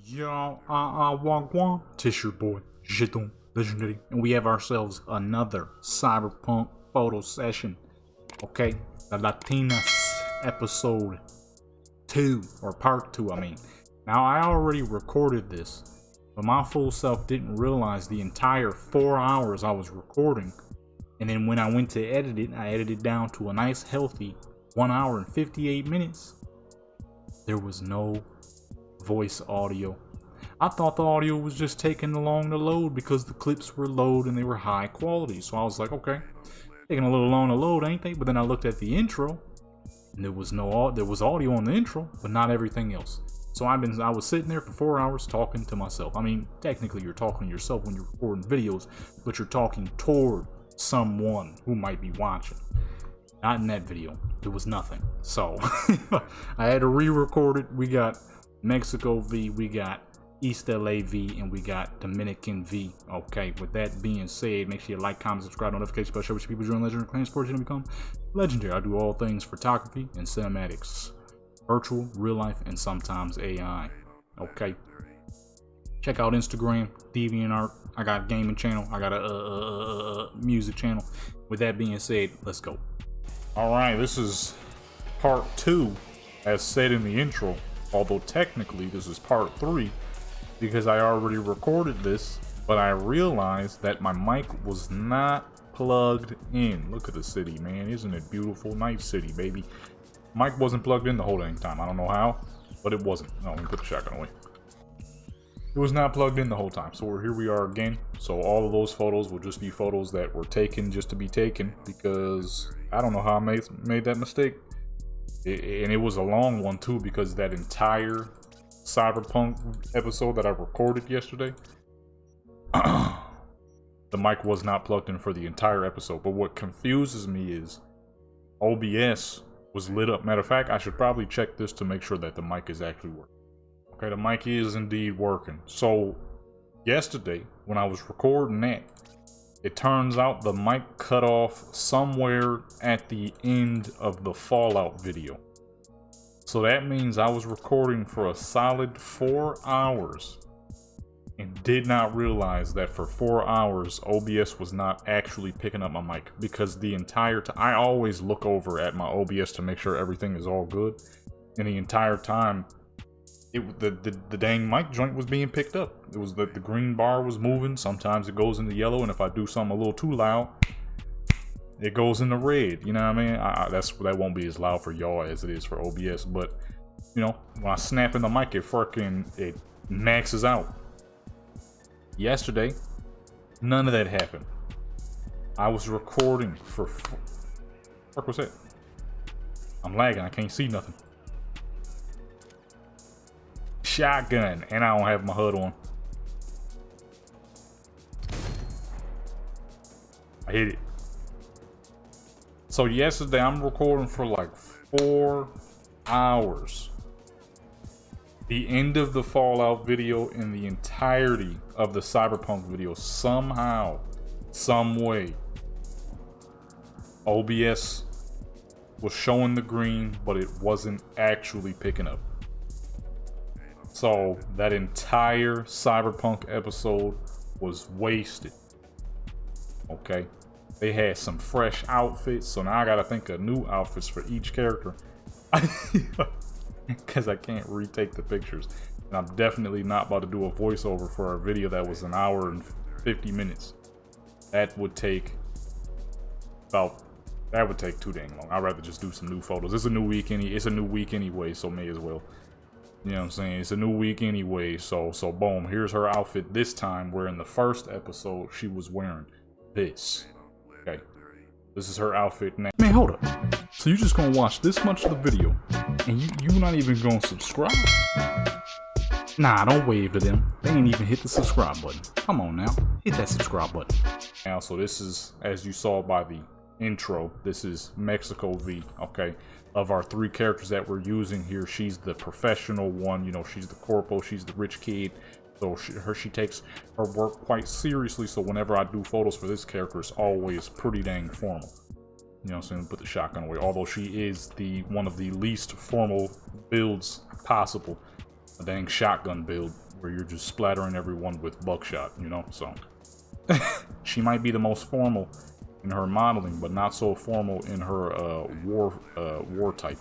Yo, wagwan, tis your boy, Jeton Legendary, and we have ourselves another Cyberpunk photo session. Okay, the Latinas episode 2, or part 2, I mean. Now, I already recorded this, but my full self didn't realize the entire 4 hours I was recording. And then when I went to edit it, I edited it down to a nice healthy 1 hour and 58 minutes. There was no voice audio. I thought the audio was just taking long to load because the clips were low and they were high quality. So I was like, okay, taking a little long to load, ain't they? But then I looked at the intro, and there was audio on the intro, but not everything else. So I was sitting there for 4 hours talking to myself. I mean, technically you're talking to yourself when you're recording videos, but you're talking toward someone who might be watching. Not in that video. There was nothing. So I had to re-record it. We got Mexico V, we got East LA V, and we got Dominican V. Okay, with that being said, make sure you like, comment, subscribe, notification bell, share with people join Legendary Clan Sports to become legendary. I do all things photography and cinematics, virtual, real life, and sometimes AI. Okay, check out Instagram, DeviantArt. I got a gaming channel. I got a music channel. With that being said, let's go. All right, this is part 2, as said in the intro. Although technically this is part 3 because I already recorded this, but I realized that my mic was not plugged in. Look at the city, man. Isn't it beautiful? Nice city, baby. Mic wasn't plugged in the whole dang time. I don't know how, but it wasn't. No, let me put the shotgun away. It was not plugged in the whole time. So here we are again. So all of those photos will just be photos that were taken just to be taken, because I don't know how I made that mistake. And it was a long one too, because that entire Cyberpunk episode that I recorded yesterday, the mic was not plugged in for the entire episode. But what confuses me is OBS was lit up. Matter of fact, I should probably check this to make sure that the mic is actually working. Okay, the mic is indeed working. So yesterday when I was recording that, it turns out the mic cut off somewhere at the end of the Fallout video. So that means I was recording for a solid 4 hours and did not realize that for 4 hours OBS was not actually picking up my mic, because the entire time I always look over at my OBS to make sure everything is all good, and the entire time the dang mic joint was being picked up. It was that the green bar was moving. Sometimes it goes into yellow, and if I do something a little too loud, it goes into red. You know what I mean? That won't be as loud for y'all as it is for OBS, but you know, when I snap in the mic, it maxes out. Yesterday, none of that happened. I was recording for fuck was that? I'm lagging. I can't see nothing. Shotgun, and I don't have my HUD on. I hit it. So yesterday I'm recording for like 4 hours. The end of the Fallout video and the entirety of the Cyberpunk video, somehow, some way, OBS was showing the green, but it wasn't actually picking up. So that entire Cyberpunk episode was wasted. Okay, they had some fresh outfits, so now I gotta think of new outfits for each character because I can't retake the pictures, and I'm definitely not about to do a voiceover for a video that was an hour and 50 minutes. That would take too dang long. I'd rather just do some new photos. It's a new week anyway, so may as well. You know what I'm saying? It's a new week anyway, so boom, here's her outfit this time, where in the first episode she was wearing this. Okay, this is her outfit now. Man, hold up. So you just gonna watch this much of the video and you not even gonna subscribe? Nah, don't wave to them. They ain't even hit the subscribe button. Come on now, hit that subscribe button. Now, so this is, as you saw by the intro, this is Mexico V. Okay, of our 3 characters that we're using here, she's the professional one. You know, she's the corpo, she's the rich kid. So she takes her work quite seriously. So whenever I do photos for this character, it's always pretty dang formal. You know what I'm saying? Put the shotgun away. Although she is one of the least formal builds possible. A dang shotgun build. where you're just splattering everyone with buckshot, you know? So she might be the most formal in her modeling, but not so formal in her war type.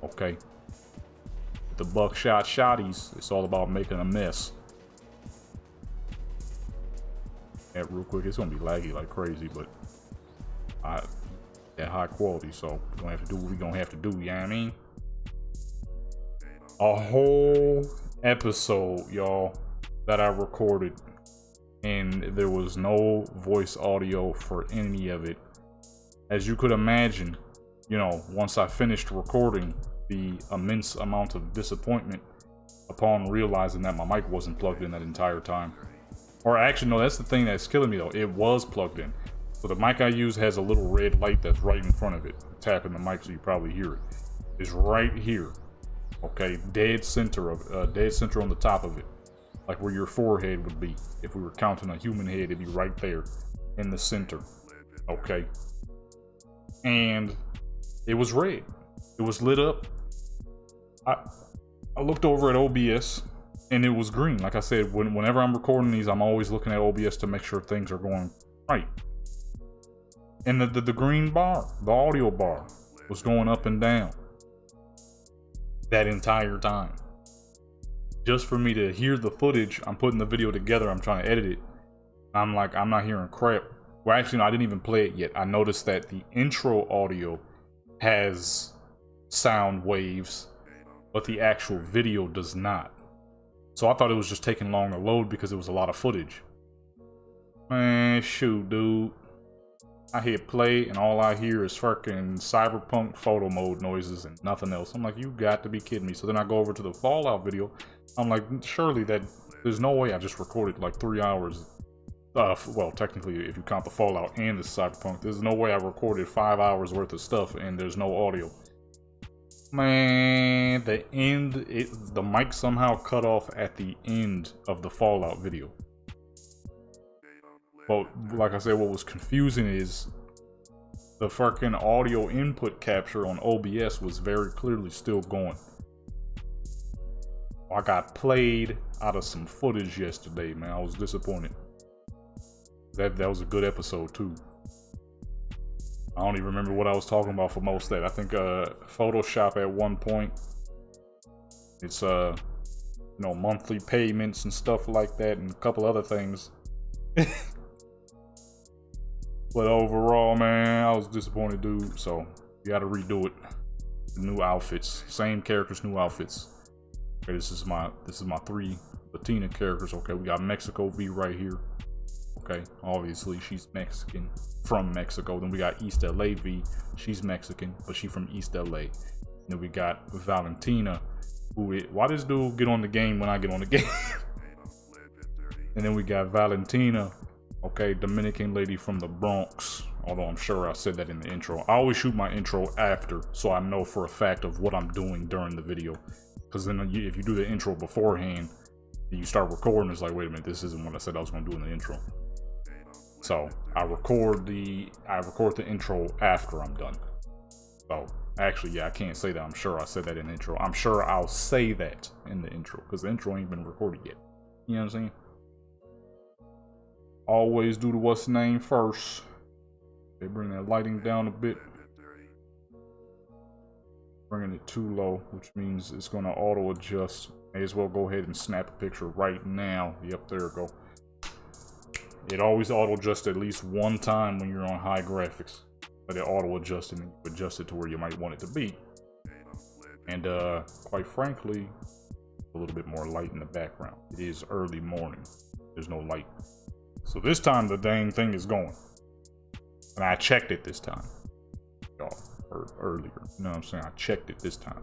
Okay. The buckshot shotties, it's all about making a mess. Yeah, real quick, it's gonna be laggy like crazy, but at high quality, so we're gonna have to do what we're gonna have to do, you know what I mean? A whole episode, y'all, that I recorded, and there was no voice audio for any of it. As you could imagine, you know, once I finished recording, the immense amount of disappointment upon realizing that my mic wasn't plugged in that entire time. Or actually, no, that's the thing that's killing me though. It was plugged in. So the mic I use has a little red light that's right in front of it. Tapping the mic so you probably hear it. It's right here. Okay, dead center on the top of it. Like where your forehead would be. If we were counting a human head, it'd be right there in the center. Okay. And it was red. It was lit up. I looked over at OBS and it was green. Like I said, whenever I'm recording these, I'm always looking at OBS to make sure things are going right. And the green bar, the audio bar, was going up and down that entire time. Just for me to hear the footage, I'm putting the video together, I'm trying to edit it. I'm like, I'm not hearing crap. Well, actually, no, I didn't even play it yet. I noticed that the intro audio has sound waves, but the actual video does not. So I thought it was just taking long to load because it was a lot of footage. Man, shoot, dude. I hit play and all I hear is fucking Cyberpunk photo mode noises and nothing else. I'm like, you got to be kidding me. So then I go over to the Fallout video. I'm like, surely there's no way I just recorded like 3 hours. Well, technically, if you count the Fallout and the Cyberpunk, there's no way I recorded 5 hours worth of stuff and there's no audio. Man, the mic somehow cut off at the end of the Fallout video. But like I said, what was confusing is the fucking audio input capture on OBS was very clearly still going. I got played out of some footage yesterday, man. I was disappointed. That was a good episode too. I don't even remember what I was talking about for most of that. I think Photoshop at one point. It's you know, monthly payments and stuff like that, and a couple other things. But overall, man, I was disappointed, dude. So you gotta redo it. New outfits, same characters, new outfits. Okay, this is my 3 Latina characters. Okay, we got Mexico V right here. Okay, obviously she's Mexican, from Mexico. Then we got East LA V. She's Mexican, but she from East LA. Then we got Valentina. Why does dude get on the game when I get on the game? And then we got Valentina. Okay, Dominican lady from the Bronx. Although I'm sure I said that in the intro. I always shoot my intro after, so I know for a fact of what I'm doing during the video. Because then if you do the intro beforehand, and you start recording, it's like, wait a minute, this isn't what I said I was going to do in the intro. So I record the intro after I'm done. So actually, yeah, I can't say that. I'm sure I said that in the intro. I'm sure I'll say that in the intro because the intro ain't been recorded yet. You know what I'm saying? Always do the what's name first. They bring that lighting down a bit. Bringing it too low, which means it's going to auto adjust. May as well go ahead and snap a picture right now. Yep, there we go. It always auto adjusts at least one time when you're on high graphics. But it auto adjusts and you adjust it to where you might want it to be. And quite frankly, a little bit more light in the background. It is early morning. There's no light. So this time the dang thing is going. And I checked it this time. Y'all, earlier. You know what I'm saying? I checked it this time.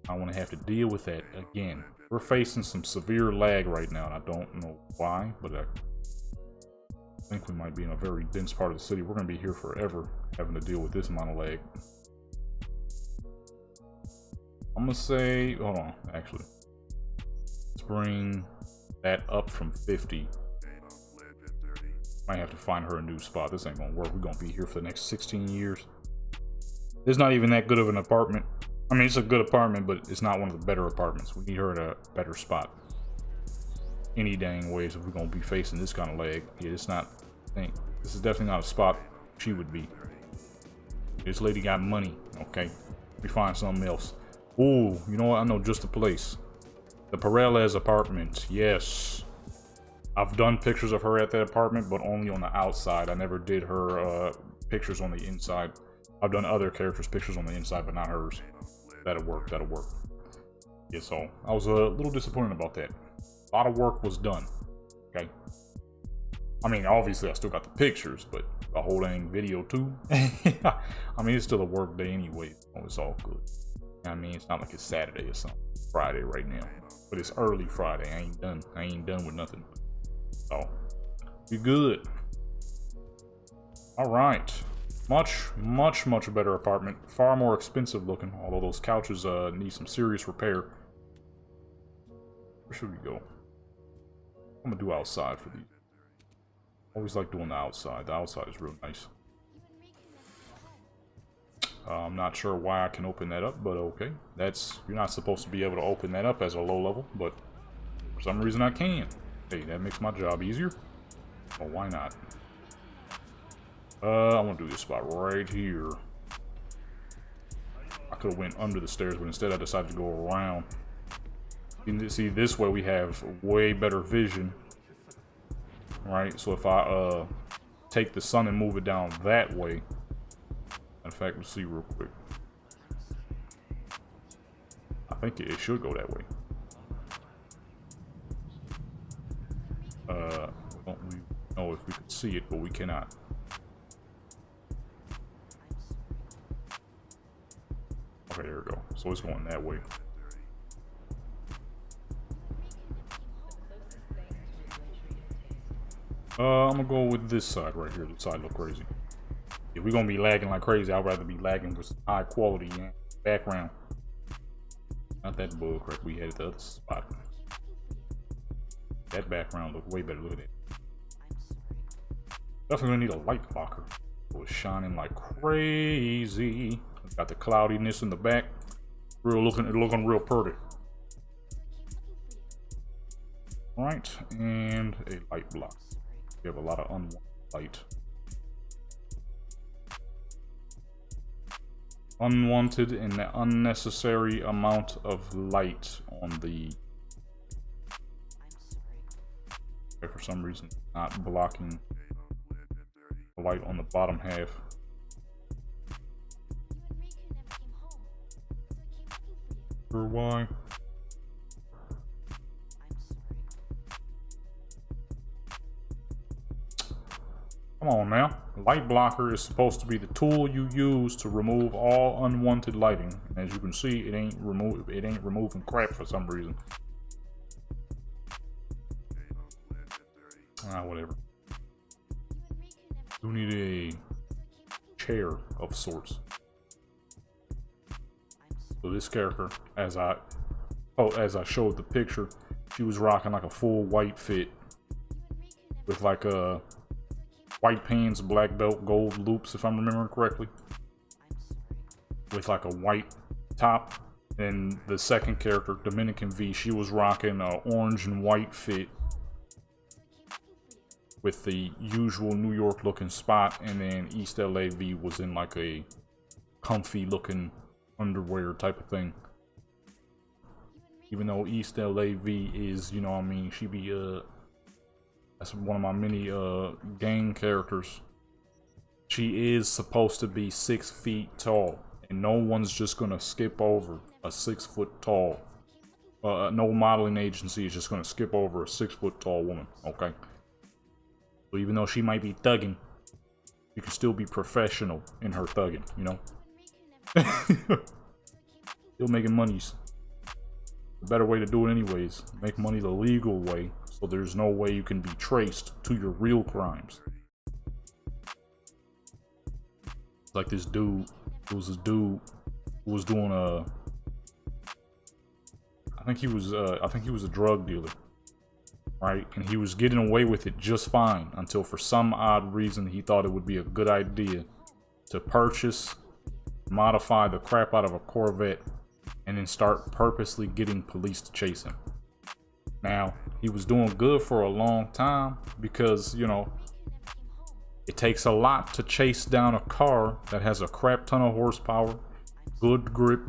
I want to have to deal with that again. We're facing some severe lag right now, and I don't know why, but I think we might be in a very dense part of the city. We're going to be here forever having to deal with this amount of lag. I'm going to say, hold on, actually. Let's bring that up from 50. Might have to find her a new spot. This ain't going to work. We're going to be here for the next 16 years. It's not even that good of an apartment. I mean, it's a good apartment, but it's not one of the better apartments. We need her at a better spot. Any dang ways if we're gonna be facing this kind of leg. Yeah, it's not. This is definitely not a spot she would be. This lady got money. Okay, we find something else. Ooh, you know what? I know just the place. The Perales apartment. Yes. I've done pictures of her at that apartment, but only on the outside. I never did her pictures on the inside. I've done other characters' pictures on the inside, but not hers. That'll work. That'll work. Yeah, so I was a little disappointed about that. A lot of work was done. Okay. I mean, obviously, I still got the pictures, but the whole dang video too. I mean, it's still a work day anyway. So it's all good. I mean, it's not like it's Saturday or something. Friday right now, but it's early Friday. I ain't done. I ain't done with nothing. So we good. All right. Much better apartment. Far more expensive looking. Although those couches need some serious repair. Where should we go? I'm gonna do outside for these. Always like doing the outside. The outside is real nice. I'm not sure why I can open that up, but okay. You're not supposed to be able to open that up as a low level, but for some reason I can. Hey, that makes my job easier. Oh, why not? I want to do this spot right here. I could have went under the stairs, but instead I decided to go around. See, this way we have way better vision. Right, so if I take the sun and move it down that way. In fact, let's see real quick. I think it should go that way. Don't we know if we could see it, but we cannot. Okay, there we go. So it's going that way. I'm gonna go with this side right here. This side look crazy. If we're gonna be lagging like crazy, I'd rather be lagging with high quality background. Not that bull crap we had at the other spot. That background looked way better. Look at it. Definitely gonna need a light blocker. It was shining like crazy. Got the cloudiness in the back. Looking real pretty. Alright, and a light block. We have a lot of unwanted light. Unwanted and unnecessary amount of light on the... Okay, for some reason, not blocking the light on the bottom half. Sure why? Come on now. Light blocker is supposed to be the tool you use to remove all unwanted lighting. And as you can see, it ain't removing crap for some reason. Whatever. You need a chair of sorts. So this character, as I showed the picture, she was rocking like a full white fit with like a white pants, black belt, gold loops, if I'm remembering correctly, with like a white top. And the second character, Dominican V, she was rocking a orange and white fit with the usual New York looking spot, and then East LA V was in like a comfy looking underwear type of thing. Even though East LA V is, you know what I mean, she be that's one of my many gang characters. She is supposed to be 6 feet tall, and no one's just gonna skip over a 6 foot tall. No modeling agency is just gonna skip over a 6 foot tall woman. Okay. So even though she might be thugging, you can still be professional in her thugging, you know? Still making monies. The better way to do it anyways. Make money the legal way, so there's no way you can be traced to your real crimes. Like this dude, it was this dude who was doing I think he was a drug dealer. Right, and he was getting away with it just fine until for some odd reason he thought it would be a good idea to purchase, modify the crap out of a Corvette and then start purposely getting police to chase him. Now, he was doing good for a long time because, you know, it takes a lot to chase down a car that has a crap ton of horsepower, good grip,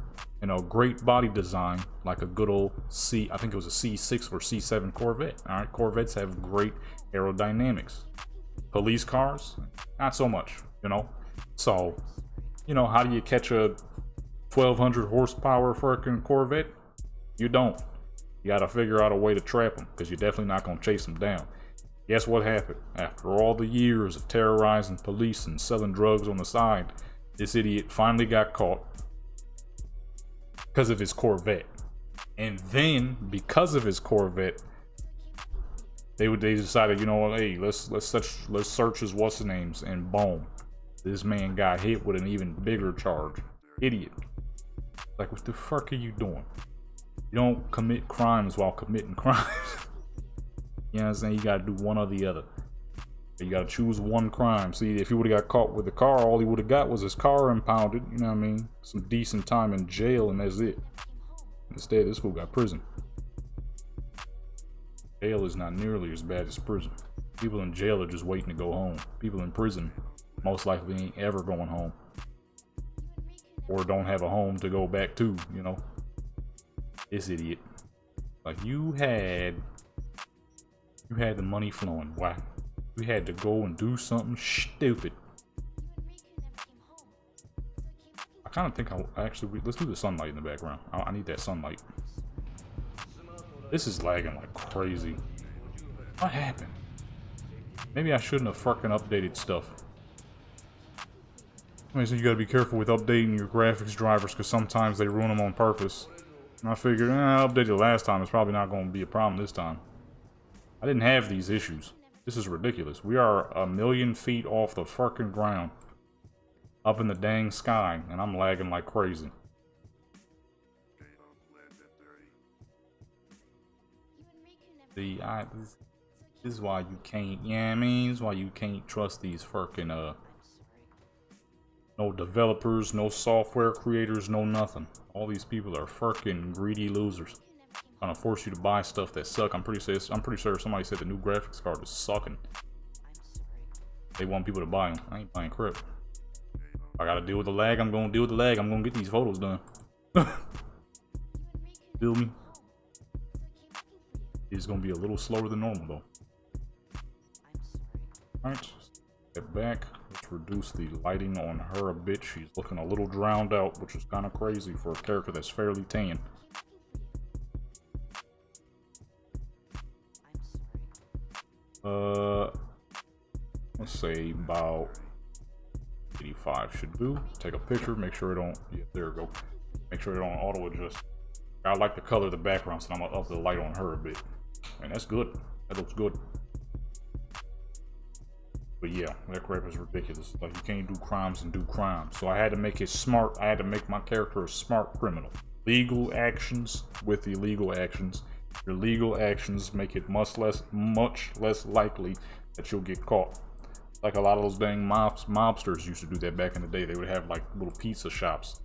and a great body design, like a good old I think it was a C6 or C7 Corvette. All right, Corvettes have great aerodynamics. Police cars, not so much, you know. So, you know, how do you catch a 1200 horsepower freaking Corvette? You don't. You gotta figure out a way to trap them, because you're definitely not gonna chase them down. Guess what happened? After all the years of terrorizing police and selling drugs on the side, this idiot finally got caught because of his Corvette. And then, because of his Corvette, they decided, you know what, hey, let's search his what's his names, and boom, this man got hit with an even bigger charge. Idiot. Like, what the fuck are you doing? You don't commit crimes while committing crimes. You know what I'm saying? You gotta do one or the other. You gotta choose one crime. See, if he would have got caught with the car, all he would have got was his car impounded, you know what I mean? Some decent time in jail, and that's it. Instead, this fool got prison. Jail is not nearly as bad as prison. People in jail are just waiting to go home. People in prison most likely ain't ever going home. Or don't have a home to go back to, you know? This idiot. Like, you had the money flowing. Why? You had to go and do something stupid. I kind of think let's do the sunlight in the background. I need that sunlight. This is lagging like crazy. What happened? Maybe I shouldn't have fucking updated stuff. I mean, so you gotta be careful with updating your graphics drivers, because sometimes they ruin them on purpose. And I figured, I updated it last time, it's probably not going to be a problem this time. I didn't have these issues. This is ridiculous. We are 1,000,000 feet off the fucking ground, up in the dang sky, and I'm lagging like crazy. See, this is why you can't, yeah, I mean, this is why you can't trust these fucking, no developers, no software creators, no nothing. All these people are fucking greedy losers. Trying to force you to buy stuff that suck. I'm pretty sure somebody said the new graphics card is sucking. They want people to buy them. I ain't buying crap. I gotta deal with the lag. I'm gonna deal with the lag. I'm gonna get these photos done. Feel me? It's gonna be a little slower than normal though. Alright, step back. Let's reduce the lighting on her a bit. She's looking a little drowned out, which is kind of crazy for a character that's fairly tan. Let's say about 85 should do. Take a picture, make sure it don't, yeah, there we go. Make sure it don't auto adjust. I like the color of the background, so I'm gonna up the light on her a bit. And that's good. That looks good. But yeah, that crap is ridiculous. Like, you can't do crimes and do crimes. So I had to make it smart. I had to make my character a smart criminal. Legal actions with illegal actions. Your legal actions make it much less likely that you'll get caught. Like a lot of those dang mobsters used to do that back in the day. They would have like little pizza shops,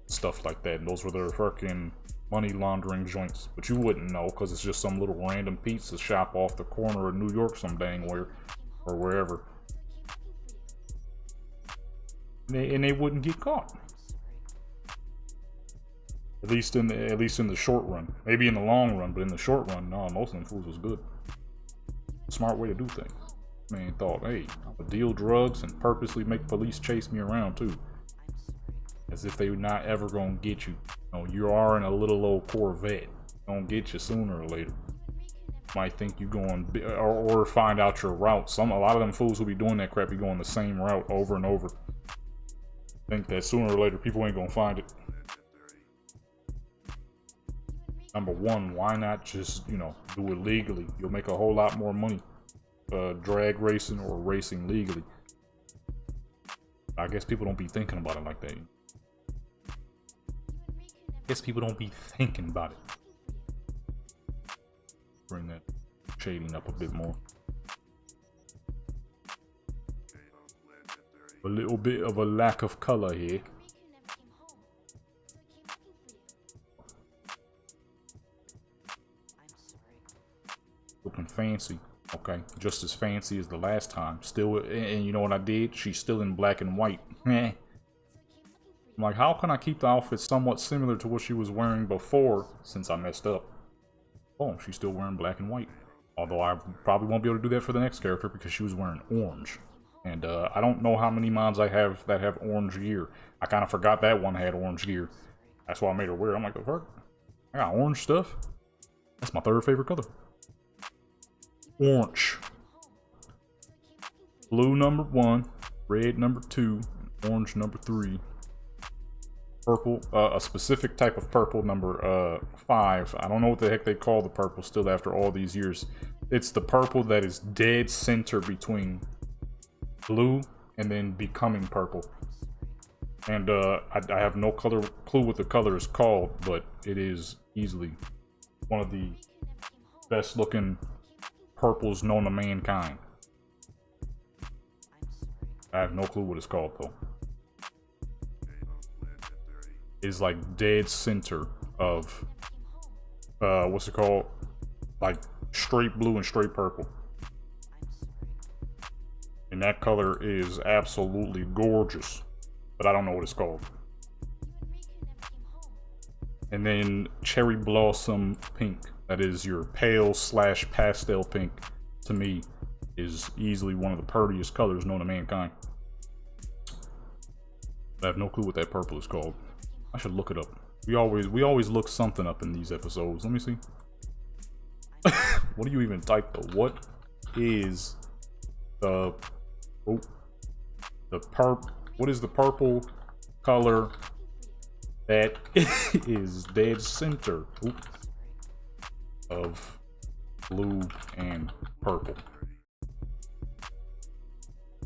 stuff like that. And those were their fucking money laundering joints. But you wouldn't know, because it's just some little random pizza shop off the corner of New York some dang where, or wherever. And they wouldn't get caught. At least in the short run. Maybe in the long run, but in the short run, no, most of them fools was good. Smart way to do things. Man thought, hey, I'm gonna deal drugs and purposely make police chase me around too. As if they were not ever gonna get you. You know, you are in a little old Corvette. Gonna get you sooner or later. Might think you going, or find out your route. A lot of them fools who be doing that crap be going the same route over and over. Think that sooner or later people ain't gonna find it. Number one, why not just, you know, do it legally? You'll make a whole lot more money drag racing or racing legally. I guess people don't be thinking about it like that. I guess people don't be thinking about it. Bring that shading up a bit more. A little bit of a lack of color here. Looking fancy. Okay, just as fancy as the last time. Still, and you know what I did? She's still in black and white. I'm like, how can I keep the outfit somewhat similar to what she was wearing before since I messed up? Oh, she's still wearing black and white. Although I probably won't be able to do that for the next character because she was wearing orange. And I don't know how many mods I have that have orange gear. I kind of forgot that one had orange gear. That's why I made her wear it. I'm like, the fuck? I got orange stuff? That's my third favorite color. Orange. Blue number 1, red number 2, orange number 3. Purple, a specific type of purple number 5. I don't know what the heck they call the purple still after all these years. It's the purple that is dead center between blue and then becoming purple. And I have no clue what the color is called, but it is easily one of the best looking purples known to mankind. I have no clue what it's called though. It's like dead center of what's it called? Like straight blue and straight purple. And that color is absolutely gorgeous, but I don't know what it's called. And then cherry blossom pink. That is your pale / pastel pink. To me, is easily one of the prettiest colors known to mankind. I have no clue what that purple is called. I should look it up. We always look something up in these episodes. Let me see. What do you even type though? What is the what is the purple color that is dead center of blue and purple?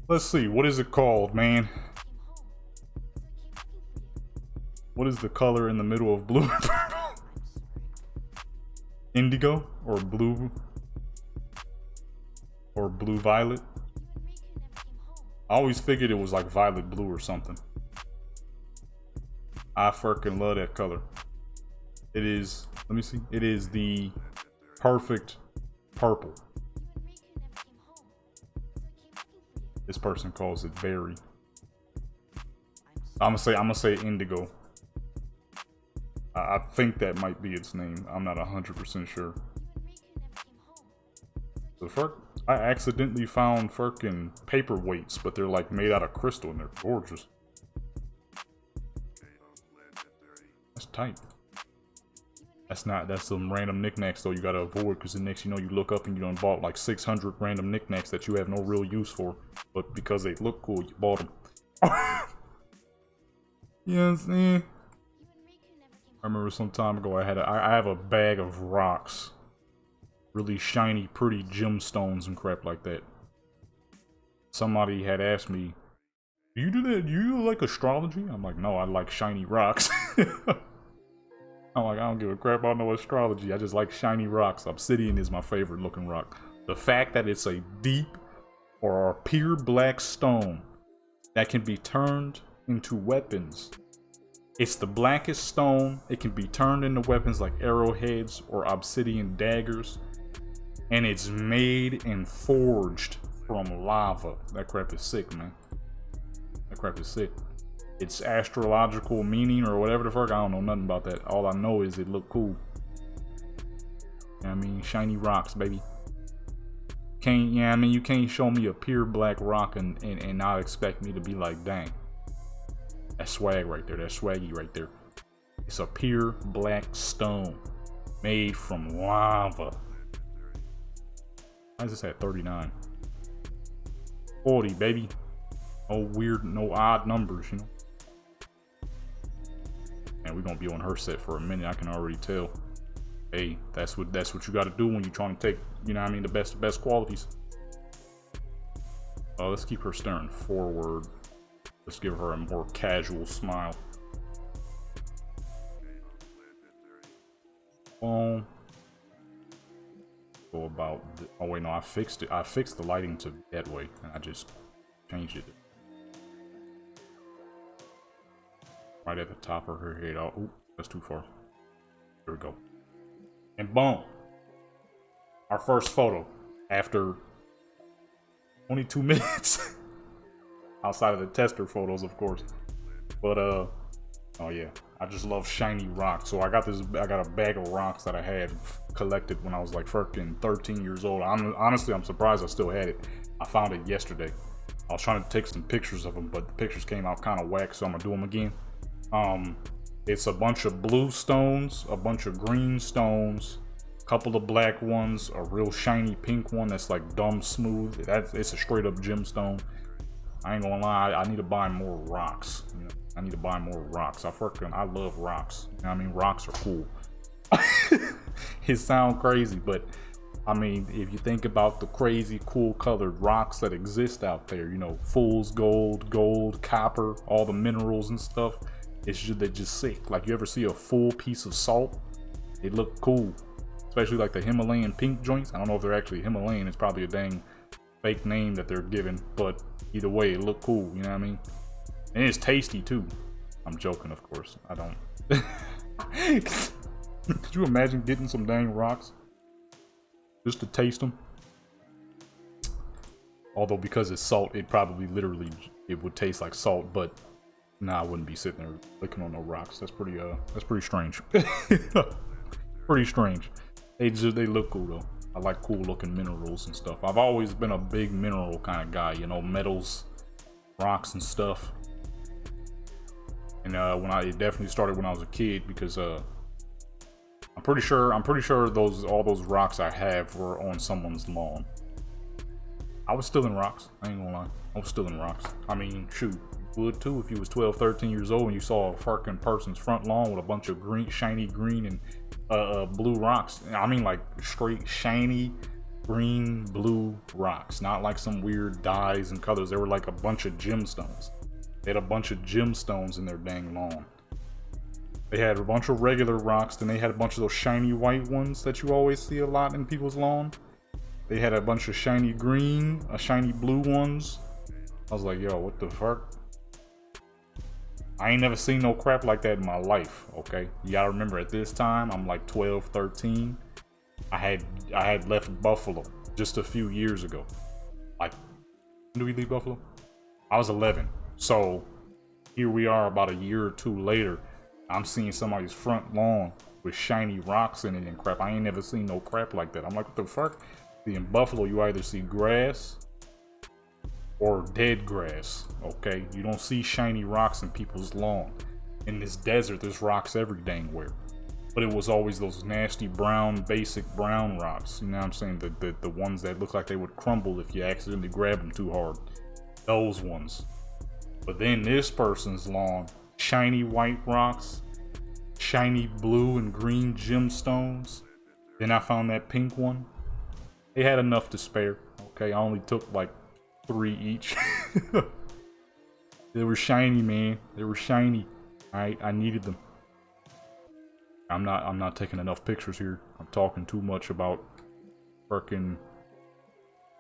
Let's see, what is it called, man? What is the color in the middle of blue and purple? Indigo or blue violet? I always figured it was like violet blue or something. I freaking love that color. It is, let me see. It is the perfect purple. This person calls it berry. I'm gonna say indigo. I think that might be its name. I'm not 100% sure. The fuck? I accidentally found fucking paperweights, but they're like made out of crystal and they're gorgeous. That's tight. That's some random knickknacks though you gotta avoid, because the next you know you look up and you done bought like 600 random knickknacks that you have no real use for, but because they look cool, you bought them. You know what I'm saying? I remember some time ago I have a bag of rocks. Really shiny, pretty gemstones and crap like that. Somebody had asked me, do you do that? Do you like astrology? I'm like, no, I like shiny rocks. I'm like, I don't give a crap about no astrology. I just like shiny rocks. Obsidian is my favorite looking rock. The fact that it's a deep or a pure black stone that can be turned into weapons. It's the blackest stone. It can be turned into weapons like arrowheads or obsidian daggers. And it's made and forged from lava. That crap is sick, man. That crap is sick. Its astrological meaning or whatever the fuck, I don't know nothing about that. All I know is it look cool. You know what I mean? Shiny rocks, baby. You can't show me a pure black rock and not expect me to be like, dang. That's swag right there. That's swaggy right there. It's a pure black stone made from lava. Why is this at 39? 40, baby. No weird, no odd numbers, you know. And we're gonna be on her set for a minute. I can already tell. Hey, that's what you got to do when you're trying to take, you know what I mean, the best qualities. Let's keep her staring forward. Let's give her a more casual smile. Go about. Oh wait, no, I fixed it. I fixed the lighting to that way, and I just changed it. Right at the top of her head. Oh, that's too far. There we go. And boom. our first photo after 22 minutes. Outside of the tester photos, of course. But, oh yeah. I just love shiny rocks. So I got a bag of rocks that I had collected when I was like freaking 13 years old. Honestly, I'm surprised I still had it. I found it yesterday. I was trying to take some pictures of them, but the pictures came out kind of whack, so I'm gonna do them again. It's a bunch of blue stones, a bunch of green stones, a couple of black ones, a real shiny pink one that's like dumb smooth. It's a straight up gemstone. I ain't gonna lie, I need to buy more rocks. You know? I need to buy more rocks. I love rocks. You know what I mean? Rocks are cool. It sounds crazy, but I mean, if you think about the crazy cool colored rocks that exist out there, you know, fool's gold, copper, all the minerals and stuff, they're just sick. Like, you ever see a full piece of salt? They look cool. Especially like the Himalayan pink joints. I don't know if they're actually Himalayan. It's probably a dang fake name that they're given, but either way, it look cool, you know what I mean? And it's tasty too. I'm joking, of course. I don't. Could you imagine getting some dang rocks just to taste them? Although because it's salt, it probably literally it would taste like salt, but nah, I wouldn't be sitting there licking on no rocks. That's pretty strange. Pretty strange. They look cool though. I like cool looking minerals and stuff. I've always been a big mineral kind of guy, you know, metals, rocks and stuff. And it definitely started when I was a kid, because I'm pretty sure all those rocks I have were on someone's lawn. I was still in rocks. I ain't gonna lie. I was still in rocks. I mean, shoot, you would too if you was 12, 13 years old and you saw a fucking person's front lawn with a bunch of shiny green and blue rocks. I mean, like straight shiny green, blue rocks, not like some weird dyes and colors. They were like a bunch of gemstones. They had a bunch of gemstones in their dang lawn. They had a bunch of regular rocks, then they had a bunch of those shiny white ones that you always see a lot in people's lawn. They had a bunch of shiny green, shiny blue ones. I was like, yo, what the fuck? I ain't never seen no crap like that in my life, okay? You gotta remember, at this time, I'm like 12, 13. I had left Buffalo just a few years ago. Like, when did we leave Buffalo? I was 11. So, here we are about a year or two later. I'm seeing somebody's front lawn with shiny rocks in it and crap. I ain't never seen no crap like that. I'm like, what the fuck? See, in Buffalo, you either see grass or dead grass, okay? You don't see shiny rocks in people's lawn. In this desert, there's rocks every dang where. But it was always those nasty brown, basic brown rocks. You know what I'm saying? The ones that look like they would crumble if you accidentally grab them too hard. Those ones. But then this person's lawn, shiny white rocks, shiny blue and green gemstones. Then I found that pink one. They had enough to spare. Okay, I only took like 3 each. They were shiny, man. They were shiny. Alright, I needed them. I'm not taking enough pictures here. I'm talking too much about freaking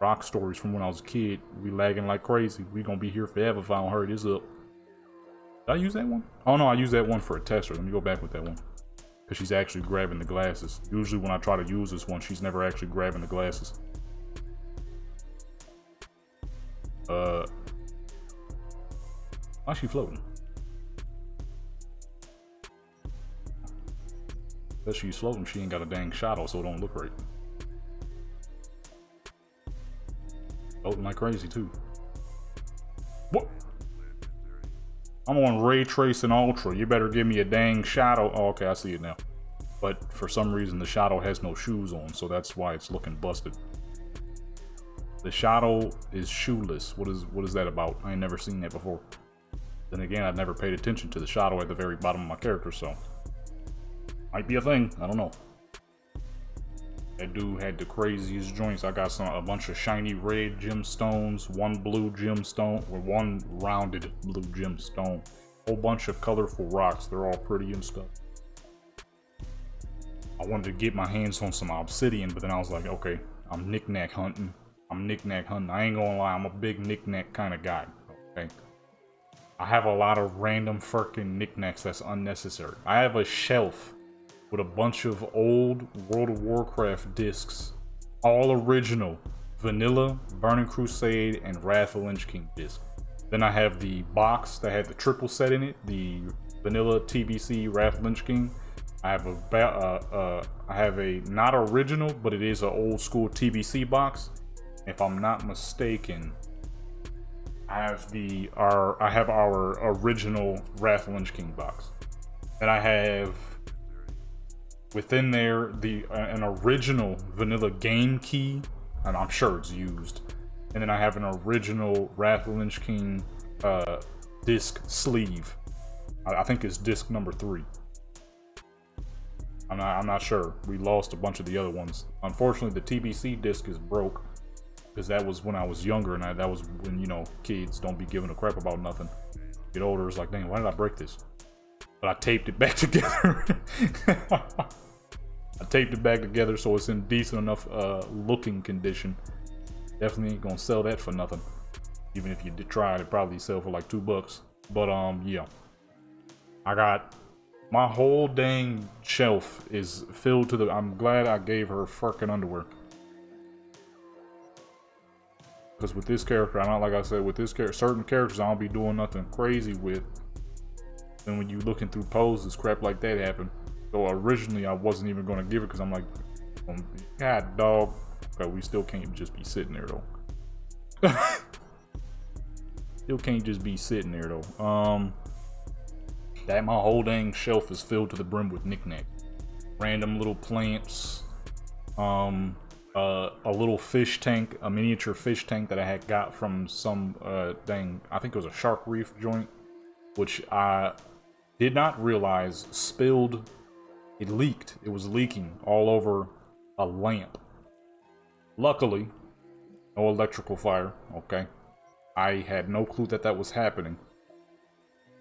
rock stories from when I was a kid. We lagging like crazy. We gonna be here forever if I don't hurry this up. Did I use that one? Oh no, I used that one for a tester. Let me go back with that one. Because she's actually grabbing the glasses. Usually when I try to use this one, she's never actually grabbing the glasses. Why's she floating? If she's floating, she ain't got a dang shadow, so it don't look right. Floating like crazy too. What? I'm on ray tracing ultra. You better give me a dang shadow. Oh, okay, I see it now. But for some reason, the shadow has no shoes on, so that's why it's looking busted. The shadow is shoeless. What is that about? I ain't never seen that before. Then again, I've never paid attention to the shadow at the very bottom of my character, so might be a thing. I don't know. That dude had the craziest joints. I got a bunch of shiny red gemstones, one blue gemstone, or one rounded blue gemstone. Whole bunch of colorful rocks. They're all pretty and stuff. I wanted to get my hands on some obsidian, but then I was like, okay, I'm knick-knack hunting. I ain't gonna lie, I'm a big knick-knack kind of guy. Okay. I have a lot of random freaking knickknacks that's unnecessary. I have a shelf with a bunch of old World of Warcraft discs all original vanilla Burning Crusade and Wrath of Lynch King disc. Then I have the box that had the triple set in it, the vanilla TBC Wrath of Lynch King. I have a not original, but it is an old school TBC box. If I'm not mistaken, I have our original Wrath of Lynch King box. And I have within there an original vanilla game key, and I'm sure it's used. And then I have an original Wrath of Lynch King disc sleeve. I think it's disc number 3. I'm not sure. We lost a bunch of the other ones. Unfortunately, the TBC disc is broke because that was when I was younger, and that was when, you know, kids don't be giving a crap about nothing. Get older, it's like, dang, why did I break this? But I taped it back together. I taped it back together so it's in decent enough looking condition. Definitely ain't gonna sell that for nothing. Even if you did try it, it'd probably sell for like $2. But yeah, I got my whole dang shelf is filled to the. I'm glad I gave her fucking underwear. Because with this character, I don't, like I said, with this character, certain characters I don't be doing nothing crazy with. And when you looking through poses, crap like that happen. So originally I wasn't even gonna give it because I'm like, God dog. Okay, we still can't just be sitting there though. Still can't just be sitting there though. That my whole dang shelf is filled to the brim with knickknack. Random little plants. A little fish tank, a miniature fish tank that I had got from some dang, I think it was a Shark Reef joint, which I did not realize spilled. It leaked. It was leaking all over a lamp. Luckily, no electrical fire. Okay, I had no clue that that was happening.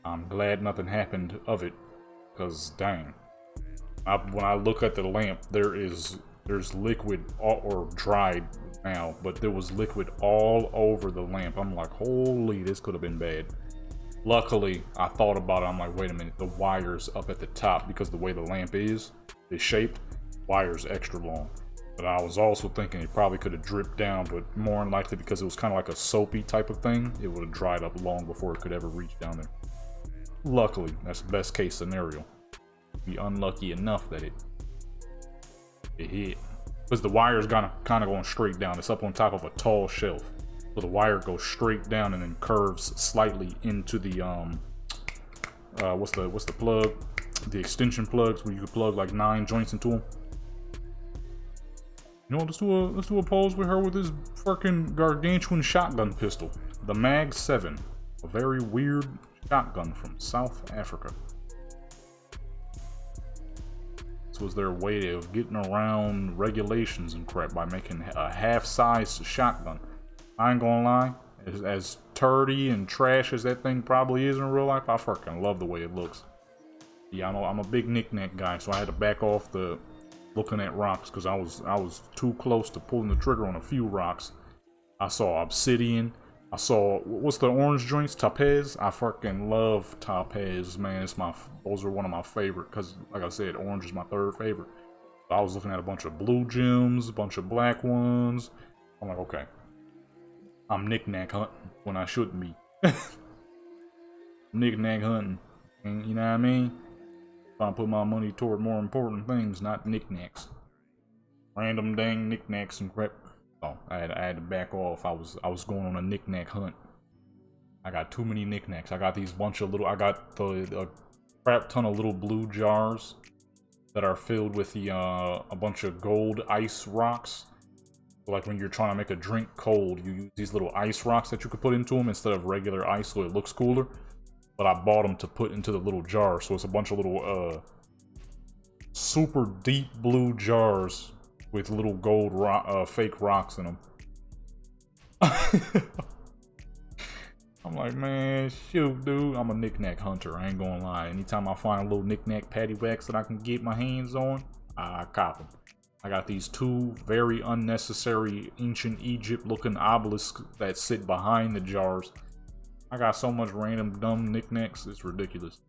I'm glad nothing happened of it, because dang, when I look at the lamp, there's liquid or dried now, but there was liquid all over the lamp. I'm like, holy, this could have been bad. Luckily, I thought about it. I'm like, wait a minute, the wire's up at the top because the way the lamp is shaped, wire's extra long. But I was also thinking it probably could have dripped down, but more than likely because it was kind of like a soapy type of thing, it would have dried up long before it could ever reach down there. Luckily, that's the best case scenario. Be unlucky enough that it hit. Because the wire's kind of going straight down. It's up on top of a tall shelf. So the wire goes straight down and then curves slightly into the what's the plug? The extension plugs where you can plug like 9 joints into them. You know, let's do a pose with her with this fucking gargantuan shotgun pistol. The Mag 7. A very weird shotgun from South Africa. This was their way of getting around regulations and crap by making a half-sized shotgun. I ain't gonna lie, as turdy and trash as that thing probably is in real life, I fucking love the way it looks. Yeah, I know I'm a big knick-knack guy, so I had to back off the looking at rocks because I was too close to pulling the trigger on a few rocks. I saw obsidian. I saw, what's the orange joints? Topaz. I fucking love Topaz, man. Those are one of my favorite because, like I said, orange is my 3rd favorite. I was looking at a bunch of blue gems, a bunch of black ones. I'm like, okay, I'm knick-knack hunting when I shouldn't be. Knick-knack hunting, and you know what I mean? Trying to put my money toward more important things, not knickknacks. Random dang knickknacks and crap. Oh, I had to back off. I was going on a knickknack hunt. I got too many knickknacks. I got these bunch of little. I got a crap ton of little blue jars that are filled with a bunch of gold ice rocks. Like when you're trying to make a drink cold, you use these little ice rocks that you could put into them instead of regular ice, so it looks cooler. But I bought them to put into the little jar, so it's a bunch of little super deep blue jars with little gold fake rocks in them. I'm like, man, shoot, dude. I'm a knick-knack hunter. I ain't gonna lie. Anytime I find a little knick-knack paddywhacks that I can get my hands on, I cop them. I got these 2 very unnecessary ancient Egypt-looking obelisks that sit behind the jars. I got so much random dumb knickknacks, it's ridiculous.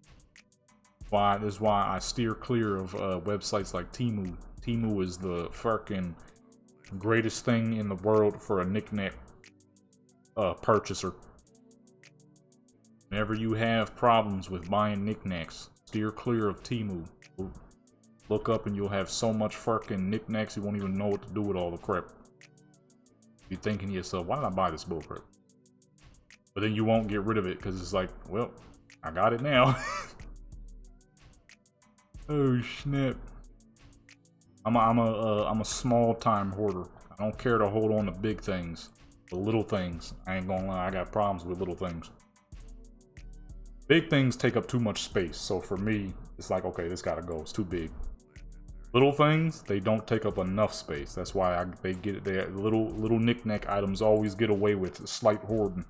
This is why I steer clear of websites like Temu. Temu is the fucking Greatest thing in the world for a knick-knack purchaser. Whenever you have problems with buying knickknacks, steer clear of Temu. Look up and you'll have so much fucking knickknacks you won't even know what to do with all the crap. You're thinking to yourself, why did I buy this bullcrap? But then you won't get rid of it because it's like, well, I got it now. Oh snap! I'm a small time hoarder. I don't care to hold on to big things. The little things, I ain't gonna lie, I got problems with little things. Big things take up too much space, so for me, it's like, okay, this gotta go. It's too big. Little things, they don't take up enough space. That's why little knick-knack items always get away with slight hoarding.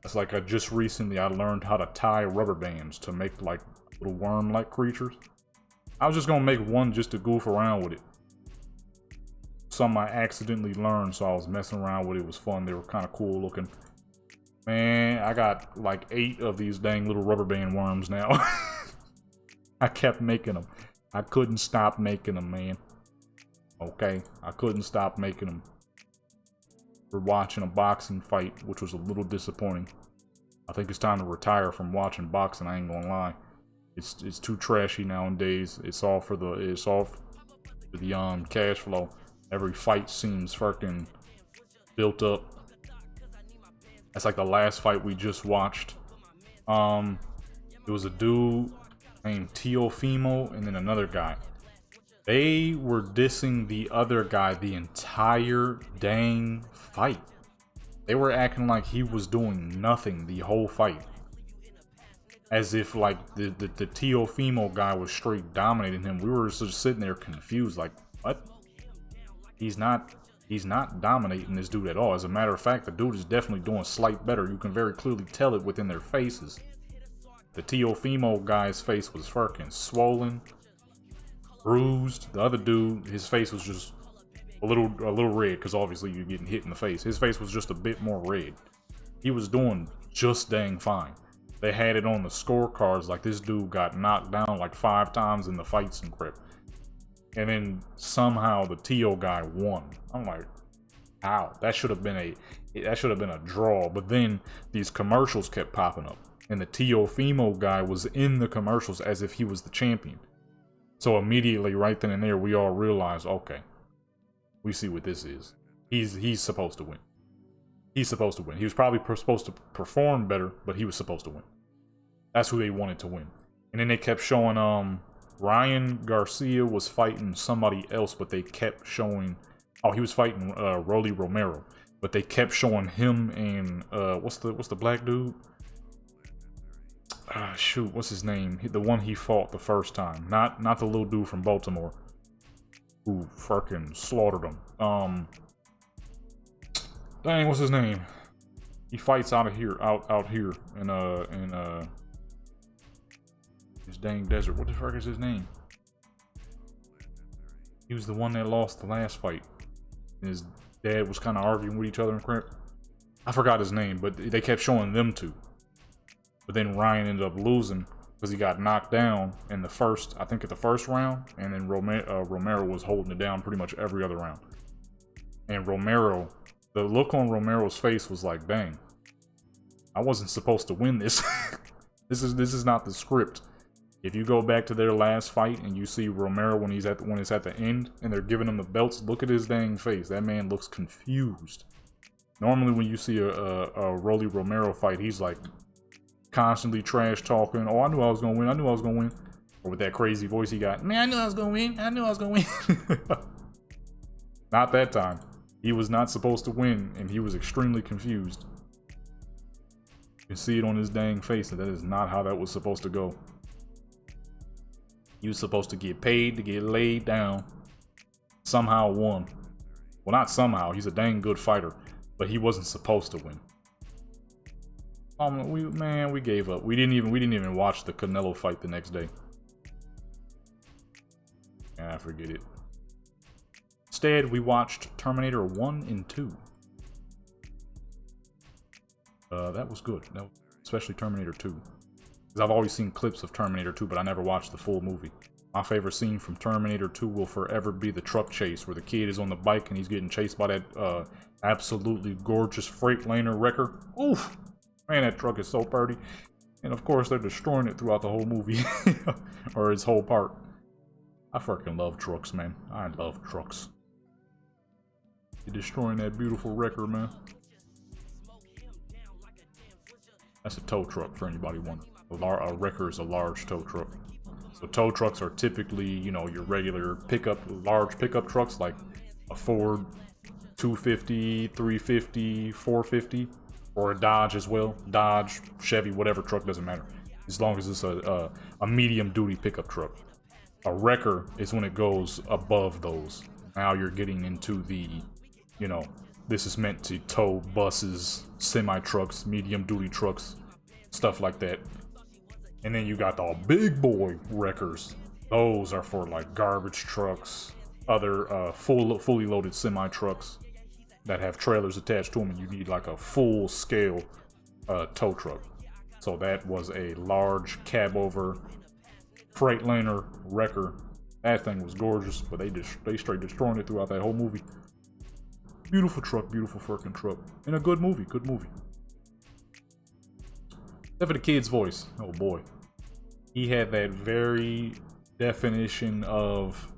It's like I learned how to tie rubber bands to make like little worm-like creatures. I was just gonna make one just to goof around with it. Something I accidentally learned, so I was messing around with it. It was fun. They were kind of cool looking. Man, I got like 8 of these dang little rubber band worms now. I kept making them. I couldn't stop making them, man. Okay, I couldn't stop making them. We're watching a boxing fight, which was a little disappointing. I think it's time to retire from watching boxing, I ain't gonna lie. It's too trashy nowadays. It's all for the cash flow. Every fight seems fucking built up. That's like the last fight we just watched. It was a dude named Teofimo and then another guy. They were dissing the other guy the entire dang fight. They were acting like he was doing nothing the whole fight. As if like the Teofimo guy was straight dominating him. We were just sitting there confused, like, what? He's not dominating this dude at all. As a matter of fact, the dude is definitely doing slight better. You can very clearly tell it within their faces. The Teofimo guy's face was fucking swollen, bruised. The other dude, his face was just a little red, because obviously you're getting hit in the face. His face was just a bit more red. He was doing just dang fine. They had it on the scorecards like this dude got knocked down like 5 times in the fights and crap. And then somehow the Teo guy won. I'm like, how? That should have been a draw. But then these commercials kept popping up, and the Teofimo guy was in the commercials as if he was the champion. So immediately, right then and there, we all realized, okay, we see what this is. He's supposed to win. He's supposed to win. He was probably supposed to perform better, but he was supposed to win. That's who they wanted to win. And then they kept showing Ryan Garcia was fighting somebody else, but they kept showing, oh, he was fighting Rolly Romero, but they kept showing him and what's the black dude? Shoot, what's his name? The one he fought the first time, not the little dude from Baltimore who fucking slaughtered him. Dang, what's his name? He fights out here in this dang desert. What the fuck is his name? He was the one that lost the last fight. His dad was kind of arguing with each other and crap. I forgot his name, but they kept showing them two. But then Ryan ended up losing because he got knocked down in the first round, and then Romero was holding it down pretty much every other round. And Romero, the look on Romero's face was like, dang, I wasn't supposed to win this. This is not the script. If you go back to their last fight and you see Romero when it's at the end and they're giving him the belts, look at his dang face. That man looks confused. Normally when you see a Rolly Romero fight, he's like constantly trash talking. Oh, I knew I was gonna win. I knew I was gonna win. Or with that crazy voice he got, man, I knew I was gonna win. I knew I was gonna win. Not that time. He was not supposed to win, and he was extremely confused. You can see it on his dang face that is not how that was supposed to go. He was supposed to get paid to get laid down. Somehow won. Well, not somehow. He's a dang good fighter, but he wasn't supposed to win. We gave up. We didn't even watch the Canelo fight the next day. I forget it. Instead, we watched Terminator 1 and 2. That was good. Especially Terminator 2. Because I've always seen clips of Terminator 2, but I never watched the full movie. My favorite scene from Terminator 2 will forever be the truck chase, where the kid is on the bike and he's getting chased by that absolutely gorgeous Freightliner wrecker. Oof! Man, that truck is so pretty. And of course, they're destroying it throughout the whole movie. Or its whole part. I freaking love trucks, man. I love trucks. You're destroying that beautiful wrecker, man. That's a tow truck, for anybody wondering. A wrecker is a large tow truck. So tow trucks are typically, you know, your regular large pickup trucks, like a Ford 250, 350, 450, or a Dodge as well. Dodge, Chevy, whatever truck, doesn't matter. As long as it's a medium duty pickup truck. A wrecker is when it goes above those. Now you're getting into the, you know, this is meant to tow buses, semi-trucks, medium duty trucks, stuff like that. And then you got the big boy wreckers. Those are for like garbage trucks, other fully loaded semi-trucks that have trailers attached to them, and you need like a full-scale tow truck. So that was a large cab-over Freightliner wrecker. That thing was gorgeous, but they straight destroying it throughout that whole movie. Beautiful truck, beautiful freaking truck. And a good movie, good movie. Except for the kid's voice. Oh boy. He had that very definition of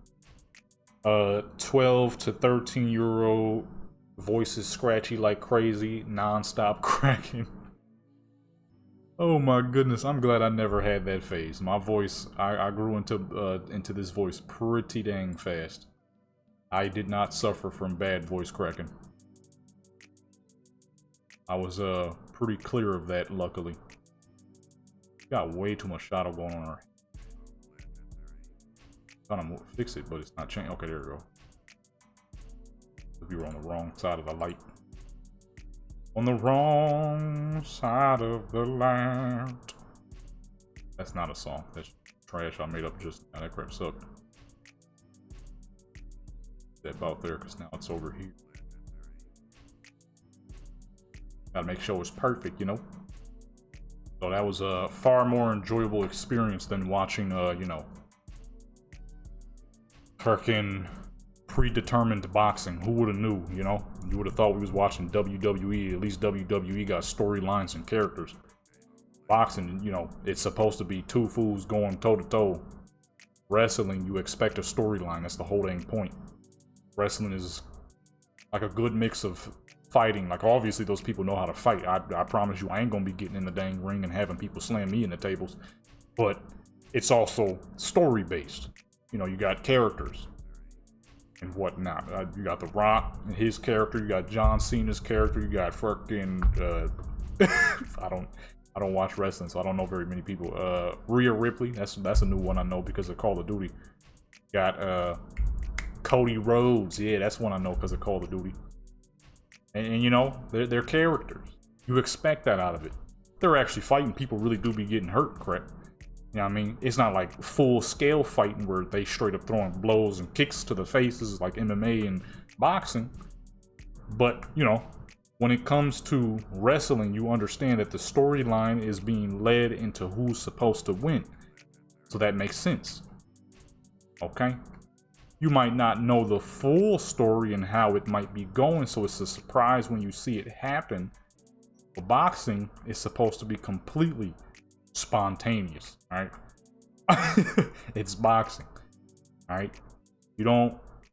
12 to 13-year-old voices scratchy like crazy, non-stop cracking. Oh my goodness, I'm glad I never had that phase. My voice, I grew into this voice pretty dang fast. I did not suffer from bad voice cracking. I was pretty clear of that, luckily. Got way too much shadow going on her. Trying to fix it, but it's not changing. Okay, there we go. We were on the wrong side of the light. On the wrong side of the light. That's not a song. That's trash I made up just now. That crap sucked. That about there, because now it's over here. Gotta make sure it's perfect, you know? So that was a far more enjoyable experience than watching, you know, freaking predetermined boxing. Who would have knew, you know? You would have thought we was watching WWE. At least WWE got storylines and characters. Boxing, you know, it's supposed to be two fools going toe-to-toe. Wrestling, you expect a storyline. That's the whole dang point. Wrestling is like a good mix of fighting. Like, obviously those people know how to fight. I promise you, I ain't gonna be getting in the dang ring and having people slam me in the tables. But it's also story based. You know, you got characters and whatnot. You got The Rock and his character. You got John Cena's character. You got fucking I don't watch wrestling, so I don't know very many people. Rhea Ripley. That's a new one I know because of Call of Duty. Got Cody Rhodes. Yeah, that's one I know because of Call of Duty. And you know, they're characters. You expect that out of it. They're actually fighting. People really do be getting hurt, correct? You know what I mean? It's not like full-scale fighting where they straight up throwing blows and kicks to the faces like MMA and boxing. But, you know, when it comes to wrestling, you understand that the storyline is being led into who's supposed to win. So that makes sense. Okay? You might not know the full story and how it might be going, so it's a surprise when you see it happen. But boxing is supposed to be completely spontaneous, right? It's boxing, right?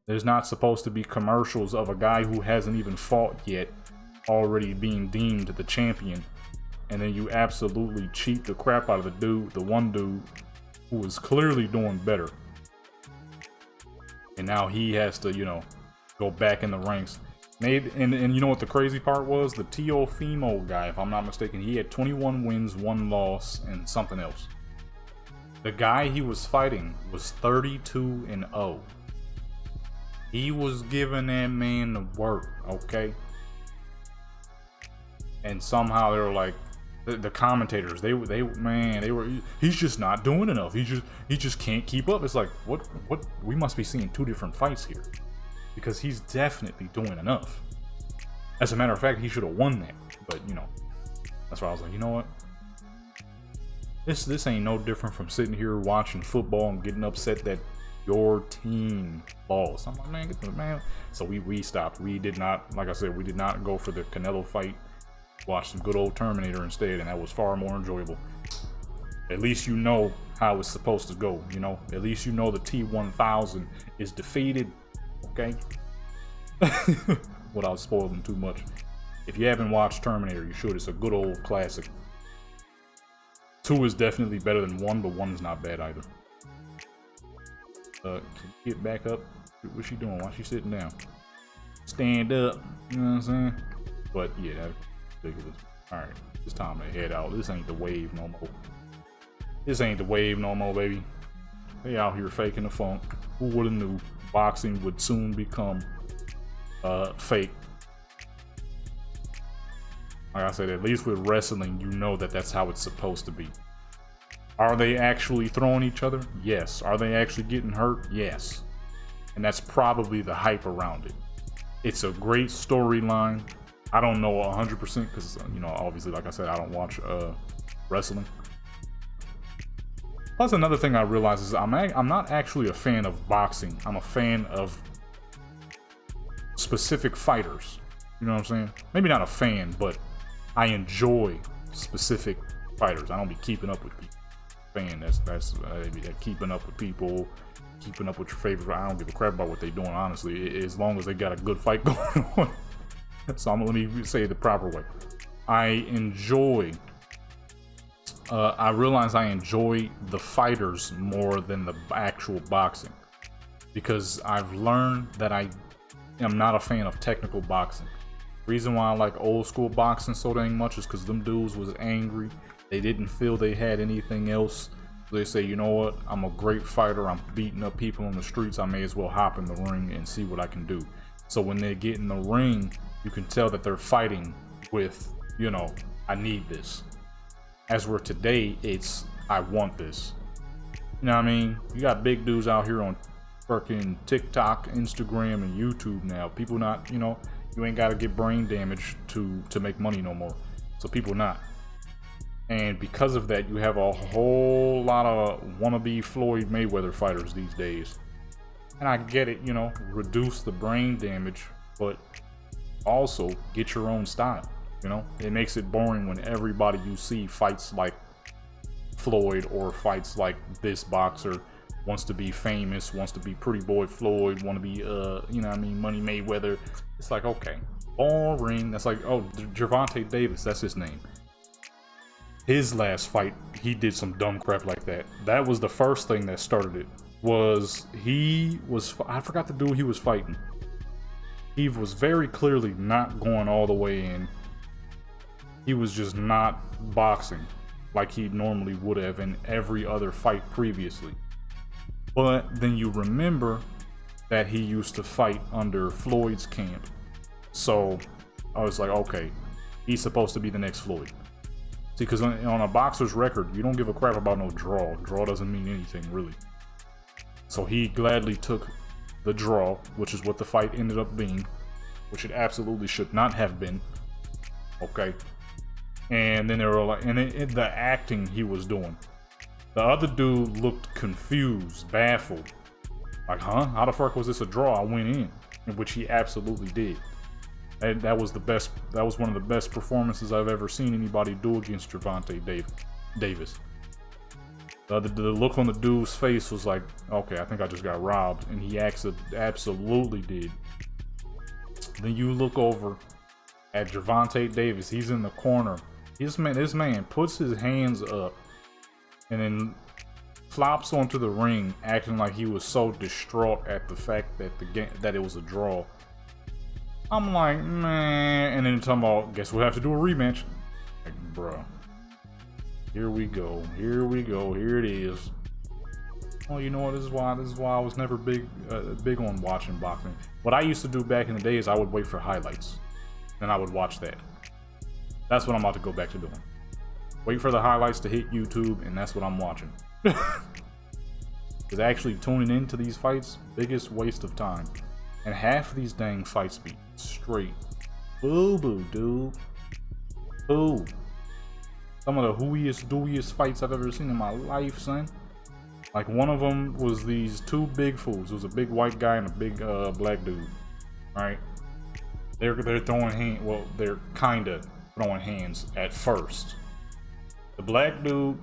There's not supposed to be commercials of a guy who hasn't even fought yet already being deemed the champion, and then you absolutely cheat the crap out of the one dude who is clearly doing better. And now he has to, you know, go back in the ranks. And you know what the crazy part was? The Teofimo guy, if I'm not mistaken, he had 21 wins, 1 loss, and something else. The guy he was fighting was 32-0. He was giving that man the work, okay? And somehow they were like, the commentators, they were, he's just not doing enough. He just can't keep up. It's like, what? We must be seeing 2 different fights here, because he's definitely doing enough. As a matter of fact, he should have won that. But you know, that's why I was like, you know what? This ain't no different from sitting here watching football and getting upset that your team lost. I'm like, man, get the man. So we stopped. We did not, like I said, we did not go for the Canelo fight. Watched some good old Terminator instead, and that was far more enjoyable. At least you know how it's supposed to go, you know? At least you know the T-1000 is defeated, okay? Without spoiling too much. If you haven't watched Terminator, you should. It's a good old classic. 2 is definitely better than 1, but 1 is not bad either. Can you get back up? What's she doing? Why is she sitting down? Stand up, you know what I'm saying? But yeah, that's ridiculous. Alright, it's time to head out. This ain't the wave no more. This ain't the wave no more, baby. They out here faking the funk. Who would've knew boxing would soon become fake? Like I said, at least with wrestling, you know that that's how it's supposed to be. Are they actually throwing each other? Yes. Are they actually getting hurt? Yes. And that's probably the hype around it. It's a great storyline. I don't know 100% because, you know, obviously, like I said, I don't watch wrestling. Plus, another thing I realize is I'm not actually a fan of boxing. I'm a fan of specific fighters. You know what I'm saying? Maybe not a fan, but I enjoy specific fighters. I don't be keeping up with people. Fan, that's keeping up with people, keeping up with your favorite. I don't give a crap about what they're doing, honestly, as long as they got a good fight going on. So let me say it the proper way. I realize I enjoy the fighters more than the actual boxing, because I've learned that I am not a fan of technical boxing. Reason why I like old school boxing so dang much is because them dudes was angry. They didn't feel they had anything else. They say, you know what? I'm a great fighter. I'm beating up people on the streets. I may as well hop in the ring and see what I can do. So when they get in the ring, you can tell that they're fighting with, you know, I need this. As we're today, it's I want this. You know what I mean? You got big dudes out here on fucking TikTok, Instagram, and YouTube now. People not, you know, you ain't gotta get brain damage to make money no more. So people not. And because of that, you have a whole lot of wannabe Floyd Mayweather fighters these days. And I get it, you know, reduce the brain damage, but also get your own style. You know, it makes it boring when everybody you see fights like Floyd or fights like this boxer, wants to be famous, wants to be Pretty Boy Floyd, want to be, you know what I mean, Money Mayweather. It's like, okay, boring. That's like, oh, Gervonta Davis, that's his name. His last fight, he did some dumb crap like that. That was the first thing that started it. I forgot the dude he was fighting. He was very clearly not going all the way in. He was just not boxing like he normally would have in every other fight previously. But then you remember that he used to fight under Floyd's camp. So I was like, okay, he's supposed to be the next Floyd. See, because on a boxer's record, you don't give a crap about no draw. Draw doesn't mean anything, really. So he gladly took the draw, which is what the fight ended up being, which it absolutely should not have been. Okay. And then they were like, and the acting he was doing. The other dude looked confused, baffled. Like, huh? How the fuck was this a draw? I went in which he absolutely did. That was the best. That was one of the best performances I've ever seen anybody do against Gervonta Davis. The look on the dude's face was like, okay, I think I just got robbed, and he absolutely did. Then you look over at Gervonta Davis. He's in the corner. This man puts his hands up and then flops onto the ring, acting like he was so distraught at the fact that it was a draw. I'm like, man, and then talking about, guess we'll have to do a rematch. Like, bro, here we go, here it is. Well, you know what? This is why I was never big on watching boxing. What I used to do back in the day is I would wait for highlights, then I would watch that. That's what I'm about to go back to doing. Wait for the highlights to hit YouTube, and that's what I'm watching. Because actually tuning into these fights, biggest waste of time. And half of these dang fights be straight boo-boo, dude. Boo. Some of the dooiest fights I've ever seen in my life, son. Like, one of them was these two big fools. It was a big white guy and a big black dude, right? They're throwing hands. Well, they're kind of throwing hands at first. The black dude,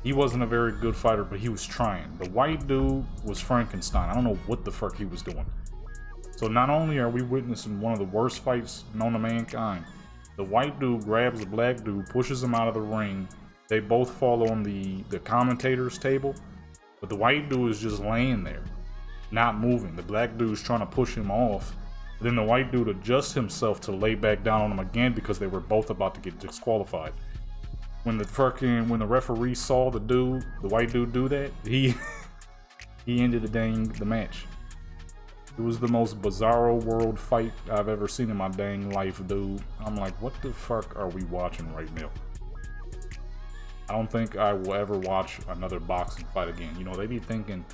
he wasn't a very good fighter, but he was trying. The white dude was Frankenstein. I don't know what the fuck he was doing. So not only are we witnessing one of the worst fights known to mankind, the white dude grabs the black dude, pushes him out of the ring. They both fall on the commentator's table, but the white dude is just laying there, not moving. The black dude's trying to push him off. Then the white dude adjusts himself to lay back down on him again because they were both about to get disqualified. When the referee saw the white dude do that, he ended the match. It was the most bizarro world fight I've ever seen in my dang life, dude. I'm like, what the fuck are we watching right now? I don't think I will ever watch another boxing fight again. You know, they be thinking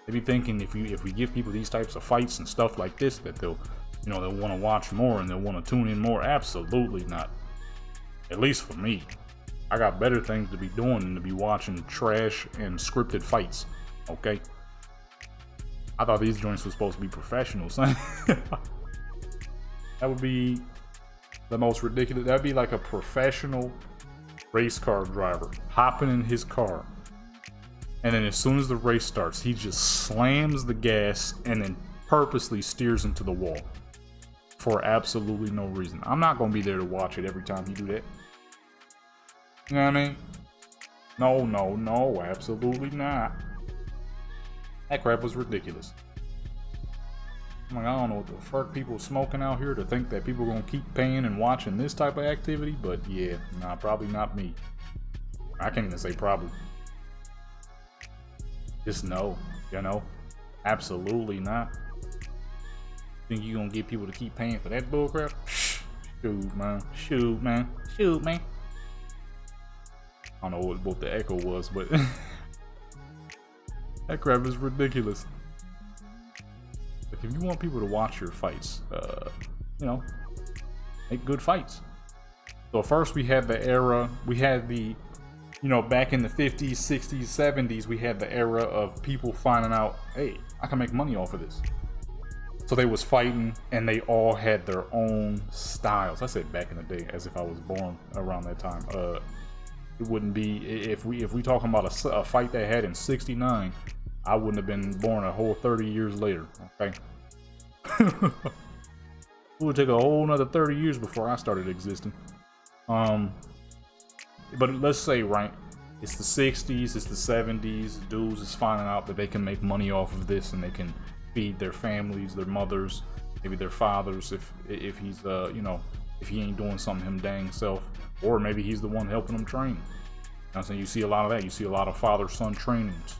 if we give people these types of fights and stuff like this, that they'll want to watch more and they'll want to tune in more. Absolutely not. At least for me. I got better things to be doing than to be watching trash and scripted fights. Okay? I thought these joints were supposed to be professional, son. That would be the most ridiculous. That'd be like a professional race car driver hopping in his car, and then as soon as the race starts, he just slams the gas and then purposely steers into the wall for absolutely no reason. I'm not gonna be there to watch it every time you do that. You know what I mean? No, absolutely not. That crap was ridiculous. I'm like, I don't know what the fuck people smoking out here to think that people are gonna keep paying and watching this type of activity, but yeah, nah, probably not me. I can't even say probably. Just no, absolutely not. Think you gonna get people to keep paying for that bullcrap? Shoot, man. I don't know what the echo was, but that crap is ridiculous. Like, if you want people to watch your fights, make good fights. So first we had the back in the 50s, 60s, 70s, we had the era of people finding out, hey, I can make money off of this. So they was fighting, and they all had their own styles. I said back in the day, as if I was born around that time. It wouldn't be, if we talking about a fight they had in '69, I wouldn't have been born a whole 30 years later. Okay, it would take a whole another 30 years before I started existing. But let's say, right, it's the 60s, it's the 70s. Dudes is finding out that they can make money off of this, and they can feed their families, their mothers, maybe their fathers, if he's if he ain't doing something him dang self, or maybe he's the one helping them train. You know what I'm saying? You see a lot of that. You see a lot of father-son trainings.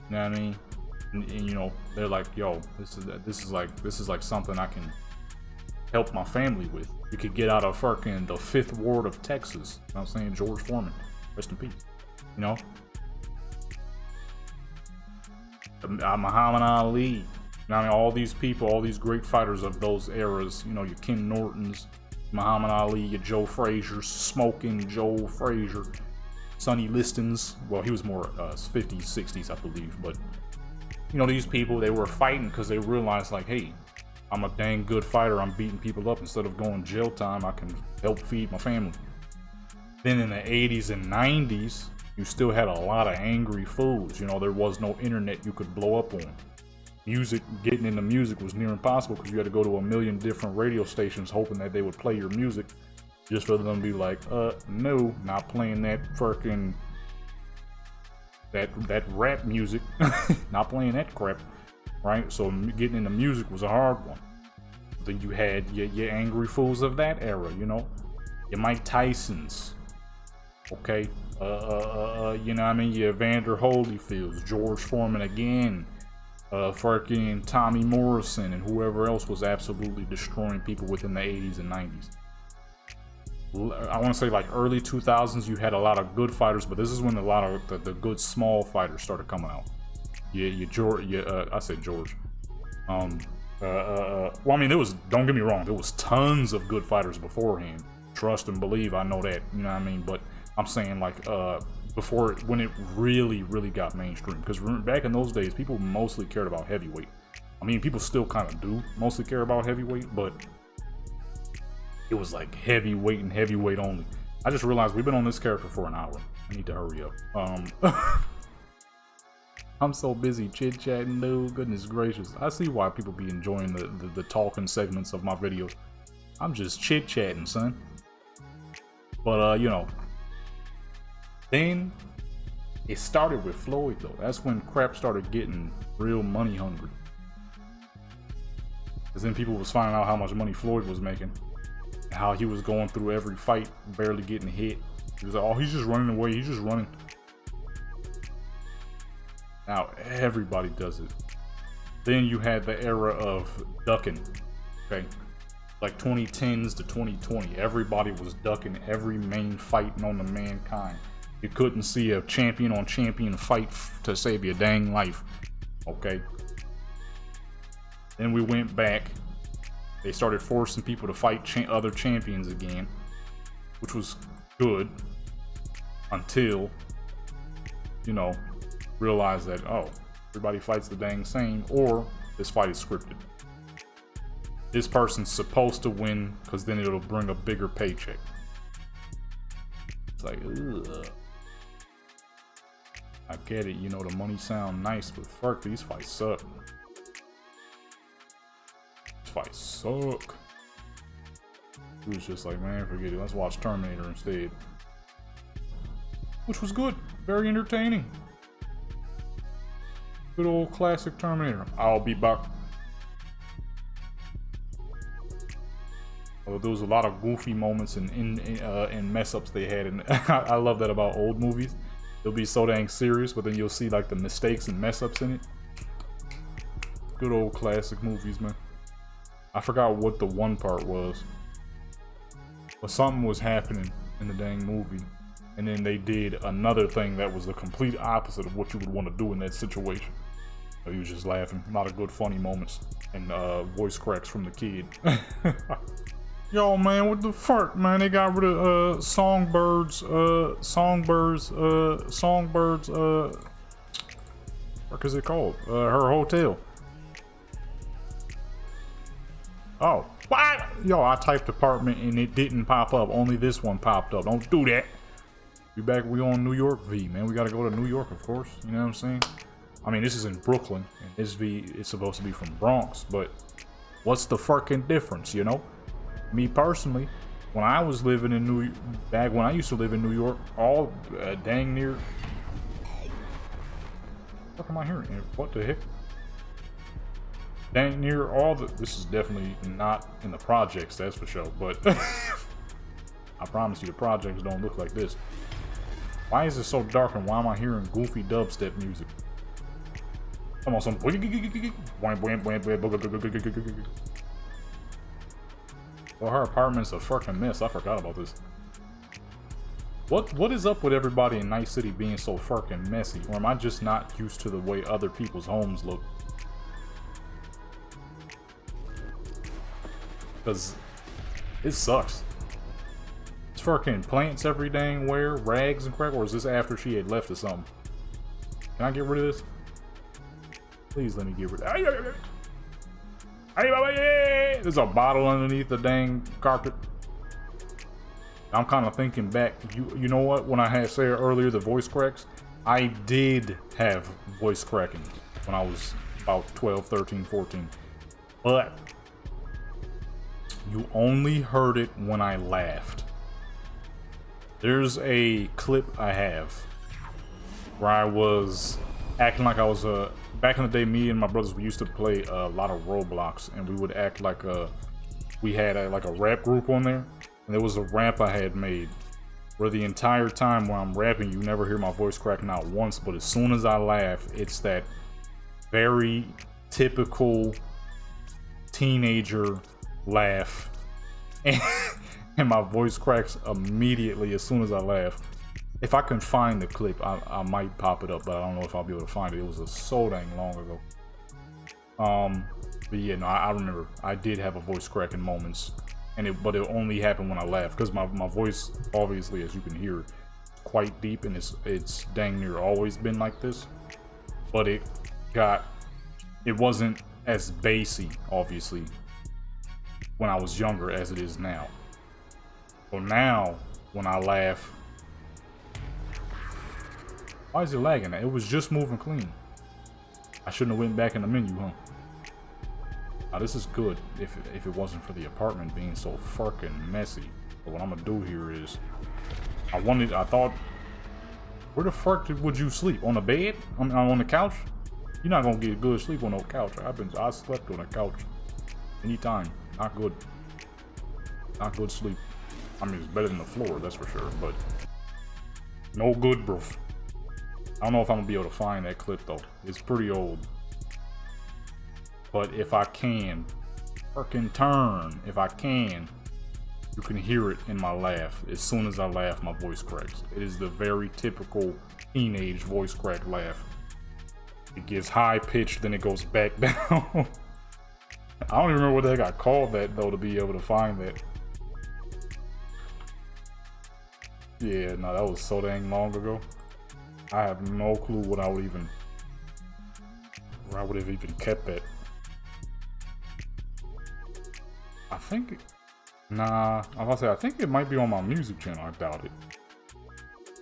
You know what I mean? And they're like, yo, this is like something I can help my family with. You could get out of fucking the 5th Ward of Texas. You know what I'm saying? George Foreman, rest in peace. Muhammad Ali. You know what I mean? All these people, all these great fighters of those eras. Your Ken Nortons, Muhammad Ali, your Joe Frazier's, smoking Joe Frazier, Sonny Liston's. Well, he was more 50s, 60s, I believe. But these people, they were fighting because they realized, like, hey, I'm a dang good fighter. I'm beating people up. Instead of going jail time, I can help feed my family. Then in the 80s and 90s, you still had a lot of angry fools. There was no internet you could blow up on. Getting into music was near impossible because you had to go to a million different radio stations hoping that they would play your music, just for them to be like, no, not playing that fucking that rap music, not playing that crap, right? So getting into music was a hard one. Then you had your angry fools of that era, your Mike Tysons, okay, your Evander Holyfields, George Foreman again. Fucking Tommy Morrison and whoever else was absolutely destroying people within the 80s and 90s. I want to say like early 2000s, you had a lot of good fighters, but this is when a lot of the good small fighters started coming out. I said George. Well, I mean, don't get me wrong, there was tons of good fighters beforehand. Trust and believe, I know that, you know what I mean? But I'm saying like before when it really got mainstream. Because back in those days, people mostly cared about heavyweight. I mean, people still kind of do mostly care about heavyweight, but it was like heavyweight and heavyweight only. I just realized we've been on this character for an hour. I need to hurry up. I'm so busy chit-chatting, dude. Goodness gracious. I see why people be enjoying the talking segments of my videos. I'm just chit-chatting, son. But, you know. Then, it started with Floyd, though. That's when crap started getting real money hungry. Because then people was finding out how much money Floyd was making. And how he was going through every fight, barely getting hit. He was like, oh, he's just running away. He's just running. Now, everybody does it. Then you had the era of ducking, okay? Like 2010s to 2020, everybody was ducking every main fight known to mankind. You couldn't see a champion on champion fight to save your dang life, okay? Then we went back. They started forcing people to fight other champions again, which was good until, you know, realize that, oh, everybody fights the dang same, or this fight is scripted. This person's supposed to win because then it'll bring a bigger paycheck. It's like, ugh. I get it, you know, the money sound nice, but fuck, these fights suck. These fights suck. He was just like, man, forget it, let's watch Terminator instead. Which was good, very entertaining. Good old classic Terminator. I'll be back. Well, there was a lot of goofy moments and mess ups they had, and I love that about old movies. They'll be so dang serious, but then you'll see like the mistakes and mess ups in it. Good old classic movies, man. I forgot what the one part was, but something was happening in the dang movie, and then they did another thing that was the complete opposite of what you would want to do in that situation. He was just laughing. A lot of good funny moments and voice cracks from the kid. Yo, man, what the fuck, man? They got rid of Songbirds, what is it called? Her hotel. Oh, what? Yo, I typed apartment and it didn't pop up. Only this one popped up. Don't do that. We back, we on New York V, man. We gotta go to New York, of course. You know what I'm saying? I mean, this is in Brooklyn, and this V is supposed to be from Bronx, but what's the fucking difference, you know? Me personally, when I was living in back when I used to live in New York, all dang near. What am I hearing? What the heck? Dang near all the. This is definitely not in the projects, that's for sure. But I promise you, the projects don't look like this. Why is it so dark, and why am I hearing goofy dubstep music? Come on, some. Well, her apartment's a fucking mess. I forgot about this. What is up with everybody in Night City being so fucking messy? Or am I just not used to the way other people's homes look? Because it sucks. It's fucking plants every dang where, rags and crap, or is this after she had left or something? Can I get rid of this? Please let me get rid of it. There's a bottle underneath the dang carpet. I'm kind of thinking back. You know what? When I had said earlier the voice cracks, I did have voice cracking when I was about 12, 13, 14. But you only heard it when I laughed. There's a clip I have where I was acting like I was back in the day, me and my brothers, we used to play a lot of Roblox, and we would act like we had like a rap group on there, and there was a rap I had made where the entire time while I'm rapping, you never hear my voice cracking out once, but as soon as I laugh, it's that very typical teenager laugh, and my voice cracks immediately as soon as I laugh. If I can find the clip, I might pop it up, but I don't know if I'll be able to find it. It was so dang long ago. But yeah, no, I remember I did have a voice cracking moments, but it only happened when I laughed, because my voice, obviously, as you can hear, quite deep, and it's dang near always been like this. But it wasn't as bassy, obviously, when I was younger as it is now. So now, when I laugh, why is it lagging? It was just moving clean. I shouldn't have went back in the menu, huh? Now this is good if it wasn't for the apartment being so fucking messy. But what I'm gonna do here is, I thought, where the fuck would you sleep? On the bed? On the couch? You're not gonna get good sleep on no couch. I slept on a couch anytime. Not good. Not good sleep. I mean, it's better than the floor, that's for sure, but no good, bro. I don't know if I'm gonna be able to find that clip though. It's pretty old. But if I can, fucking turn, if I can, you can hear it in my laugh. As soon as I laugh, my voice cracks. It is the very typical teenage voice crack laugh. It gets high pitched, then it goes back down. I don't even remember what the heck I called that though to be able to find that. Yeah, no, that was so dang long ago. I have no clue what I would even, where I would have even kept that. I think, nah, I was gonna say, I think it might be on my music channel. I doubt it.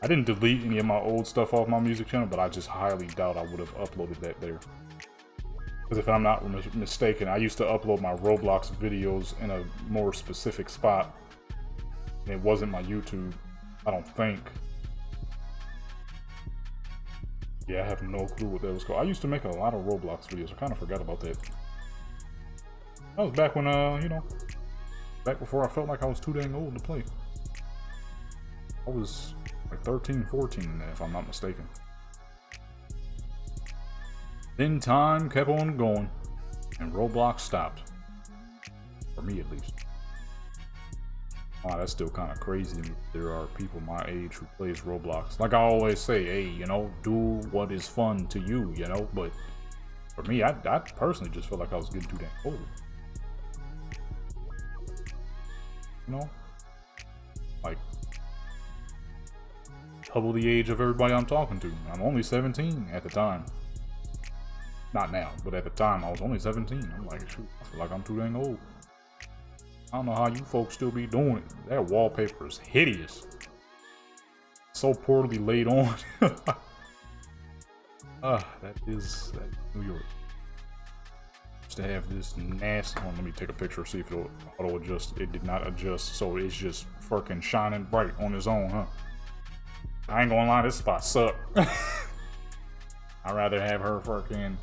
I didn't delete any of my old stuff off my music channel, but I just highly doubt I would have uploaded that there. Because if I'm not mistaken, I used to upload my Roblox videos in a more specific spot. And it wasn't my YouTube, I don't think. Yeah, I have no clue what that was called. I used to make a lot of Roblox videos. I kind of forgot about that. That was back when, you know, back before I felt like I was too dang old to play. I was like 13, 14, if I'm not mistaken. Then time kept on going, and Roblox stopped. For me, at least. Wow, that's still kind of crazy to me. There are people my age who plays Roblox. Like I always say, hey, you know, do what is fun to you, you know? But for me, I personally just felt like I was getting too dang old. You know? Like, double the age of everybody I'm talking to. I'm only 17 at the time. Not now, but at the time I was only 17. I'm like, shoot, I feel like I'm too dang old. I don't know how you folks still be doing it. That wallpaper is hideous. So poorly laid on. That is New York. Used to have this nasty one. Let me take a picture, see if it'll auto adjust. It did not adjust, so it's just fucking shining bright on its own, huh? I ain't gonna lie, this spot sucked. I'd rather have her fucking.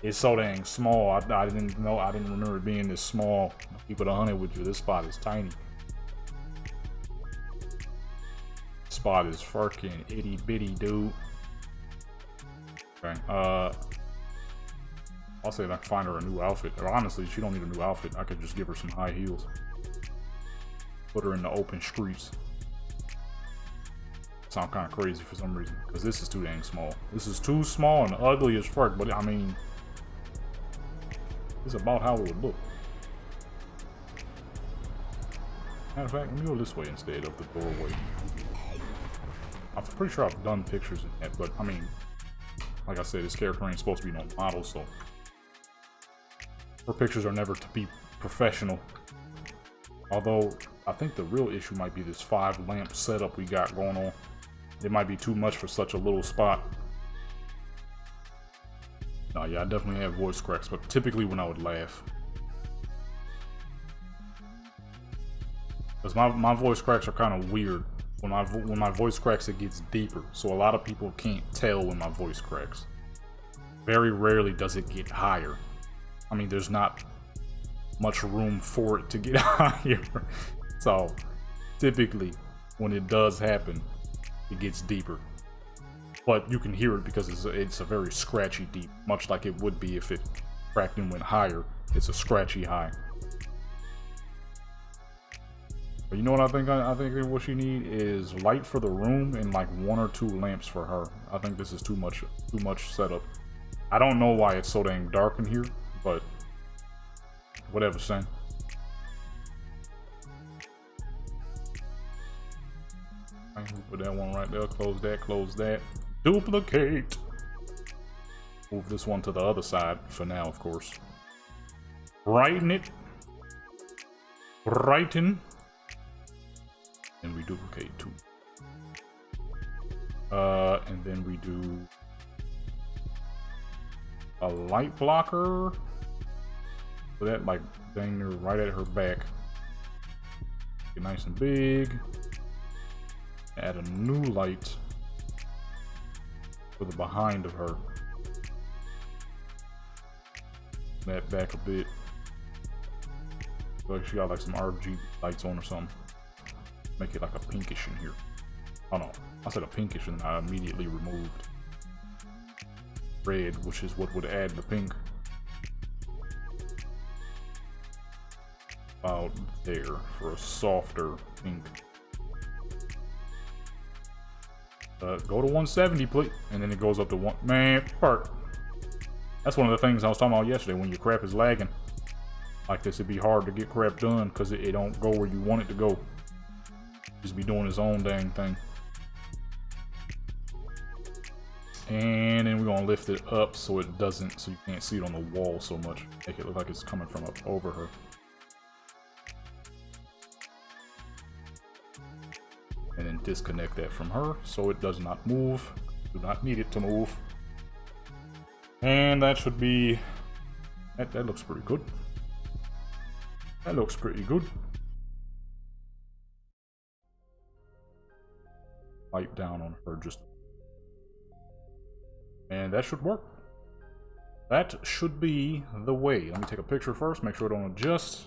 It's so dang small. I didn't remember it being this small. Keep it 100 with you. This spot is tiny. This spot is fucking itty bitty, dude. Okay. I'll say if I can find her a new outfit. Or honestly, she don't need a new outfit. I could just give her some high heels. Put her in the open streets. Sound kind of crazy for some reason. Because this is too dang small. This is too small and ugly as fuck. But I mean, it's about how it would look. Matter of fact, let me go this way instead of the doorway. I'm pretty sure I've done pictures in that, but I mean, like I said, this character ain't supposed to be no model, so her pictures are never to be professional. Although, I think the real issue might be this 5 lamp setup we got going on. It might be too much for such a little spot. No, yeah, I definitely have voice cracks, but typically when I would laugh. Because my voice cracks are kind of weird. When my voice cracks, it gets deeper. So a lot of people can't tell when my voice cracks. Very rarely does it get higher. I mean, there's not much room for it to get higher. So typically, when it does happen, it gets deeper. But you can hear it because it's a very scratchy deep, much like it would be if it cracked and went higher. It's a scratchy high. But you know what I think? I think what she need is light for the room and like 1 or 2 lamps for her. I think this is too much setup. I don't know why it's so dang dark in here, but whatever, son. Put that one right there. Close that. Close that. Duplicate. Move this one to the other side for now, of course. Brighten it. Brighten. And we duplicate 2. And then we do a light blocker. So that like dang near right at her back. Get nice and big. Add a new light for the behind of her. That back a bit. Like she got like some RGB lights on or something. Make it like a pinkish in here. Oh no, I said a pinkish and I immediately removed red, which is what would add the pink. About there for a softer pink. Go to 170, please, and then it goes up to 1. Man, part. That's one of the things I was talking about yesterday. When your crap is lagging like this, it'd be hard to get crap done because it don't go where you want it to go. Just be doing its own dang thing. And then we're gonna lift it up so it doesn't, so you can't see it on the wall so much. Make it look like it's coming from up over her. And then disconnect that from her so it does not move. Do not need it to move. And that should be, that looks pretty good. That looks pretty good. Wipe down on her just, and that should work. That should be the way. Let me take a picture first, make sure it don't adjust.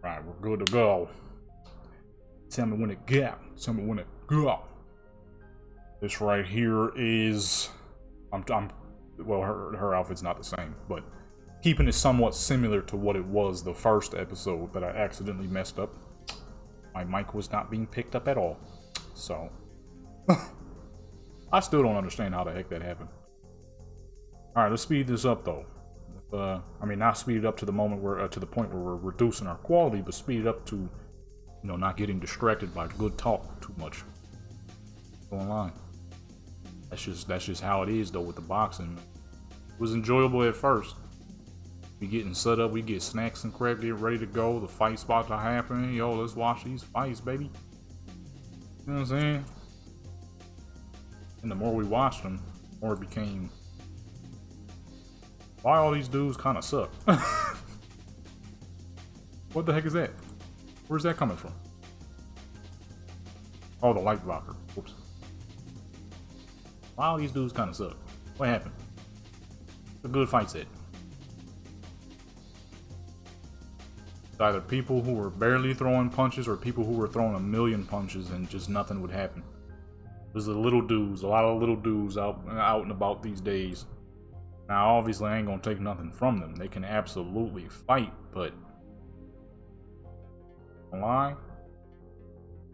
Right, we're good to go. Tell me when it go. Tell me when it go. This right here is, well, her outfit's not the same, but keeping it somewhat similar to what it was the first episode that I accidentally messed up. My mic was not being picked up at all, so I still don't understand how the heck that happened. All right, let's speed this up though. I mean, not speed it up to the moment where, to the point where we're reducing our quality, but speed it up to, you know, not getting distracted by good talk too much. Go online. That's just how it is though with the boxing. It was enjoyable at first. We getting set up, we get snacks and crap, get ready to go. The fight's about to happen. Yo, let's watch these fights, baby. You know what I'm saying? And the more we watched them, the more it became, why all these dudes kind of suck. What the heck is that? Where's that coming from? Oh, the light blocker. Whoops. Why all these dudes kind of suck? What happened? The good fight set. It's either people who were barely throwing punches or people who were throwing a million punches and just nothing would happen. There's the little dudes, a lot of little dudes out and about these days. Now, obviously, I ain't gonna take nothing from them. They can absolutely fight, but lie,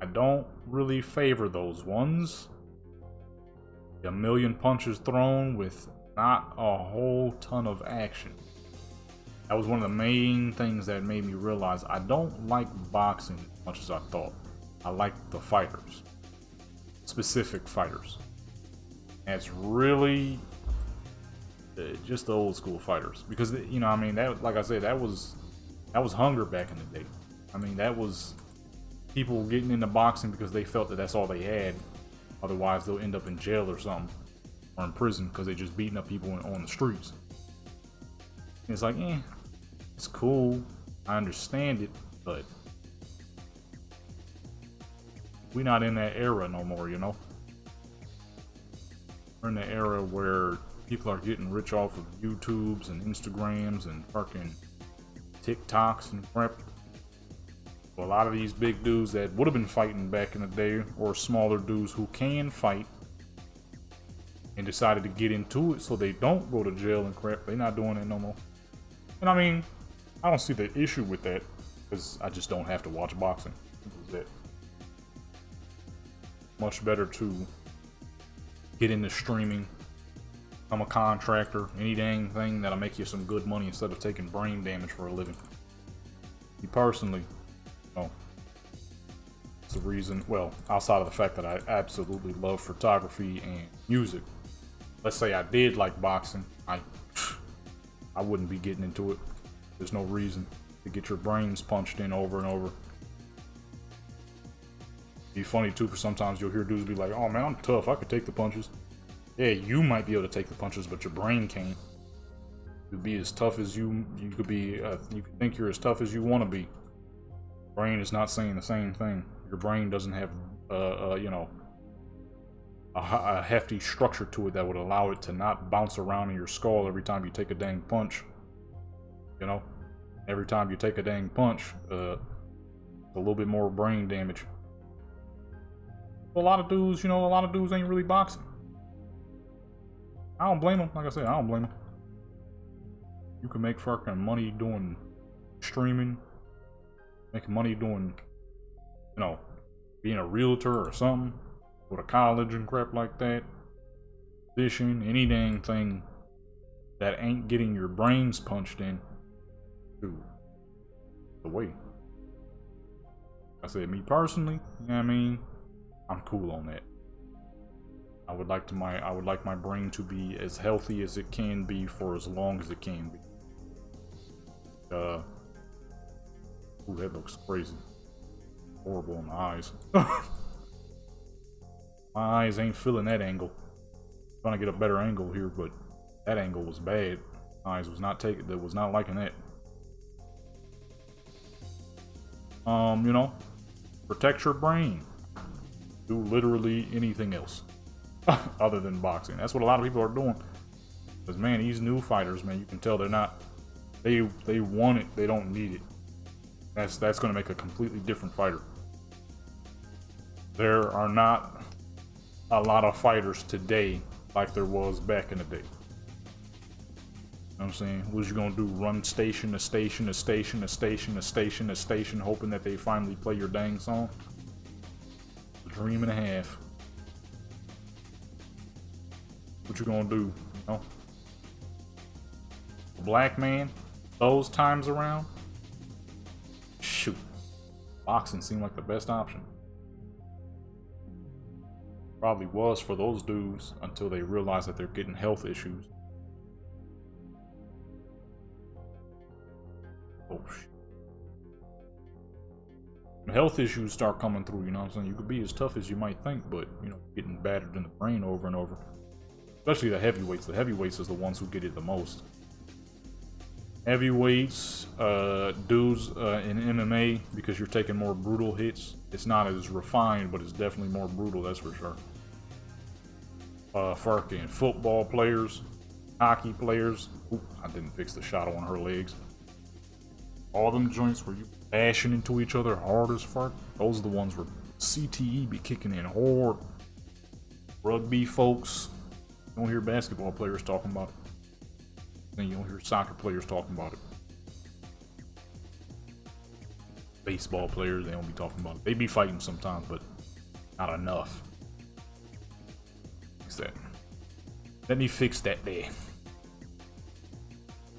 I don't really favor those ones. A million punches thrown with not a whole ton of action. That was one of the main things that made me realize I don't like boxing as much as I thought. I like the fighters. Specific fighters. And it's really just the old school fighters. Because, you know, I mean, that, like I said, that was hunger back in the day. I mean, that was people getting into boxing because they felt that that's all they had. Otherwise, they'll end up in jail or something. Or in prison because they just beating up people on the streets. And it's like, it's cool. I understand it, but we're not in that era no more, you know? We're in the era where people are getting rich off of YouTubes and Instagrams and fucking TikToks and crap. A lot of these big dudes that would have been fighting back in the day, or smaller dudes who can fight and decided to get into it so they don't go to jail and crap, they're not doing it no more. And I mean, I don't see the issue with that because I just don't have to watch boxing. Simple as that. Much better to get into streaming. I'm a contractor, any dang thing that'll make you some good money instead of taking brain damage for a living. Me personally, no. It's the reason, well, outside of the fact that I absolutely love photography and music. Let's say I did like boxing, I wouldn't be getting into it. There's no reason to get your brains punched in over and over. Be funny too, because sometimes you'll hear dudes be like, "Oh man, I'm tough. I could take the punches." Yeah, you might be able to take the punches, but your brain can't. You could be as tough as you could be. You could think you're as tough as you want to be. Brain is not saying the same thing. Your brain doesn't have, you know, a hefty structure to it that would allow it to not bounce around in your skull every time you take a dang punch. You know, every time you take a dang punch, a little bit more brain damage. A lot of dudes, you know, a lot of dudes ain't really boxing. I don't blame them. Like I said, I don't blame them. You can make fucking money doing streaming, making money doing, you know, being a realtor or something, go to college and crap like that, fishing, any dang thing that ain't getting your brains punched in. Dude, the way. I said, me personally, you know what I mean? I'm cool on that. I would like my brain to be as healthy as it can be for as long as it can be. Ooh, that looks crazy. Horrible in the eyes. My eyes ain't feeling that angle. I'm trying to get a better angle here, but that angle was bad. My eyes was not liking that. You know, protect your brain. Do literally anything else other than boxing. That's what a lot of people are doing. Because man, these new fighters, man, you can tell they're not. They want it. They don't need it. That's going to make a completely different fighter. There are not a lot of fighters today like there was back in the day. You know what I'm saying? What you gonna do? Run station to station to station to station to station to station, hoping that they finally play your dang song? Dream and a half. What you gonna do? You know? A black man, those times around, shoot, boxing seemed like the best option. Probably was for those dudes until they realize that they're getting health issues. Oh shit. When health issues start coming through, you know what I'm saying? You could be as tough as you might think, but you know, getting battered in the brain over and over. Especially the heavyweights. The heavyweights is the ones who get it the most. Heavyweights, dudes in MMA, because you're taking more brutal hits. It's not as refined, but it's definitely more brutal, that's for sure. Fucking football players, hockey players. Oop, I didn't fix the shot on her legs. All them joints where you bashing into each other hard as fuck. Those are the ones where CTE be kicking in hard. Rugby folks. You don't hear basketball players talking about it. Then you don't hear soccer players talking about it. Baseball players, they don't be talking about it. They be fighting sometimes, but not enough. Fix that. Let me fix that there.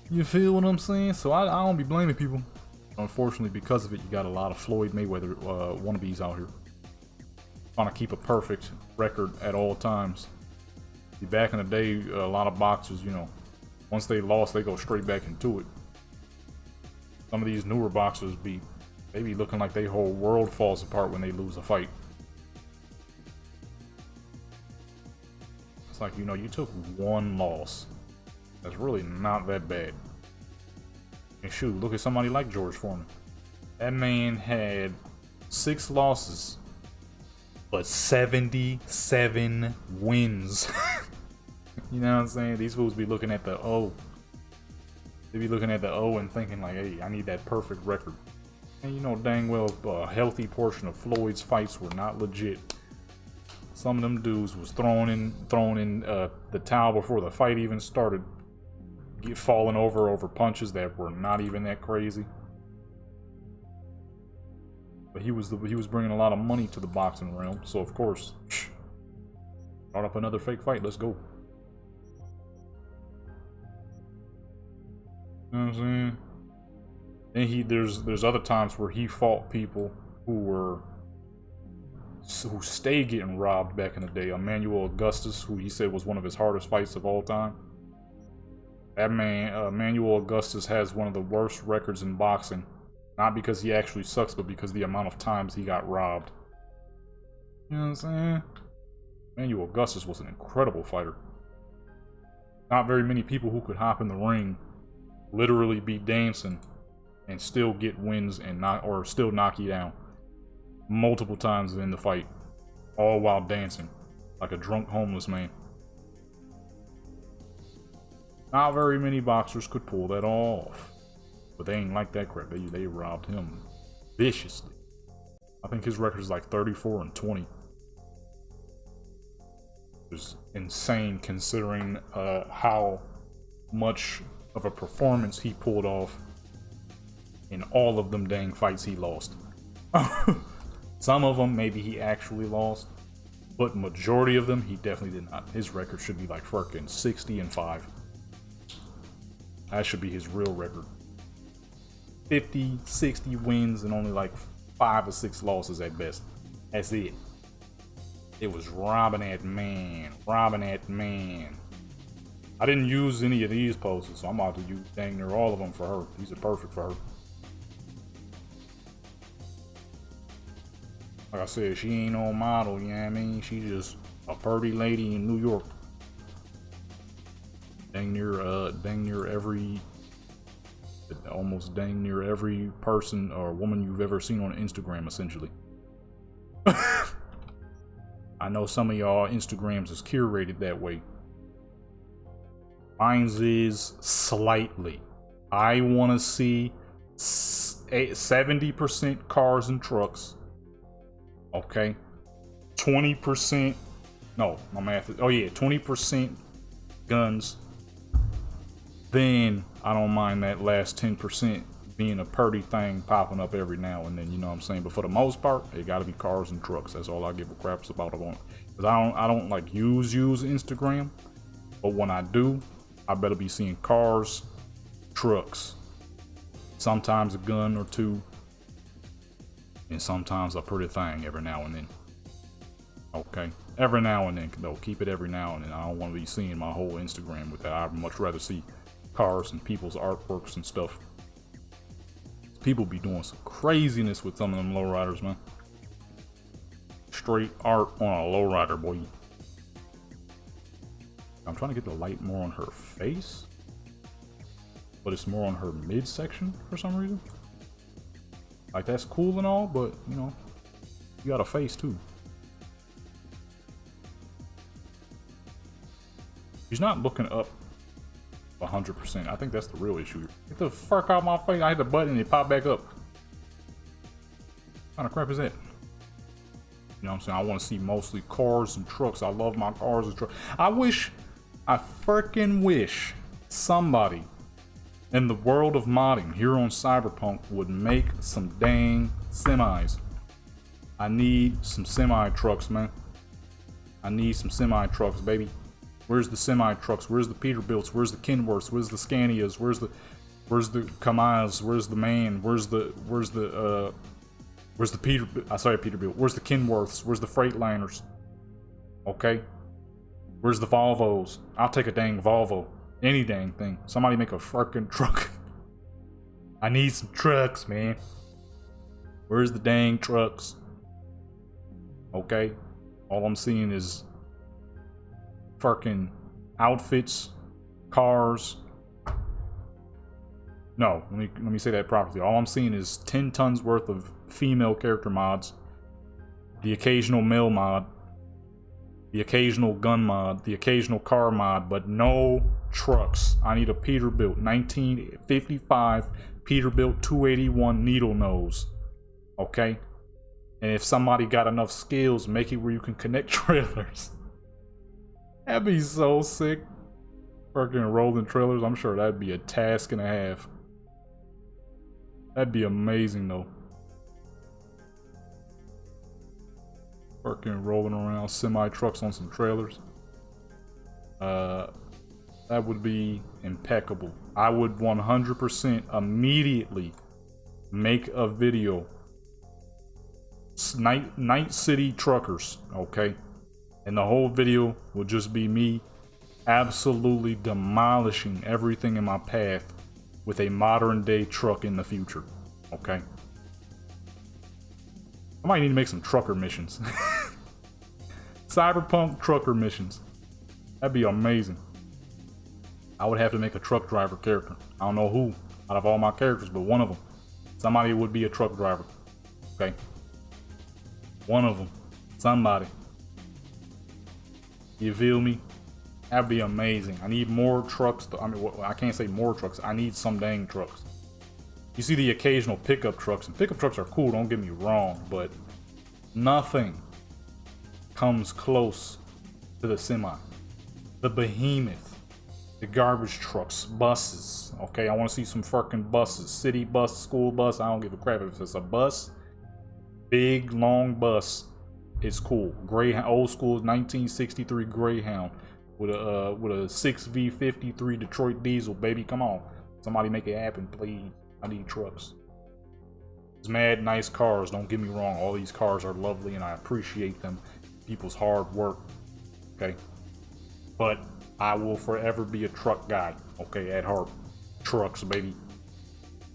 You feel what I'm saying? So I don't be blaming people. Unfortunately, because of it, you got a lot of Floyd Mayweather wannabes out here. Trying to keep a perfect record at all times. Back in the day, a lot of boxers, you know, once they lost, they go straight back into it. Some of these newer boxers they be looking like their whole world falls apart when they lose a fight. It's like, you know, you took one loss. That's really not that bad. And shoot, look at somebody like George Foreman. That man had 6 losses, but 77 wins. You know what I'm saying? These fools be looking at the O. They be looking at the O and thinking like, hey, I need that perfect record. And you know dang well a healthy portion of Floyd's fights were not legit. Some of them dudes was throwing in the towel before the fight even started. Falling over punches that were not even that crazy. But he was bringing a lot of money to the boxing realm, so of course, brought up another fake fight. Let's go. You know what I'm saying? And there's other times where he fought people who were who stayed getting robbed back in the day. Emmanuel Augustus, who he said was one of his hardest fights of all time. That man, Emmanuel Augustus, has one of the worst records in boxing. Not because he actually sucks, but because the amount of times he got robbed. You know what I'm saying? Emmanuel Augustus was an incredible fighter. Not very many people who could hop in the ring, literally be dancing, and still get wins and still knock you down multiple times in the fight, all while dancing like a drunk homeless man. Not very many boxers could pull that off, but they ain't like that crap. They robbed him viciously. I think his record is like 34-20. It's insane considering how much of a performance he pulled off in all of them dang fights he lost. Some of them maybe he actually lost, but majority of them he definitely did not. His record should be like fucking 60-5. That should be his real record. 50, 60 wins and only like 5 or 6 losses at best. That's it. It was robbing that man. Robbing that man. I didn't use any of these poses, so I'm about to use dang near all of them for her. These are perfect for her. Like I said, she ain't no model, you know what I mean? She just a pretty lady in New York. Almost dang near every person or woman you've ever seen on Instagram, essentially. I know some of y'all Instagrams is curated that way. Mine's is slightly. I want to see 70% cars and trucks. Okay. 20%. No, my math is. Oh, yeah. 20% guns. Then I don't mind that last 10% being a pretty thing popping up every now and then, you know what I'm saying? But for the most part, it gotta be cars and trucks. That's all I give a craps about. Because I don't like use Instagram. But when I do, I better be seeing cars, trucks, sometimes a gun or two, and sometimes a pretty thing every now and then. Okay? Every now and then, though. Keep it every now and then. I don't want to be seeing my whole Instagram with that. I'd much rather see cars and people's artworks and stuff. People be doing some craziness with some of them lowriders, man. Straight art on a lowrider, boy. I'm trying to get the light more on her face, but it's more on her midsection for some reason. Like, that's cool and all, but you know, you got a face too. She's not looking up 100%. I think that's the real issue. Get the fuck out of my face. I hit the button and it popped back up. What kind of crap is that? You know what I'm saying? I want to see mostly cars and trucks. I love my cars and trucks. I freaking wish somebody in the world of modding here on Cyberpunk would make some dang semis. I need some semi trucks, man. I need some semi trucks, baby. Where's the semi trucks? Where's the Peterbilts? Where's the Kenworths? Where's the Scanias? Where's the Kamaz? Where's the Man? Where's the Peterbilt? Where's the Kenworths? Where's the Freightliners? Okay. Where's the Volvos? I'll take a dang Volvo. Any dang thing. Somebody make a freaking truck. I need some trucks, man. Where's the dang trucks? Okay. All I'm seeing is fucking outfits, cars. No, let me say that properly. All I'm seeing is 10 tons worth of female character mods, the occasional male mod, the occasional gun mod, the occasional car mod, but no trucks. I need a Peterbilt 1955 Peterbilt 281 needle nose. Okay? And if somebody got enough skills, make it where you can connect trailers. That'd be so sick. Fucking rolling trailers, I'm sure that'd be a task and a half. That'd be amazing though. Fucking rolling around semi trucks on some trailers. That would be impeccable. I would 100% immediately make a video Night City Truckers, okay? And the whole video will just be me absolutely demolishing everything in my path with a modern day truck in the future, okay? I might need to make some trucker missions. Cyberpunk trucker missions. That'd be amazing. I would have to make a truck driver character. I don't know who out of all my characters, but one of them. Somebody would be a truck driver. Okay? One of them. Somebody. You feel me? That'd be amazing. I need more trucks. I mean, well, I can't say more trucks. I need some dang trucks. You see the occasional pickup trucks, and pickup trucks are cool, don't get me wrong, but nothing comes close to the semi. The behemoth. The garbage trucks, buses. Okay, I want to see some fucking buses. City bus, school bus. I don't give a crap if it's a bus. Big, long bus. It's cool. Greyhound, old school 1963 Greyhound with a 6V53 Detroit diesel, baby. Come on, somebody make it happen, please. I need trucks. It's mad nice cars. Don't get me wrong. All these cars are lovely, and I appreciate them. People's hard work. Okay, but I will forever be a truck guy, okay, at heart. Trucks, baby.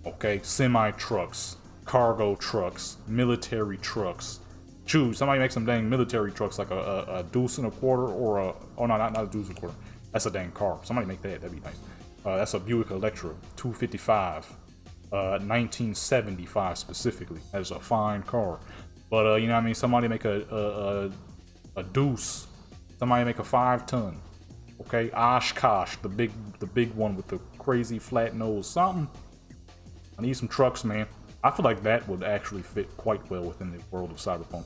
Okay, semi-trucks, cargo trucks, military trucks. Choose, somebody make some dang military trucks like a deuce and a quarter or a, oh no, not a deuce and a quarter. That's a dang car. Somebody make that, that'd be nice. That's a Buick Electra, 255, 1975 specifically. That is a fine car. But, you know what I mean, somebody make a deuce. Somebody make a 5-ton. Okay, Oshkosh, the big one with the crazy flat nose. Something. I need some trucks, man. I feel like that would actually fit quite well within the world of Cyberpunk.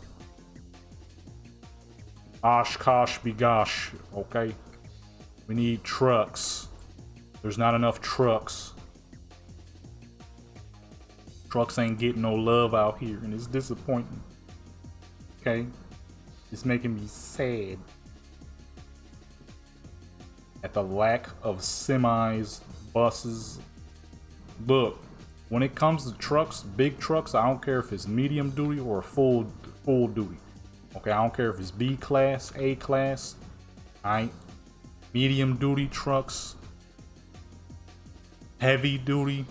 Oshkosh begosh, okay? We need trucks. There's not enough trucks. Trucks ain't getting no love out here, and it's disappointing. Okay? It's making me sad at the lack of semis, buses. Look, when it comes to trucks, big trucks, I don't care if it's medium duty or full duty. Okay, I don't care if it's B class, A class. Alright, medium duty trucks, heavy duty,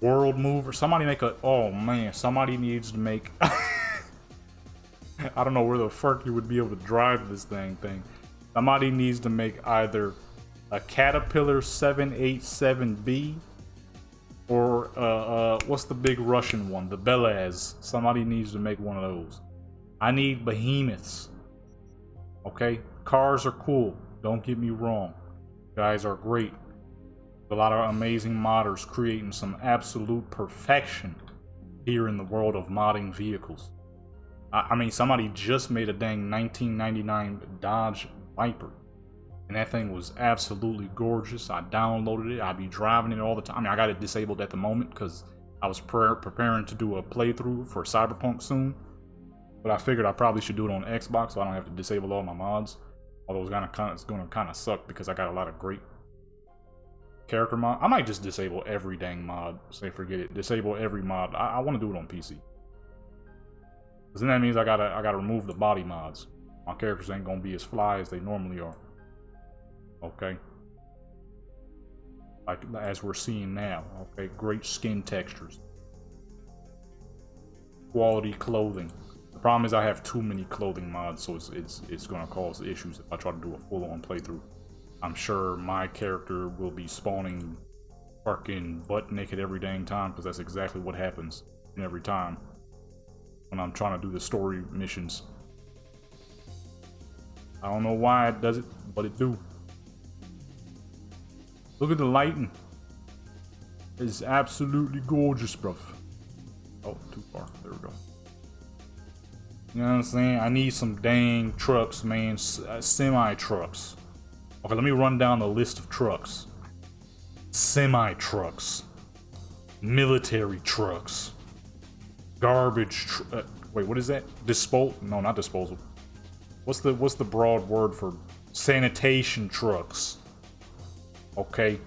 world mover. Somebody make a, oh man, somebody needs to make. I don't know where the fuck you would be able to drive this thing. Somebody needs to make either a Caterpillar 787B or what's the big Russian one? The Belaz. Somebody needs to make one of those. I need behemoths. Okay? Cars are cool. Don't get me wrong. Guys are great. A lot of amazing modders creating some absolute perfection here in the world of modding vehicles. I mean, somebody just made a dang 1999 Dodge Viper, and that thing was absolutely gorgeous. I downloaded it. I be driving it all the time. I mean, I got it disabled at the moment because I was preparing to do a playthrough for Cyberpunk soon, but I figured I probably should do it on Xbox so I don't have to disable all my mods. Although it's gonna kind of suck because I got a lot of great character mod. I might just disable every dang mod. Say forget it. Disable every mod. I want to do it on PC. Cause then that means I gotta remove the body mods. My characters ain't gonna be as fly as they normally are. Okay. Like as we're seeing now. Okay, great skin textures. Quality clothing. The problem is I have too many clothing mods, so it's gonna cause issues if I try to do a full-on playthrough. I'm sure my character will be spawning fucking butt naked every dang time, because that's exactly what happens every time when I'm trying to do the story missions. I don't know why it does it, but it do. Look at the lighting. It's absolutely gorgeous, bruv. Oh, too far. There we go. You know what I'm saying? I need some dang trucks, man. Semi-trucks. Okay, let me run down the list of trucks. Semi-trucks. Military trucks. Garbage wait, what is that? No, not disposal. What's the broad word for sanitation trucks? Okay.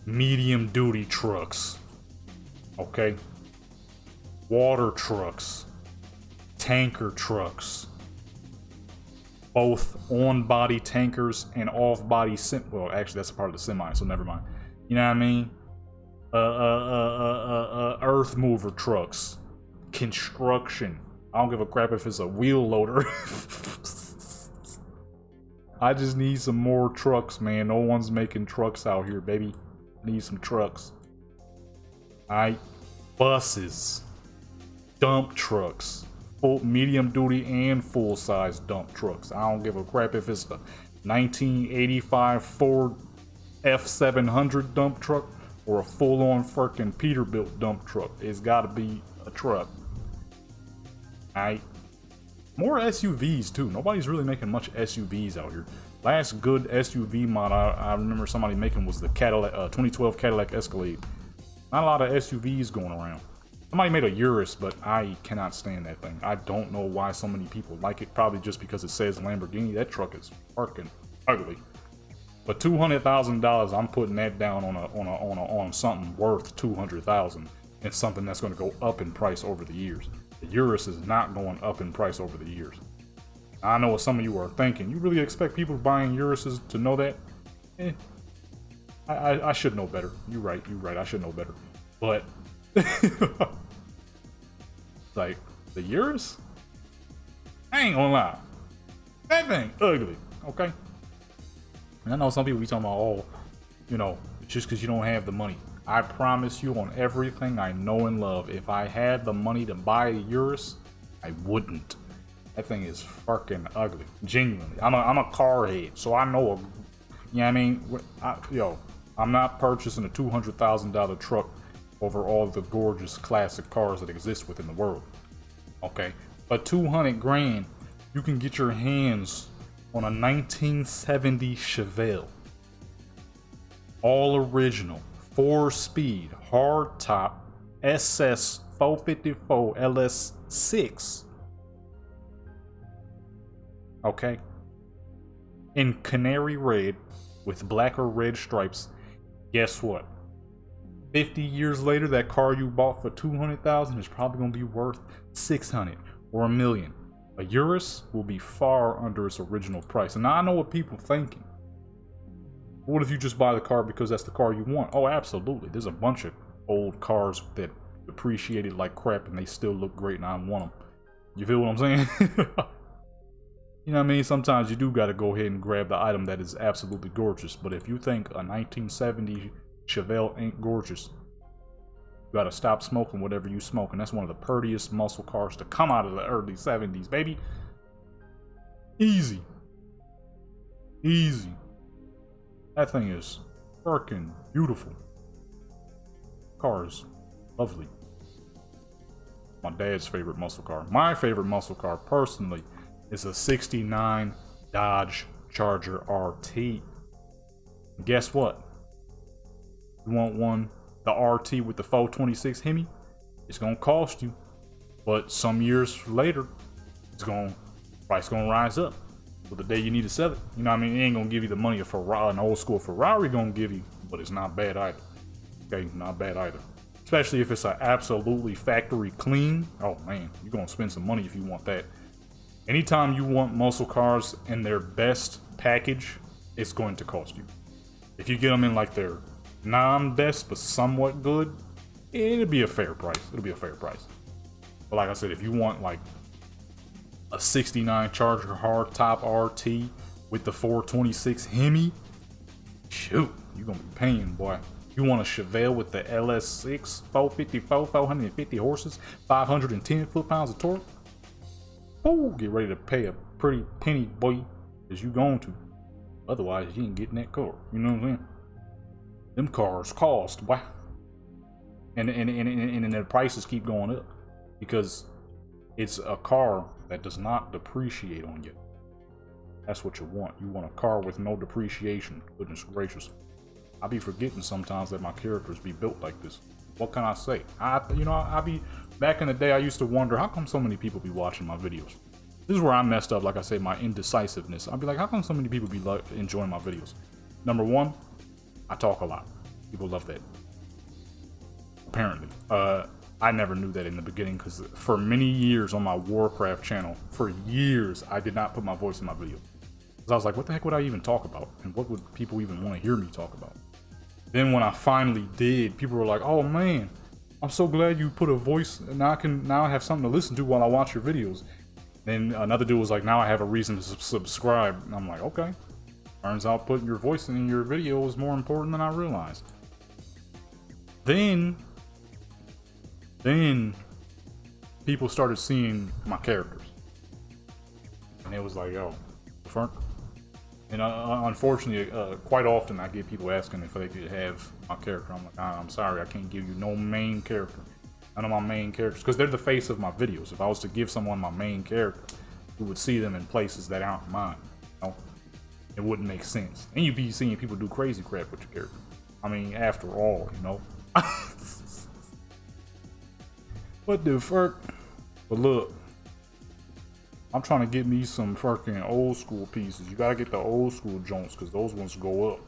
Medium duty trucks. Okay. Water trucks. tanker trucks. Both on-body tankers and off-body well, actually, that's a part of the semi, so never mind. You know what I mean? Earth mover trucks. Construction. I don't give a crap if it's a wheel loader. I just need some more trucks, man. No one's making trucks out here, baby. Need some trucks. Alright. Buses. Dump trucks. Full medium duty and full size dump trucks. I don't give a crap if it's a 1985 Ford F700 dump truck or a full-on freaking Peterbilt dump truck. It's gotta be a truck. Alright. More SUVs too. Nobody's really making much SUVs out here. Last good SUV mod I remember somebody making was the Cadillac 2012 Cadillac Escalade. Not a lot of SUVs going around. Somebody made a Urus, but I cannot stand that thing. I don't know why so many people like it. Probably just because it says Lamborghini. That truck is fucking ugly. But $200,000, I'm putting that down on something worth $200,000 and something that's going to go up in price over the years. The Urus is not going up in price over the years. I know what some of you are thinking. You really expect people buying Uruses to know that? I should know better. You're right. I should know better. But like the Urus, I ain't gonna lie, that thing ugly. Okay. And I know some people be talking about, oh, you know, just because you don't have the money. I promise you on everything I know and love, if I had the money to buy a Urus, I wouldn't. That thing is fucking ugly. Genuinely. I'm a car head, so I know, you know what I mean? I'm not purchasing a $200,000 truck over all the gorgeous classic cars that exist within the world. Okay? But 200 grand, you can get your hands on a 1970 Chevelle. All original. 4-speed, hardtop, SS 454 LS6. Okay? In canary red with black or red stripes. Guess what? 50 years later, that car you bought for $200,000 is probably going to be worth $600,000 or $1 million. A Urus will be far under its original price. And now I know what people are thinking. What if you just buy the car because that's the car you want? Oh, absolutely. There's a bunch of old cars that depreciated like crap and they still look great and I want them. You feel what I'm saying? You know what I mean? Sometimes you do got to go ahead and grab the item that is absolutely gorgeous. But if you think a 1970 Chevelle ain't gorgeous, you got to stop smoking whatever you smoke. And that's one of the prettiest muscle cars to come out of the early 70s, baby. Easy. Easy. That thing is freaking beautiful. Car is lovely. My dad's favorite muscle car. My favorite muscle car, personally, is a 69 Dodge Charger RT. And guess what? You want one, the RT with the 426 Hemi? It's gonna cost you. But some years later, price gonna rise up. But the day you need to sell it, you know what I mean? It ain't gonna give you the money a Ferrari, an old school Ferrari gonna give you, but it's not bad either. Okay, not bad either. Especially if it's an absolutely factory clean. Oh man, you're gonna spend some money if you want that. Anytime you want muscle cars in their best package, it's going to cost you. If you get them in like their non-best but somewhat good, it'll be a fair price. It'll be a fair price. But like I said, if you want like a 69 Charger hardtop RT with the 426 Hemi, shoot, you're gonna be paying, boy. You want a Chevelle with the LS6, 454, 450 horses, 510 foot-pounds of torque? Oh, get ready to pay a pretty penny, boy, as you going to. Otherwise, you ain't getting that car. You know what I'm saying? Them cars cost, boy. And the prices keep going up because it's a car that does not depreciate on you. That's what you want. You want a car with no depreciation. Goodness gracious. I be forgetting sometimes that my characters be built like this. What can I say? I be back in the day. I used to wonder how come so many people be watching my videos. This is where I messed up. Like I say, my indecisiveness. I'd be like, how come so many people be enjoying my videos? Number one, I talk a lot. People love that. Apparently. I never knew that in the beginning, because for many years on my Warcraft channel, for years, I did not put my voice in my videos. Because I was like, what the heck would I even talk about? And what would people even want to hear me talk about? Then when I finally did, people were like, oh man, I'm so glad you put a voice, and now I have something to listen to while I watch your videos. Then another dude was like, now I have a reason to subscribe. And I'm like, okay. Turns out putting your voice in your video is more important than I realized. Then people started seeing my characters. And it was like, yo, front. And unfortunately, quite often I get people asking if they could have my character. I'm like, I'm sorry, I can't give you no main character. None of my main characters, because they're the face of my videos. If I was to give someone my main character, you would see them in places that aren't mine. You know? It wouldn't make sense. And you'd be seeing people do crazy crap with your character. I mean, after all, you know. What the fuck? But look, I'm trying to get me some fucking old school pieces. You gotta get the old school joints, because those ones go up.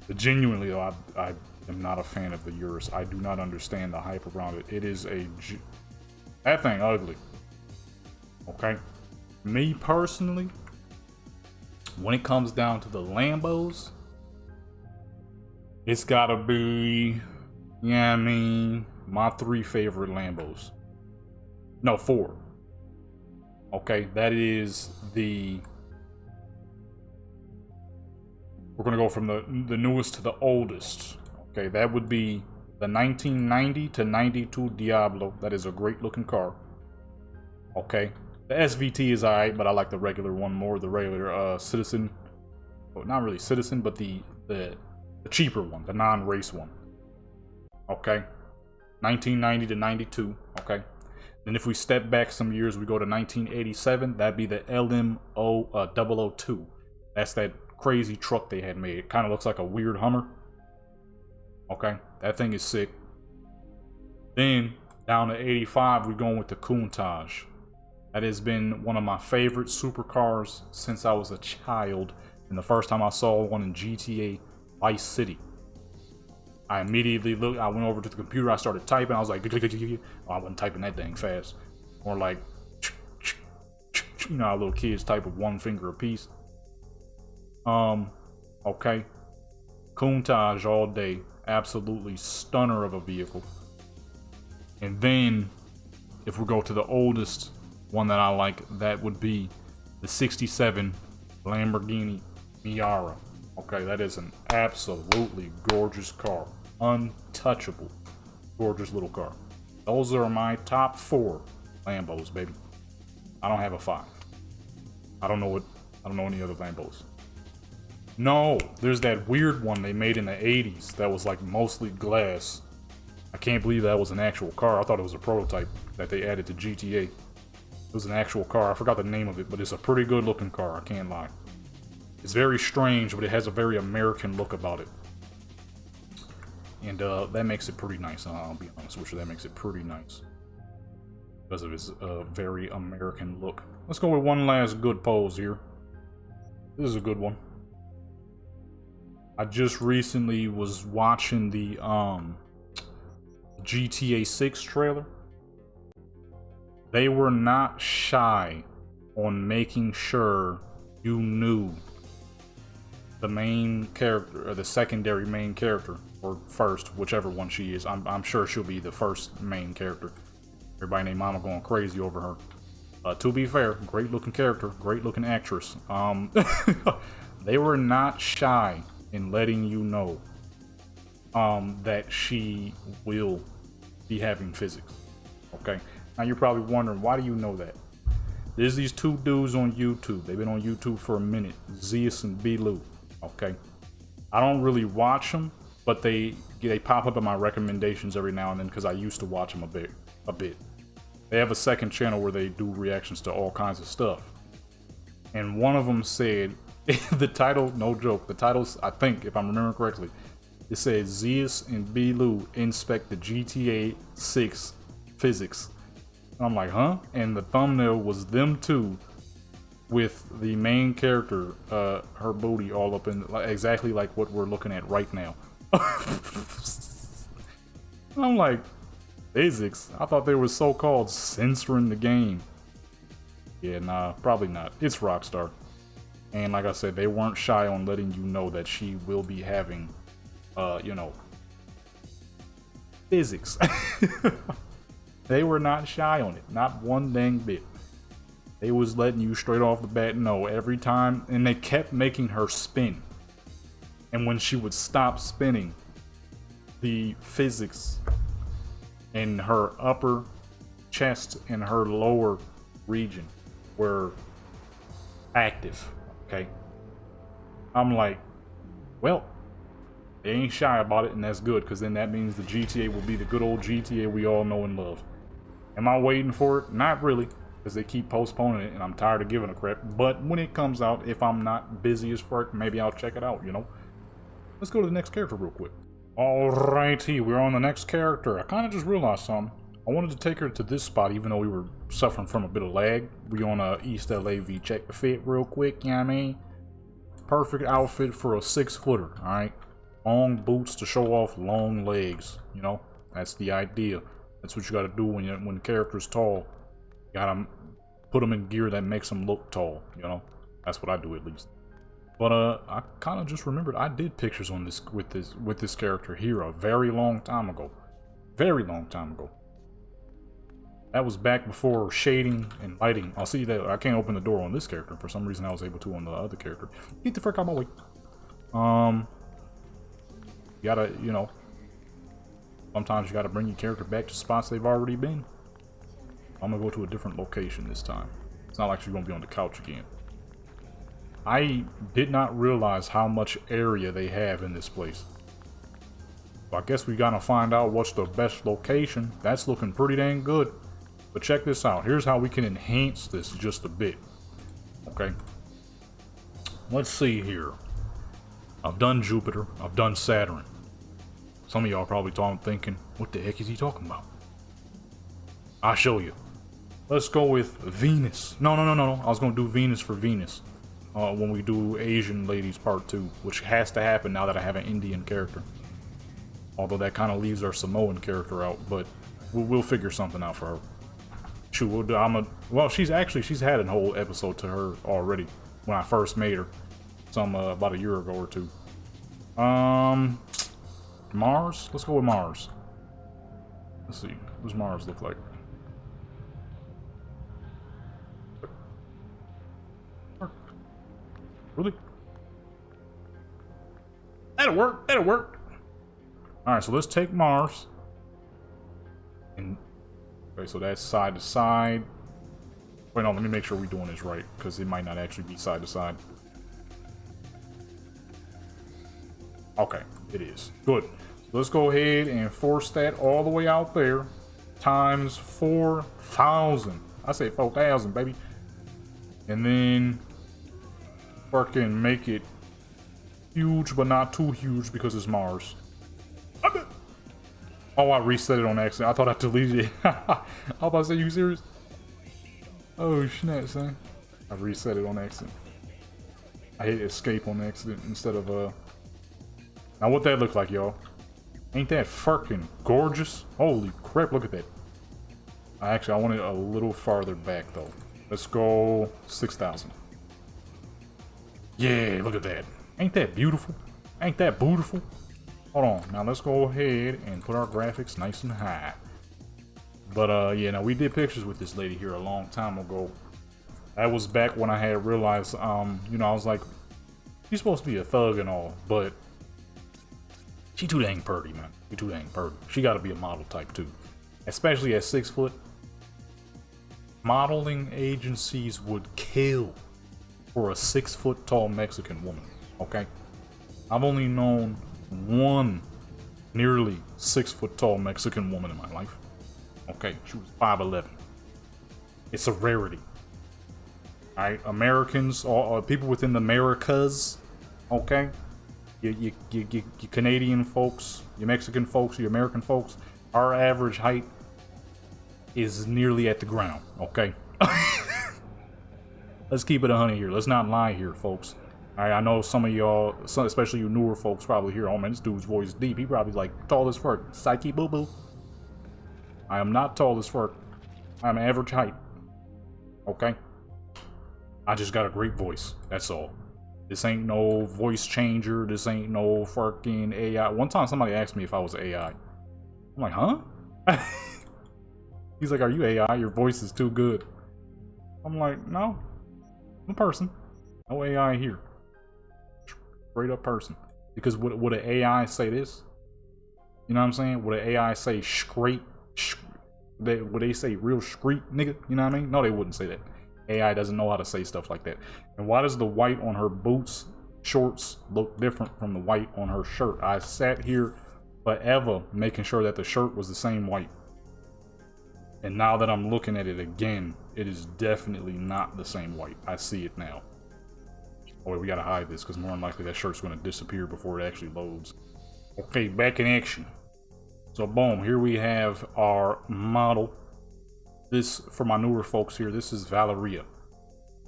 But genuinely though, I am not a fan of the Urus. I do not understand the hype around it. It is that thing ugly. Okay? Me personally, when it comes down to the Lambos, it's gotta be, yeah, I mean, my 3 favorite Lambos. No, 4. Okay, that is the... We're gonna go from the newest to the oldest. Okay, that would be the 1990 to 92 Diablo. That is a great looking car. Okay, the SVT is alright, but I like the regular one more. The regular Citizen, well, not really Citizen, but the cheaper one, the non-race one. Okay, 1990 to 92. Okay, then if we step back some years, we go to 1987. That'd be the LMO 002. That's that crazy truck they had made. It kind of looks like a weird Hummer. Okay, that thing is sick. Then down to 85, we're going with the Countach. That has been one of my favorite supercars since I was a child. And the first time I saw one in GTA Vice City, I immediately looked. I went over to the computer. I started typing. I was like, oh, I wasn't typing that dang fast. Or like, you know how little kids type with one finger apiece. Okay. Countach all day. Absolutely stunner of a vehicle. And then, if we go to the oldest one that I like, that would be the 67 Lamborghini Miata. Okay, that is an absolutely gorgeous car. Untouchable. Gorgeous little car. Those are my top 4 Lambos, baby. I don't have a 5. I don't know any other Lambos. No, there's that weird one they made in the 80s that was like mostly glass. I can't believe that was an actual car. I thought it was a prototype that they added to GTA. It was an actual car. I forgot the name of it, but it's a pretty good looking car, I can't lie. It's very strange, but it has a very American look about it. And that makes it pretty nice. I'll be honest with you, that makes it pretty nice. Because of its very American look. Let's go with one last good pose here. This is a good one. I just recently was watching the GTA 6 trailer. They were not shy on making sure you knew the main character, or the secondary main character, or first, whichever one she is. I'm sure she'll be the first main character. Everybody named Mama going crazy over her. To be fair, great looking character, great looking actress. They were not shy in letting you know that she will be having physics. Okay, now you're probably wondering, why do you know that? There's these 2 dudes on YouTube. They've been on YouTube for a minute, Zeus and B-Lou. Okay, I don't really watch them, but they pop up in my recommendations every now and then because I used to watch them a bit. They have a second channel where they do reactions to all kinds of stuff, and one of them said, the title, no joke, the title's, I think, if I'm remembering correctly, it says Zeus and B-Lou inspect the GTA 6 physics. And I'm like, huh? And the thumbnail was them 2 with the main character, her booty all up in, exactly like what we're looking at right now. I'm like, Physics? I thought they were so-called censoring the game. Yeah, nah, probably not. It's Rockstar. And like I said, they weren't shy on letting you know that she will be having, you know, physics. They were not shy on it. Not one dang bit. They was letting you straight off the bat know every time. And they kept making her spin. And when she would stop spinning, the physics in her upper chest and her lower region were active. Okay. I'm like, well, they ain't shy about it, and that's good, because then that means the GTA will be the good old GTA we all know and love. Am I waiting for it? Not really, because they keep postponing it, and I'm tired of giving a crap. But when it comes out, if I'm not busy as fuck, maybe I'll check it out, you know? Let's go to the next character real quick. Alrighty, we're on the next character. I kind of just realized something. I wanted to take her to this spot, even though we were suffering from a bit of lag. We on East LAV. Check the fit real quick, you know what I mean? Perfect outfit for a 6-footer, alright? Long boots to show off long legs, you know? That's the idea. That's what you gotta do when the character's tall. You gotta put them in gear that makes them look tall, you know? That's what I do, at least. But I kind of just remembered I did pictures on this with this character here a very long time ago. Very long time ago. That was back before shading and lighting. I'll see that I can't open the door on this character. For some reason I was able to on the other character. Get the frick out of my way. You gotta, you know, sometimes you gotta bring your character back to spots they've already been. I'm gonna go to a different location this time. It's not like she's gonna be on the couch again. I did not realize how much area they have in this place. So I guess we gotta find out what's the best location. That's looking pretty dang good. But check this out. Here's how we can enhance this just a bit. Okay. Let's see here. I've done Jupiter. I've done Saturn. Some of y'all probably thinking, what the heck is he talking about? I'll show you. Let's go with Venus. No. I was going to do Venus for Venus. When we do Asian Ladies Part 2. Which has to happen now that I have an Indian character. Although that kind of leaves our Samoan character out. But we'll figure something out for her. Shoot, well, she's had a whole episode to her already. When I first made her. About a year ago or two. Mars? Let's go with Mars. Let's see. What does Mars look like? Really? That'll work. That'll work. Alright, so let's take Mars. And okay, so that's side to side. Wait, no, let me make sure we're doing this right, because it might not actually be side to side. Okay, it is. Good. So let's go ahead and force that all the way out there. Times 4,000. I say 4,000, baby. And then fucking make it huge, but not too huge because it's Mars. Oh, I reset it on accident. I thought I deleted it. I was about to say, you serious? Oh, snap, son. I reset it on accident. I hit escape on accident instead of, Now, what that look like, y'all? Ain't that fucking gorgeous? Holy crap, look at that. Actually, I want it a little farther back, though. Let's go 6,000. Yeah, look at that. Ain't that beautiful? Ain't that beautiful? Hold on. Now, let's go ahead and put our graphics nice and high. But, yeah, now, we did pictures with this lady here a long time ago. That was back when I had realized, you know, I was like, she's supposed to be a thug and all, but she too dang purty, man. She too dang purty. She gotta be a model type, too. Especially at 6 foot. Modeling agencies would kill for a 6 foot tall Mexican woman, okay? I've only known one nearly 6 foot tall Mexican woman in my life. Okay, she was 5'11". It's a rarity. Alright, Americans, or people within the Americas, okay? You Canadian folks, you Mexican folks, you American folks, our average height is nearly at the ground, okay? Let's keep it 100 here. Let's not lie here, folks. Alright, I know some of y'all, especially you newer folks, probably hear, oh man, this dude's voice deep. He probably like tall as fuck. Psyche boo boo. I am not tall as fuck. I'm average height. Okay? I just got a great voice. That's all. This ain't no voice changer. This ain't no fucking AI. One time somebody asked me if I was AI. I'm like, huh? He's like, are you AI? Your voice is too good. I'm like, no. I'm a person. No AI here. Straight up person. Because would an AI say this? You know what I'm saying? Would an AI say straight? Would they say real street nigga? You know what I mean? No, they wouldn't say that. AI doesn't know how to say stuff like that. And why does the white on her boots, shorts look different from the white on her shirt? I sat here forever making sure that the shirt was the same white. And now that I'm looking at it again, it is definitely not the same white. I see it now. Oh wait, we gotta hide this because more than likely that shirt's gonna disappear before it actually loads. Okay, back in action. So boom, here we have our model. This, for my newer folks here, this is Valeria,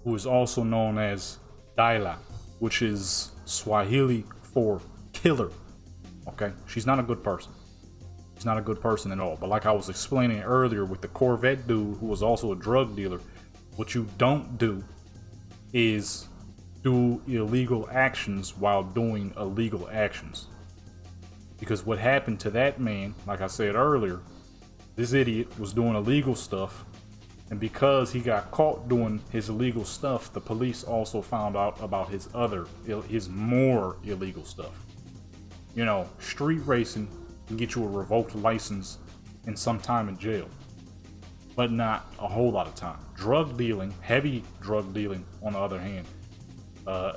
who is also known as Daila, which is Swahili for killer. Okay, she's not a good person. She's not a good person at all. But like I was explaining earlier with the Corvette dude who was also a drug dealer, what you don't do is do illegal actions while doing illegal actions. Because what happened to that man, like I said earlier, this idiot was doing illegal stuff, and because he got caught doing his illegal stuff, the police also found out about his more illegal stuff. You know, street racing can get you a revoked license and some time in jail, but not a whole lot of time. Drug dealing, heavy drug dealing, on the other hand,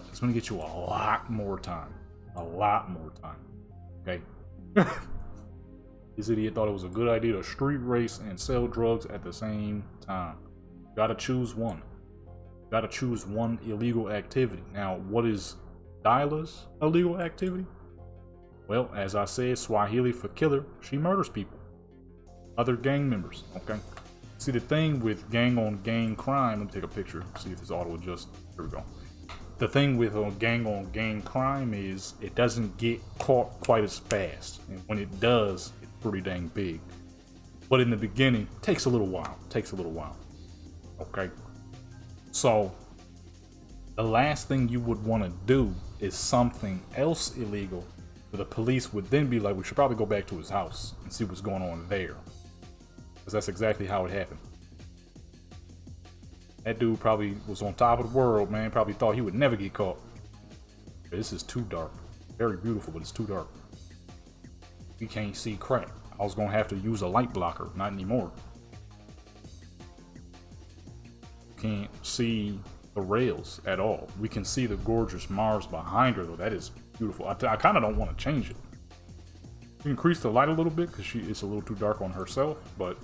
it's gonna get you a lot more time. A lot more time. Okay? This idiot thought it was a good idea to street race and sell drugs at the same time. You gotta choose one. You gotta choose one illegal activity. Now, what is Daila's illegal activity? Well, as I said, Swahili for killer, she murders people. Other gang members, okay? See, the thing with gang-on-gang crime, let me take a picture, see if this auto-adjusts. Here we go. The thing with gang-on-gang crime is it doesn't get caught quite as fast. And when it does, it's pretty dang big. But in the beginning, it takes a little while. Okay? So, the last thing you would want to do is something else illegal. But the police would then be like, we should probably go back to his house and see what's going on there. Because that's exactly how it happened. That dude probably was on top of the world, man. Probably thought he would never get caught. This is too dark. Very beautiful, but it's too dark. We can't see crap. I was gonna have to use a light blocker. Not anymore. Can't see the rails at all. We can see the gorgeous Mars behind her, though. That is beautiful. I kind of don't want to change it. Increase the light a little bit because it's a little too dark on herself, but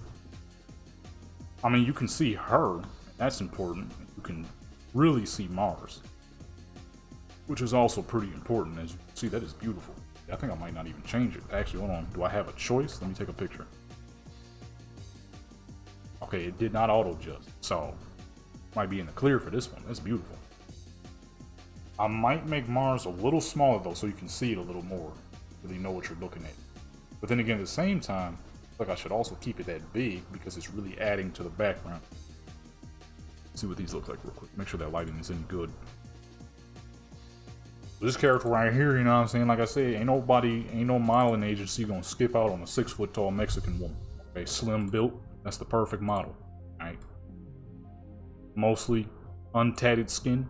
I mean, you can see her. That's important. You can really see Mars, which is also pretty important. As you can see, that is beautiful. I think I might not even change it. Actually, hold on. Do I have a choice? Let me take a picture. Okay, it did not auto-adjust, so might be in the clear for this one. That's beautiful. I might make Mars a little smaller though, so you can see it a little more, so you know what you're looking at. But then again, at the same time, like I should also keep it that big because it's really adding to the background. Let's see what these look like real quick. Make sure that lighting is in good. This character right here, you know what I'm saying? Like I said, ain't no modeling agency gonna skip out on a 6-foot tall Mexican woman. Okay, slim built, that's the perfect model. Alright. Mostly untatted skin.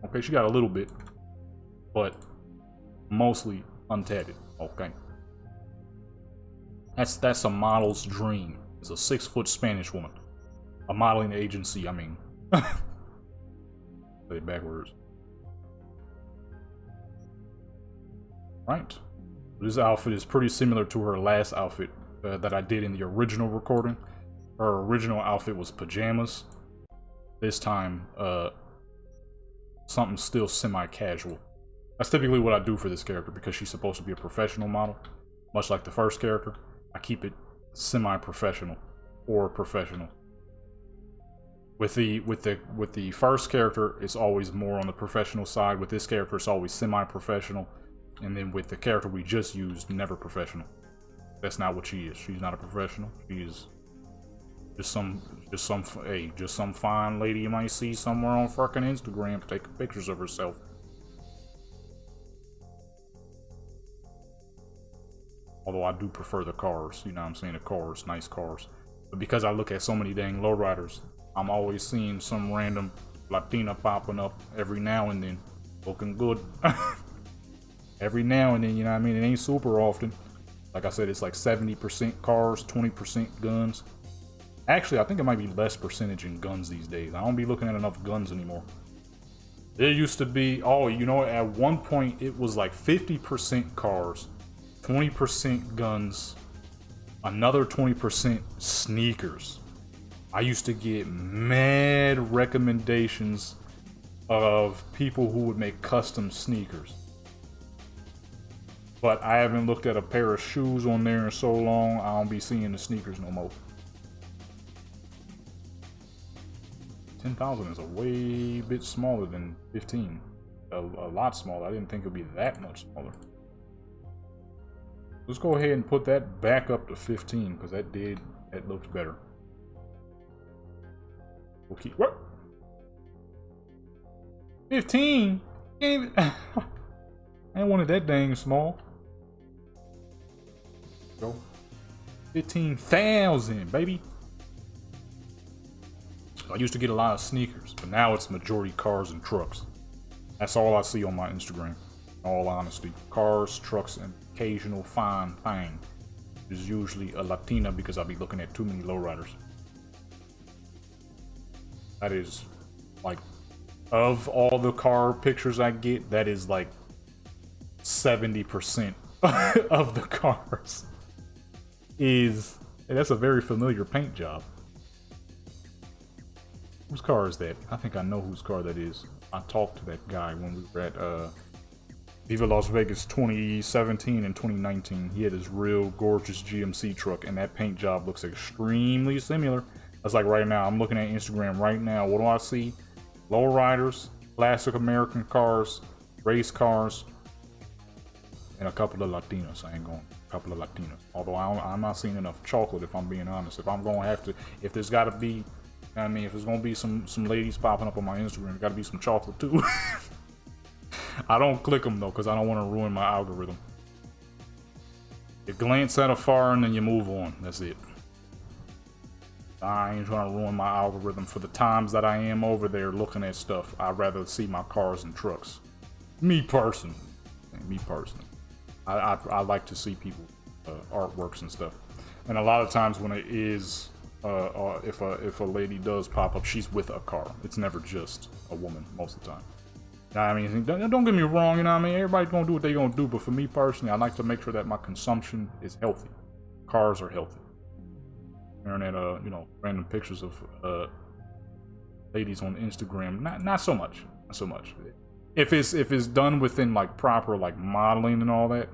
Okay, she got a little bit, but mostly untatted. Okay. That's a model's dream. It's a 6-foot Spanish woman. A modeling agency, I mean. Say it backwards. Right. This outfit is pretty similar to her last outfit that I did in the original recording. Her original outfit was pajamas. This time, something still semi-casual. That's typically what I do for this character because she's supposed to be a professional model. Much like the first character, I keep it semi-professional or professional. With the first character, it's always more on the professional side. With this character, it's always semi-professional. And then with the character we just used, never professional. That's not what she is. She's not a professional. She is Just some, just some fine lady you might see somewhere on fucking Instagram taking pictures of herself. Although I do prefer the cars, you know what I'm saying? The cars, nice cars. But because I look at so many dang lowriders, I'm always seeing some random Latina popping up every now and then. Looking good. Every now and then, you know what I mean? It ain't super often. Like I said, it's like 70% cars, 20% guns. Actually, I think it might be less percentage in guns these days. I don't be looking at enough guns anymore. There used to be, oh, you know, at one point it was like 50% cars, 20% guns, another 20% sneakers. I used to get mad recommendations of people who would make custom sneakers. But I haven't looked at a pair of shoes on there in so long, I don't be seeing the sneakers no more. 10,000 is a way bit smaller than 15. A lot smaller. I didn't think it would be that much smaller. Let's go ahead and put that back up to 15 because that looked better. We'll keep what? 15? Can't even, I ain't wanted that dang small. Go. 15,000, baby. I used to get a lot of sneakers, but now it's majority cars and trucks. That's all I see on my Instagram, in all honesty. Cars, trucks, and occasional fine thing. Is usually a Latina because I'll be looking at too many lowriders. That is, like, of all the car pictures I get, that is like 70% of the cars. That's a very familiar paint job. Whose car is that? I think I know whose car that is. I talked to that guy when we were at Viva Las Vegas 2017 and 2019. He had his real gorgeous GMC truck, and that paint job looks extremely similar. That's like right now, I'm looking at Instagram right now. What do I see? Lowriders, classic American cars, race cars, and a couple of Latinas. I ain't going. A couple of Latinas. Although I'm not seeing enough chocolate, if I'm being honest. If I'm going to have to, if there's got to be, you know what I mean, if there's gonna be some ladies popping up on my Instagram, there gotta be some chocolate too. I don't click them though, because I don't want to ruin my algorithm. You glance at a far and then you move on. That's it. I ain't trying to ruin my algorithm for the times that I am over there looking at stuff. I'd rather see my cars and trucks. Me personally. I like to see people artworks and stuff. And a lot of times when it is if a lady does pop up, she's with a car. It's never just a woman most of the time. I mean, don't get me wrong, you know what I mean? Everybody's gonna do what they gonna do, but for me personally, I like to make sure that my consumption is healthy. Cars are healthy. Staring at you know, random pictures of ladies on Instagram, not so much. If it's done within like proper like modeling and all that,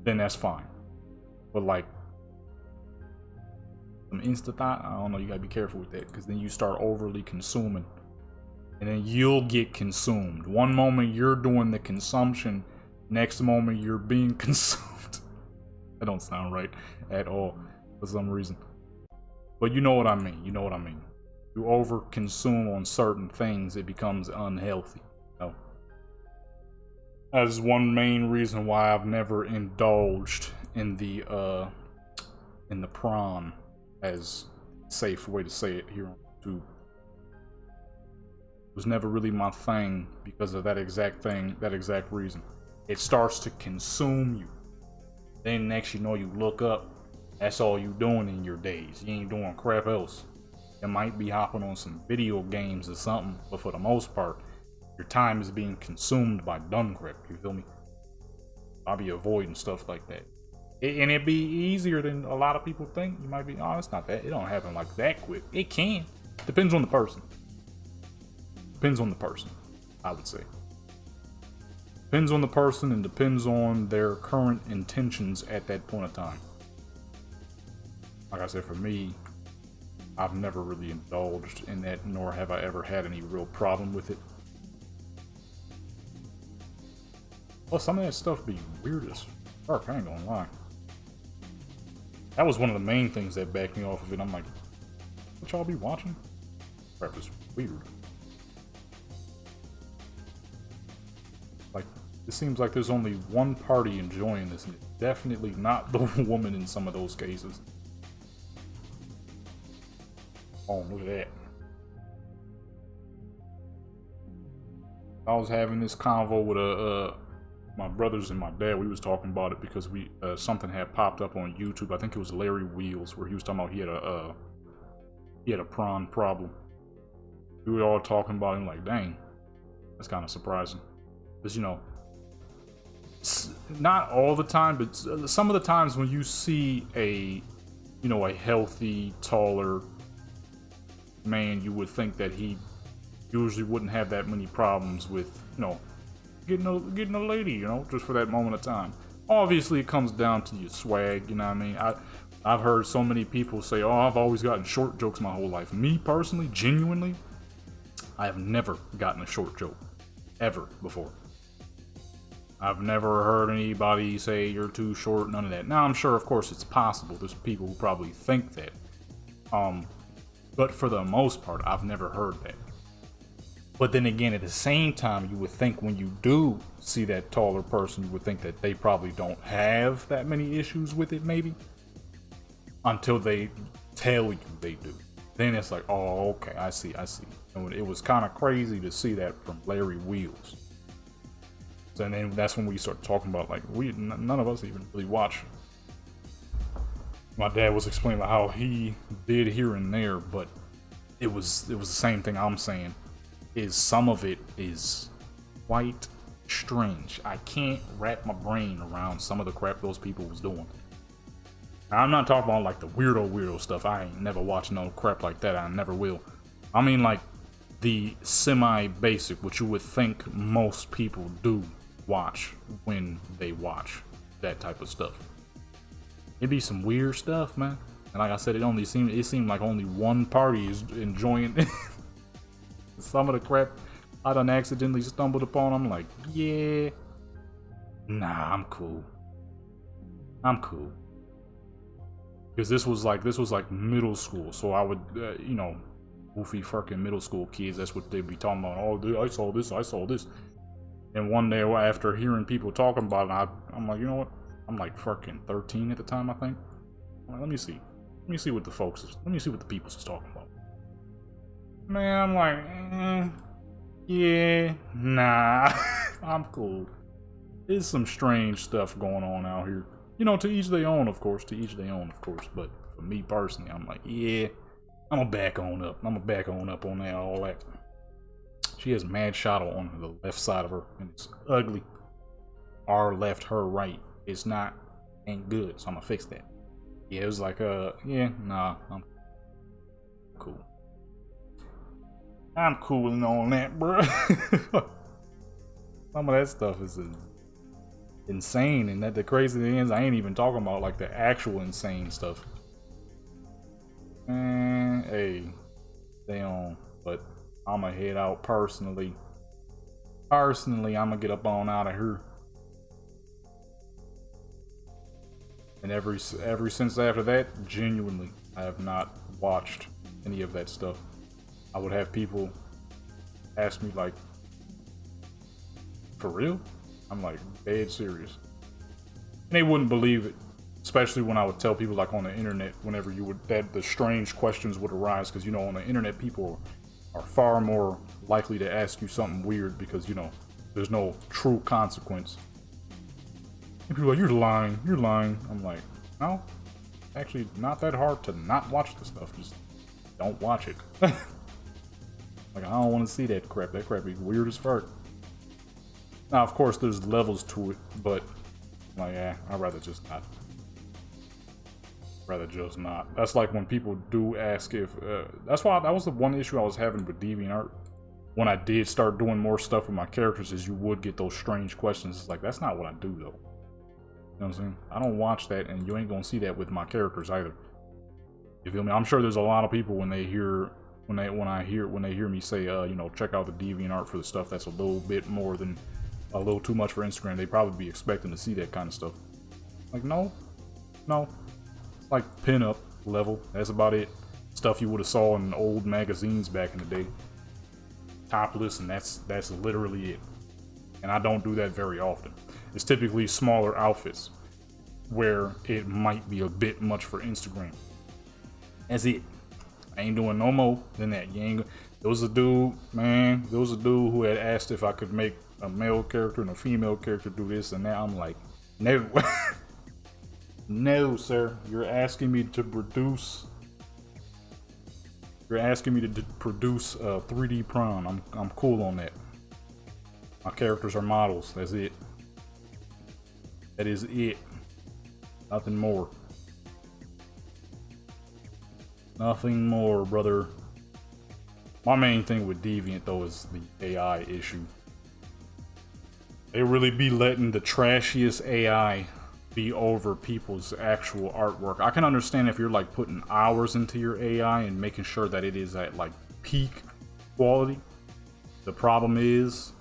then that's fine. But like some Insta thought, I don't know, you gotta be careful with that, because then you start overly consuming. And then you'll get consumed. One moment you're doing the consumption, next moment you're being consumed. That don't sound right at all for some reason. But you know what I mean. You over consume on certain things, it becomes unhealthy. You know? That is one main reason why I've never indulged in the prom, as a safe way to say it here on YouTube. Was never really my thing because of that exact reason. It starts to consume you. Then next you know, you look up, that's all you doing in your days. You ain't doing crap else. You might be hopping on some video games or something, but for the most part, your time is being consumed by dumb crap, you feel me? I'll be avoiding stuff like that. And it'd be easier than a lot of people think. You might be, oh, it's not that. It don't happen like that quick. It can. Depends on the person. Depends on the person, I would say. Depends on the person and depends on their current intentions at that point of time. Like I said, for me, I've never really indulged in that, nor have I ever had any real problem with it. Plus, some of that stuff be weird as fuck, I ain't gonna lie. That was one of the main things that backed me off of it. I'm like, what y'all be watching? Crap is weird. Like, it seems like there's only one party enjoying this, and it's definitely not the woman in some of those cases. Oh, look at that. I was having this convo with my brothers and my dad. We was talking about it because we something had popped up on YouTube. I think it was Larry Wheels, where he was talking about he had a prawn problem. We were all talking about him like, dang, that's kind of surprising. Because, you know, not all the time, but some of the times when you see a healthy, taller man, you would think that he usually wouldn't have that many problems with, you know, getting a lady, you know, just for that moment of time. Obviously, it comes down to your swag, you know what I mean? I've heard so many people say, oh, I've always gotten short jokes my whole life. Me, personally, genuinely, I have never gotten a short joke. Ever before. I've never heard anybody say you're too short, none of that. Now, I'm sure, of course, it's possible. There's people who probably think that. But for the most part, I've never heard that. But then again, at the same time, you would think when you do see that taller person, you would think that they probably don't have that many issues with it, maybe. Until they tell you they do. Then it's like, oh, okay, I see. And it was kind of crazy to see that from Larry Wheels. And then that's when we start talking about, like, none of us even really watch. My dad was explaining how he did here and there, but it was the same thing I'm saying. Is some of it is quite strange. I can't wrap my brain around some of the crap those people was doing. Now, I'm not talking about like the weirdo stuff. I ain't never watched no crap like that. I never will. I mean like the semi-basic, what you would think most people do watch when they watch that type of stuff. It'd be some weird stuff, man. And like I said, it seemed like only one party is enjoying some of the crap I done accidentally stumbled upon. I'm like, yeah, nah, I'm cool. Because this was like middle school, so I would, you know, goofy fucking middle school kids. That's what they'd be talking about. Oh, dude, I saw this. And one day after hearing people talking about it, I'm like, you know what? I'm like fucking 13 at the time, I think. Like, let me see what the peoples is talking about. Man, I'm like, yeah, nah, I'm cool. There's some strange stuff going on out here. You know, to each their own, of course. But for me personally, I'm like, yeah, I'm gonna back on up on that, all that. She has mad shadow on the left side of her, and it's ugly. Our left, her right. It's ain't good, so I'm gonna fix that. Yeah, it was like, yeah, nah, I'm cool. I'm cooling on that, bro. Some of that stuff is insane, and that the crazy thing is, I ain't even talking about like the actual insane stuff. Man, hey, damn. But I'ma head out personally. I'ma get up on out of here. And ever since after that, genuinely, I have not watched any of that stuff. I would have people ask me like, for real? I'm like, dead serious. And they wouldn't believe it, especially when I would tell people like on the internet, whenever the strange questions would arise, because, you know, on the internet, people are far more likely to ask you something weird because, you know, there's no true consequence. And people are like, you're lying. I'm like, no, actually not that hard to not watch the stuff. Just don't watch it. Like, I don't want to see that crap. That crap is weird as fuck. Now, of course, there's levels to it, but like, I'd rather just not. That's like when people do ask if. That's why that was the one issue I was having with DeviantArt. When I did start doing more stuff with my characters, is you would get those strange questions. It's like, that's not what I do, though. You know what I'm saying? I don't watch that, and you ain't gonna see that with my characters either. You feel me? I'm sure there's a lot of people when they hear me say, you know, check out the DeviantArt for the stuff that's a little bit more than a little too much for Instagram. They probably be expecting to see that kind of stuff. Like, no, it's like pinup level. That's about it. Stuff you would have saw in old magazines back in the day. Topless, and that's literally it. And I don't do that very often. It's typically smaller outfits where it might be a bit much for Instagram. That's it. I ain't doing no more than that. There was a dude, man. There was a dude who had asked if I could make a male character and a female character do this and that. I'm like, no. No, sir. You're asking me to produce. You're asking me to produce a 3D prom. I'm cool on that. My characters are models. That's it. That is it. Nothing more. Nothing more, brother. My main thing with Deviant, though, is the AI issue. They really be letting the trashiest AI be over people's actual artwork. I can understand if you're like putting hours into your AI and making sure that it is at like peak quality. The problem is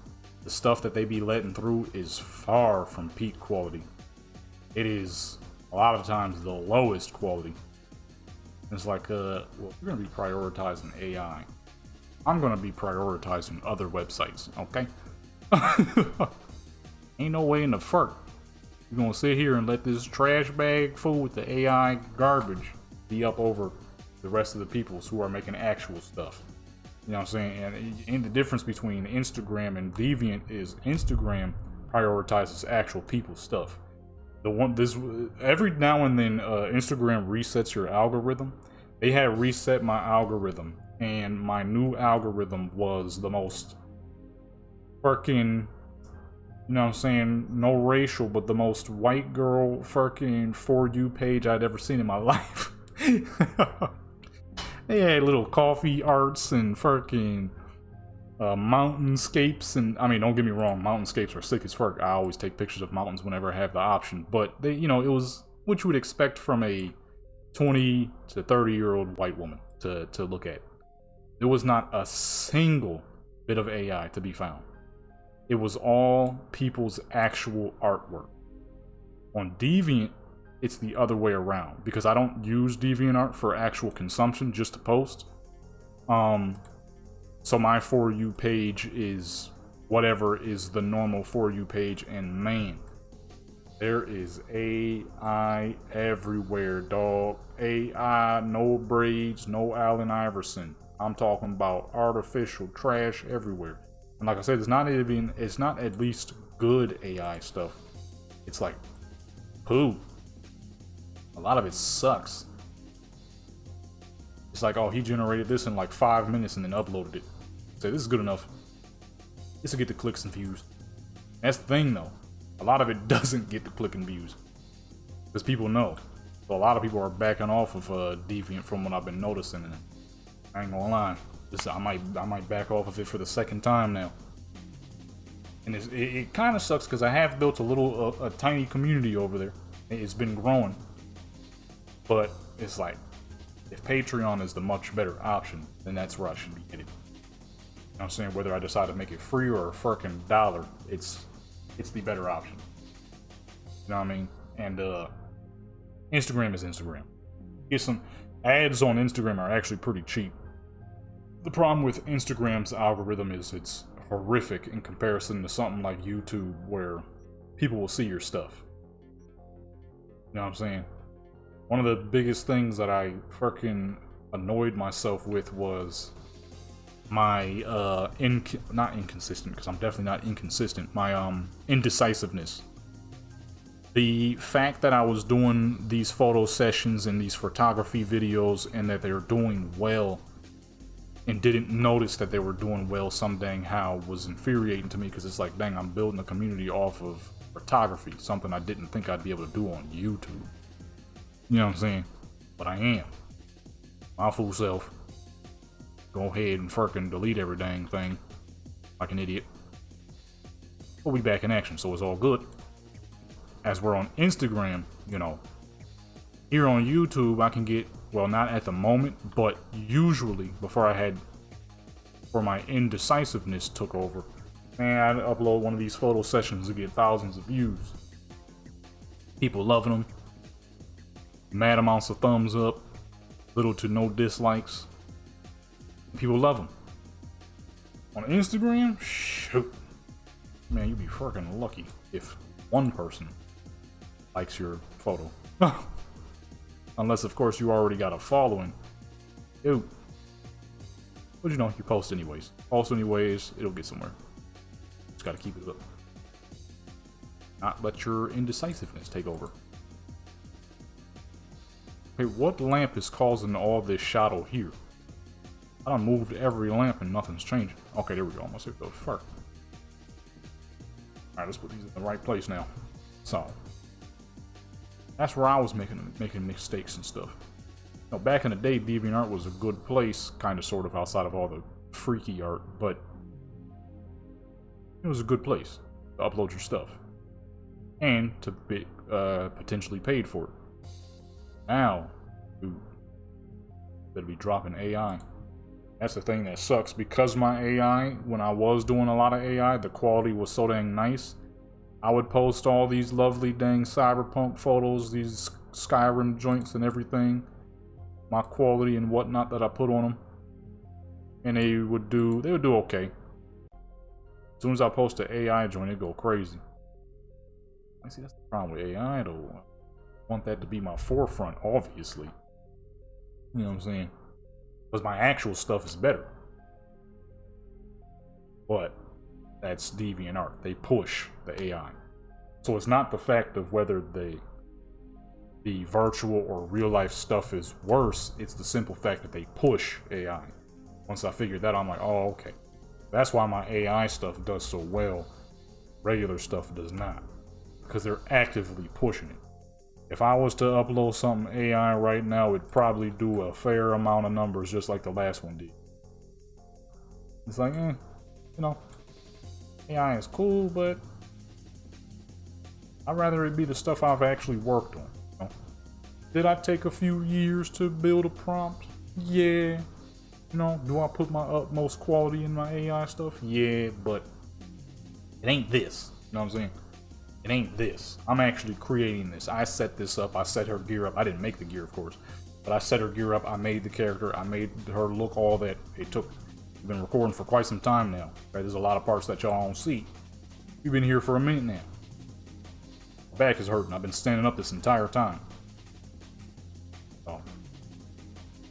the stuff that they be letting through is far from peak quality. It is a lot of times the lowest quality. It's like, well, we're gonna be prioritizing AI. I'm gonna be prioritizing other websites, okay? Ain't no way in the fuck you're gonna sit here and let this trash bag full with the AI garbage be up over the rest of the peoples who are making actual stuff. You know what I'm saying? And the difference between Instagram and Deviant is Instagram prioritizes actual people's stuff. Every now and then Instagram resets your algorithm. They had reset my algorithm, and my new algorithm was the most fucking, you know what I'm saying, no racial, but the most white girl fucking For You page I'd ever seen in my life. They had little coffee arts and fucking mountainscapes, and I mean, don't get me wrong, mountainscapes are sick as fuck. I always take pictures of mountains whenever I have the option, but they, you know, it was what you would expect from a 20 to 30-year-old white woman to look at. There was not a single bit of AI to be found. It was all people's actual artwork. On Deviant, it's the other way around, because I don't use DeviantArt for actual consumption, just to post. So my For You page is whatever is the normal For You page, and man, there is AI everywhere, dog. AI, no braids, no Allen Iverson. I'm talking about artificial trash everywhere. And like I said, it's not at least good AI stuff. It's like poo. A lot of it sucks. It's like, oh, he generated this in like 5 minutes and then uploaded it. Say, this is good enough. This will get the clicks and views. That's the thing, though. A lot of it doesn't get the click and views, because people know. So a lot of people are backing off of Deviant from what I've been noticing. And I ain't gonna lie, I might back off of it for the second time now. And it kind of sucks, because I have built a tiny community over there. It's been growing. But it's like, if Patreon is the much better option, then that's where I should be getting. You know what I'm saying? Whether I decide to make it free or a fucking dollar, it's the better option. You know what I mean? And Instagram is Instagram. Get some ads on Instagram are actually pretty cheap. The problem with Instagram's algorithm is it's horrific in comparison to something like YouTube, where people will see your stuff. You know what I'm saying? One of the biggest things that I fucking annoyed myself with was my not inconsistent, because I'm definitely not inconsistent, my indecisiveness. The fact that I was doing these photo sessions and these photography videos and that they were doing well, and didn't notice that they were doing well some dang how, was infuriating to me, because it's like, dang, I'm building a community off of photography, something I didn't think I'd be able to do on YouTube. You know what I'm saying? But I am. My fool self. Go ahead and fucking delete every dang thing like an idiot. We'll be back in action, so it's all good. As we're on Instagram, you know, here on YouTube, I can get, well, not at the moment, but usually before my indecisiveness took over, man, I'd upload one of these photo sessions to get thousands of views. People loving them. Mad amounts of thumbs up. Little to no dislikes. People love them. On Instagram, shoot. Man, you'd be freaking lucky if one person likes your photo. Unless, of course, you already got a following. Dude. But you know, you post anyways. Post anyways, it'll get somewhere. Just gotta keep it up. Not let your indecisiveness take over. Hey, what lamp is causing all this shadow here? I done moved every lamp and nothing's changing. Okay, there we go. I'm gonna say the fuck. Alright, let's put these in the right place now. So that's where I was making mistakes and stuff. Now, back in the day, DeviantArt was a good place, kind of, sort of, outside of all the freaky art, but it was a good place to upload your stuff and to be potentially paid for it. Now, dude, better be dropping AI. That's the thing that sucks, because my AI, when I was doing a lot of AI, the quality was so dang nice. I would post all these lovely dang Cyberpunk photos, these Skyrim joints and everything, my quality and whatnot that I put on them, and they would do okay. As soon as I post an AI joint, it'd go crazy. I see, that's the problem with AI though. I want that to be my forefront, obviously. You know what I'm saying? Because my actual stuff is better. But that's DeviantArt. They push the AI. So it's not the fact of whether the virtual or real life stuff is worse. It's the simple fact that they push AI. Once I figured that, I'm like, oh, okay. That's why my AI stuff does so well. Regular stuff does not. Because they're actively pushing it. If I was to upload something AI right now, it'd probably do a fair amount of numbers just like the last one did. It's like, you know, AI is cool, but I'd rather it be the stuff I've actually worked on. You know? Did I take a few years to build a prompt? Yeah. You know, do I put my utmost quality in my AI stuff? Yeah, but it ain't this. You know what I'm saying? It ain't this. I'm actually creating this. I set this up. I set her gear up. I didn't make the gear, of course, but I set her gear up. I made the character. I made her look all that. It took. We've been recording for quite some time now. Okay, there's a lot of parts that y'all don't see. We've been here for a minute now. My back is hurting. I've been standing up this entire time. So,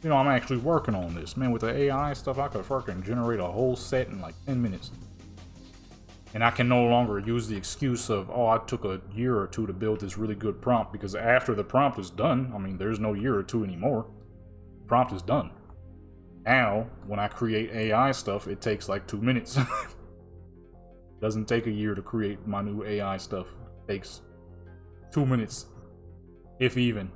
you know, I'm actually working on this. Man, with the AI stuff, I could fucking generate a whole set in like 10 minutes. And I can no longer use the excuse of, oh, I took a year or two to build this really good prompt, because after the prompt is done, I mean, there's no year or two anymore. The prompt is done. Now, when I create AI stuff, it takes like 2 minutes. It doesn't take a year to create my new AI stuff. It takes 2 minutes, if even.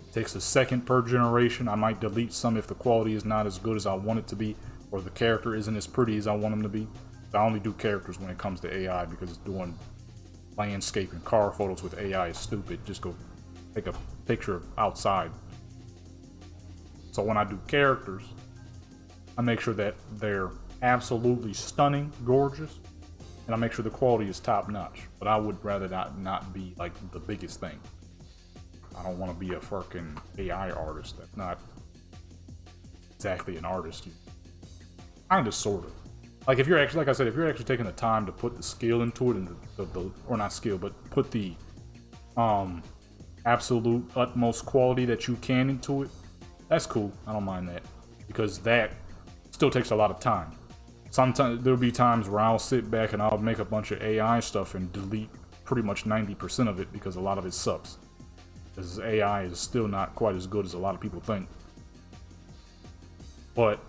It takes a second per generation. I might delete some if the quality is not as good as I want it to be, or the character isn't as pretty as I want them to be. I only do characters when it comes to AI, because doing landscape and car photos with AI is stupid. Just go take a picture of outside. So when I do characters, I make sure that they're absolutely stunning, gorgeous, and I make sure the quality is top notch. But I would rather not be like the biggest thing. I don't want to be a fucking AI artist. That's not exactly an artist. Kind of, sort of. Like, if you're actually, like I said, if you're actually taking the time to put the skill into it, and or not skill, but put the absolute utmost quality that you can into it, that's cool. I don't mind that, because that still takes a lot of time. Sometimes there'll be times where I'll sit back and I'll make a bunch of AI stuff and delete pretty much 90% of it, because a lot of it sucks. Because AI is still not quite as good as a lot of people think. But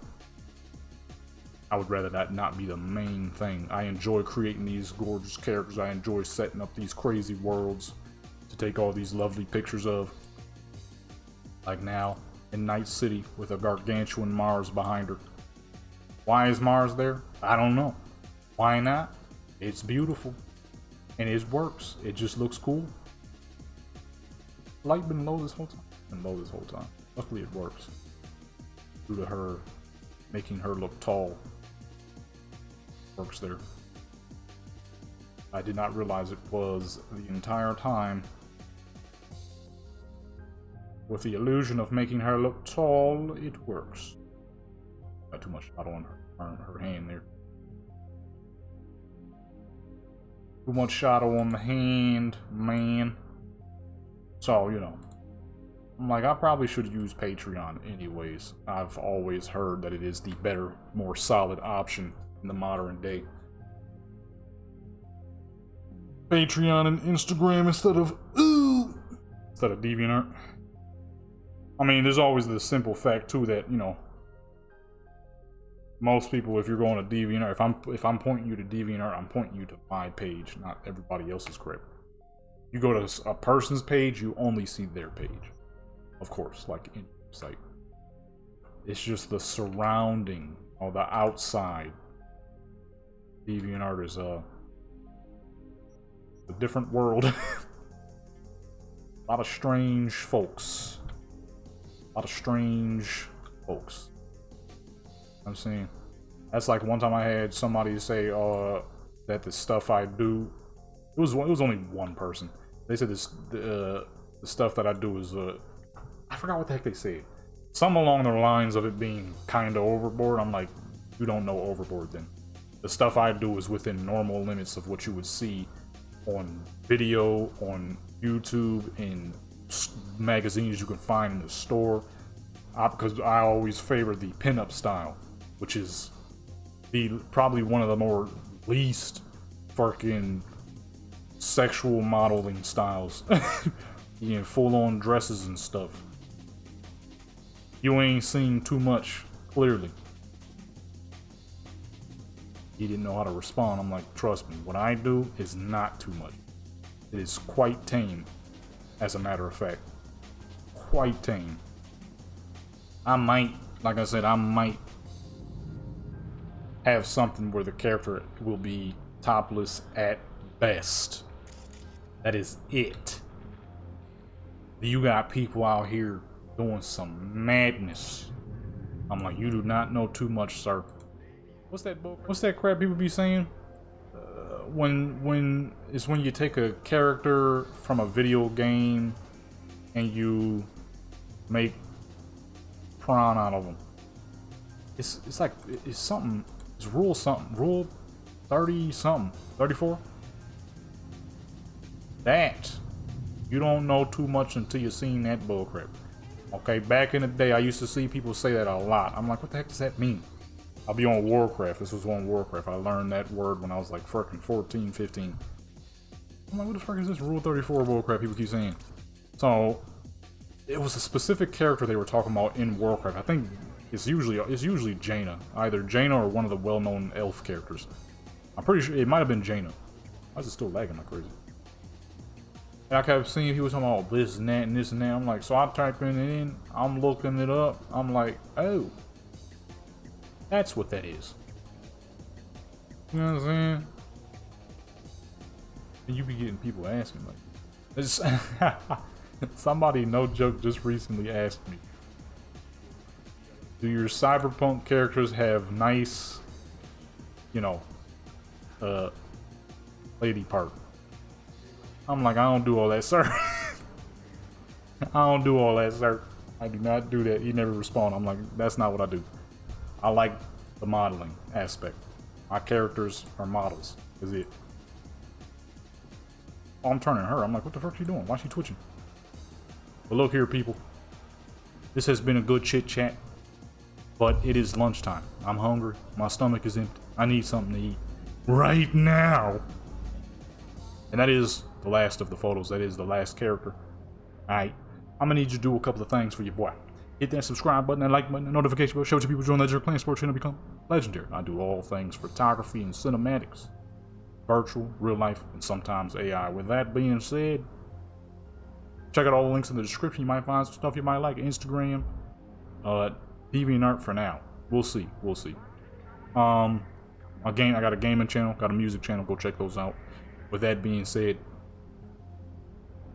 I would rather that not be the main thing. I enjoy creating these gorgeous characters. I enjoy setting up these crazy worlds to take all these lovely pictures of. Like now, in Night City, with a gargantuan Mars behind her. Why is Mars there? I don't know. Why not? It's beautiful. And it works. It just looks cool. Light been low this whole time? Been low this whole time. Luckily it works. Due to her making her look tall. Works there. I did not realize it was the entire time With the illusion of making her look tall, it works. Got too much shadow on her hand there. Too much shadow on the hand, man. So, you know. I'm like, I probably should use Patreon anyways. I've always heard that it is the better, more solid option in the modern day. Patreon and Instagram instead of DeviantArt. I mean, there's always the simple fact too that, you know, most people, if you're going to DeviantArt, if I'm pointing you to DeviantArt, I'm pointing you to my page, not everybody else's crap. You go to a person's page, you only see their page. Of course, like in your site. It's just the surrounding or the outside. DeviantArt is a different world. A lot of strange folks. I'm saying, that's like one time I had somebody say that the stuff I do, it was only one person. They said the stuff that I do is I forgot what the heck they said. Some along the lines of it being kind of overboard. I'm like, you don't know overboard then. The stuff I do is within normal limits of what you would see on video, on YouTube, in magazines you can find in the store. Because I always favor the pinup style, which is probably one of the more least fucking sexual modeling styles. You know, full-on dresses and stuff. You ain't seen too much, clearly. He didn't know how to respond. I'm like, trust me, what I do is not too much. It is quite tame, as a matter of fact. Quite tame. I might, like I said, I might have something where the character will be topless at best. That is it. You got people out here doing some madness. I'm like, you do not know too much, sir. What's that crap people be saying? When you take a character from a video game and you make prawn out of them. It's like it's something. It's rule 30 something, 34. That you don't know too much until you've seen that bullcrap. Okay, back in the day, I used to see people say that a lot. I'm like, what the heck does that mean? I'll be on Warcraft. This was on Warcraft. I learned that word when I was like freaking 14, 15. I'm like, what the fuck is this Rule 34 bullcrap people keep saying? So, it was a specific character they were talking about in Warcraft. I think it's usually Jaina. Either Jaina or one of the well-known elf characters. I'm pretty sure it might have been Jaina. Why is it still lagging like crazy? And I kept seeing people talking about this and that and this and that. I'm like, so I'm typing it in. I'm looking it up. I'm like, oh. That's what that is. You know what I'm saying? And you be getting people asking like, it's somebody, no joke, just recently asked me, do your Cyberpunk characters have nice, you know, lady part? I'm like, I don't do all that, sir. I don't do all that, sir. I do not do that. He never responded. I'm like, that's not what I do. I like the modeling aspect. My characters are models, is it. Oh, I'm turning her. I'm like, what the fuck are you doing? Why is she twitching? But look here, people. This has been a good chit chat, but it is lunchtime. I'm hungry. My stomach is empty. I need something to eat right now. And that is the last of the photos. That is the last character. Alright. I'm gonna need you to do a couple of things for your boy. Hit that subscribe button, that like button, that notification bell. Show it to people join Legendary Clan Sports Channel, become legendary. I do all things photography and cinematics. Virtual, real life, and sometimes AI. With that being said, check out all the links in the description. You might find some stuff you might like. Instagram, DeviantArt for now. We'll see. We'll see. I got a gaming channel, got a music channel. Go check those out. With that being said,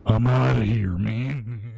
I'm out of here, man.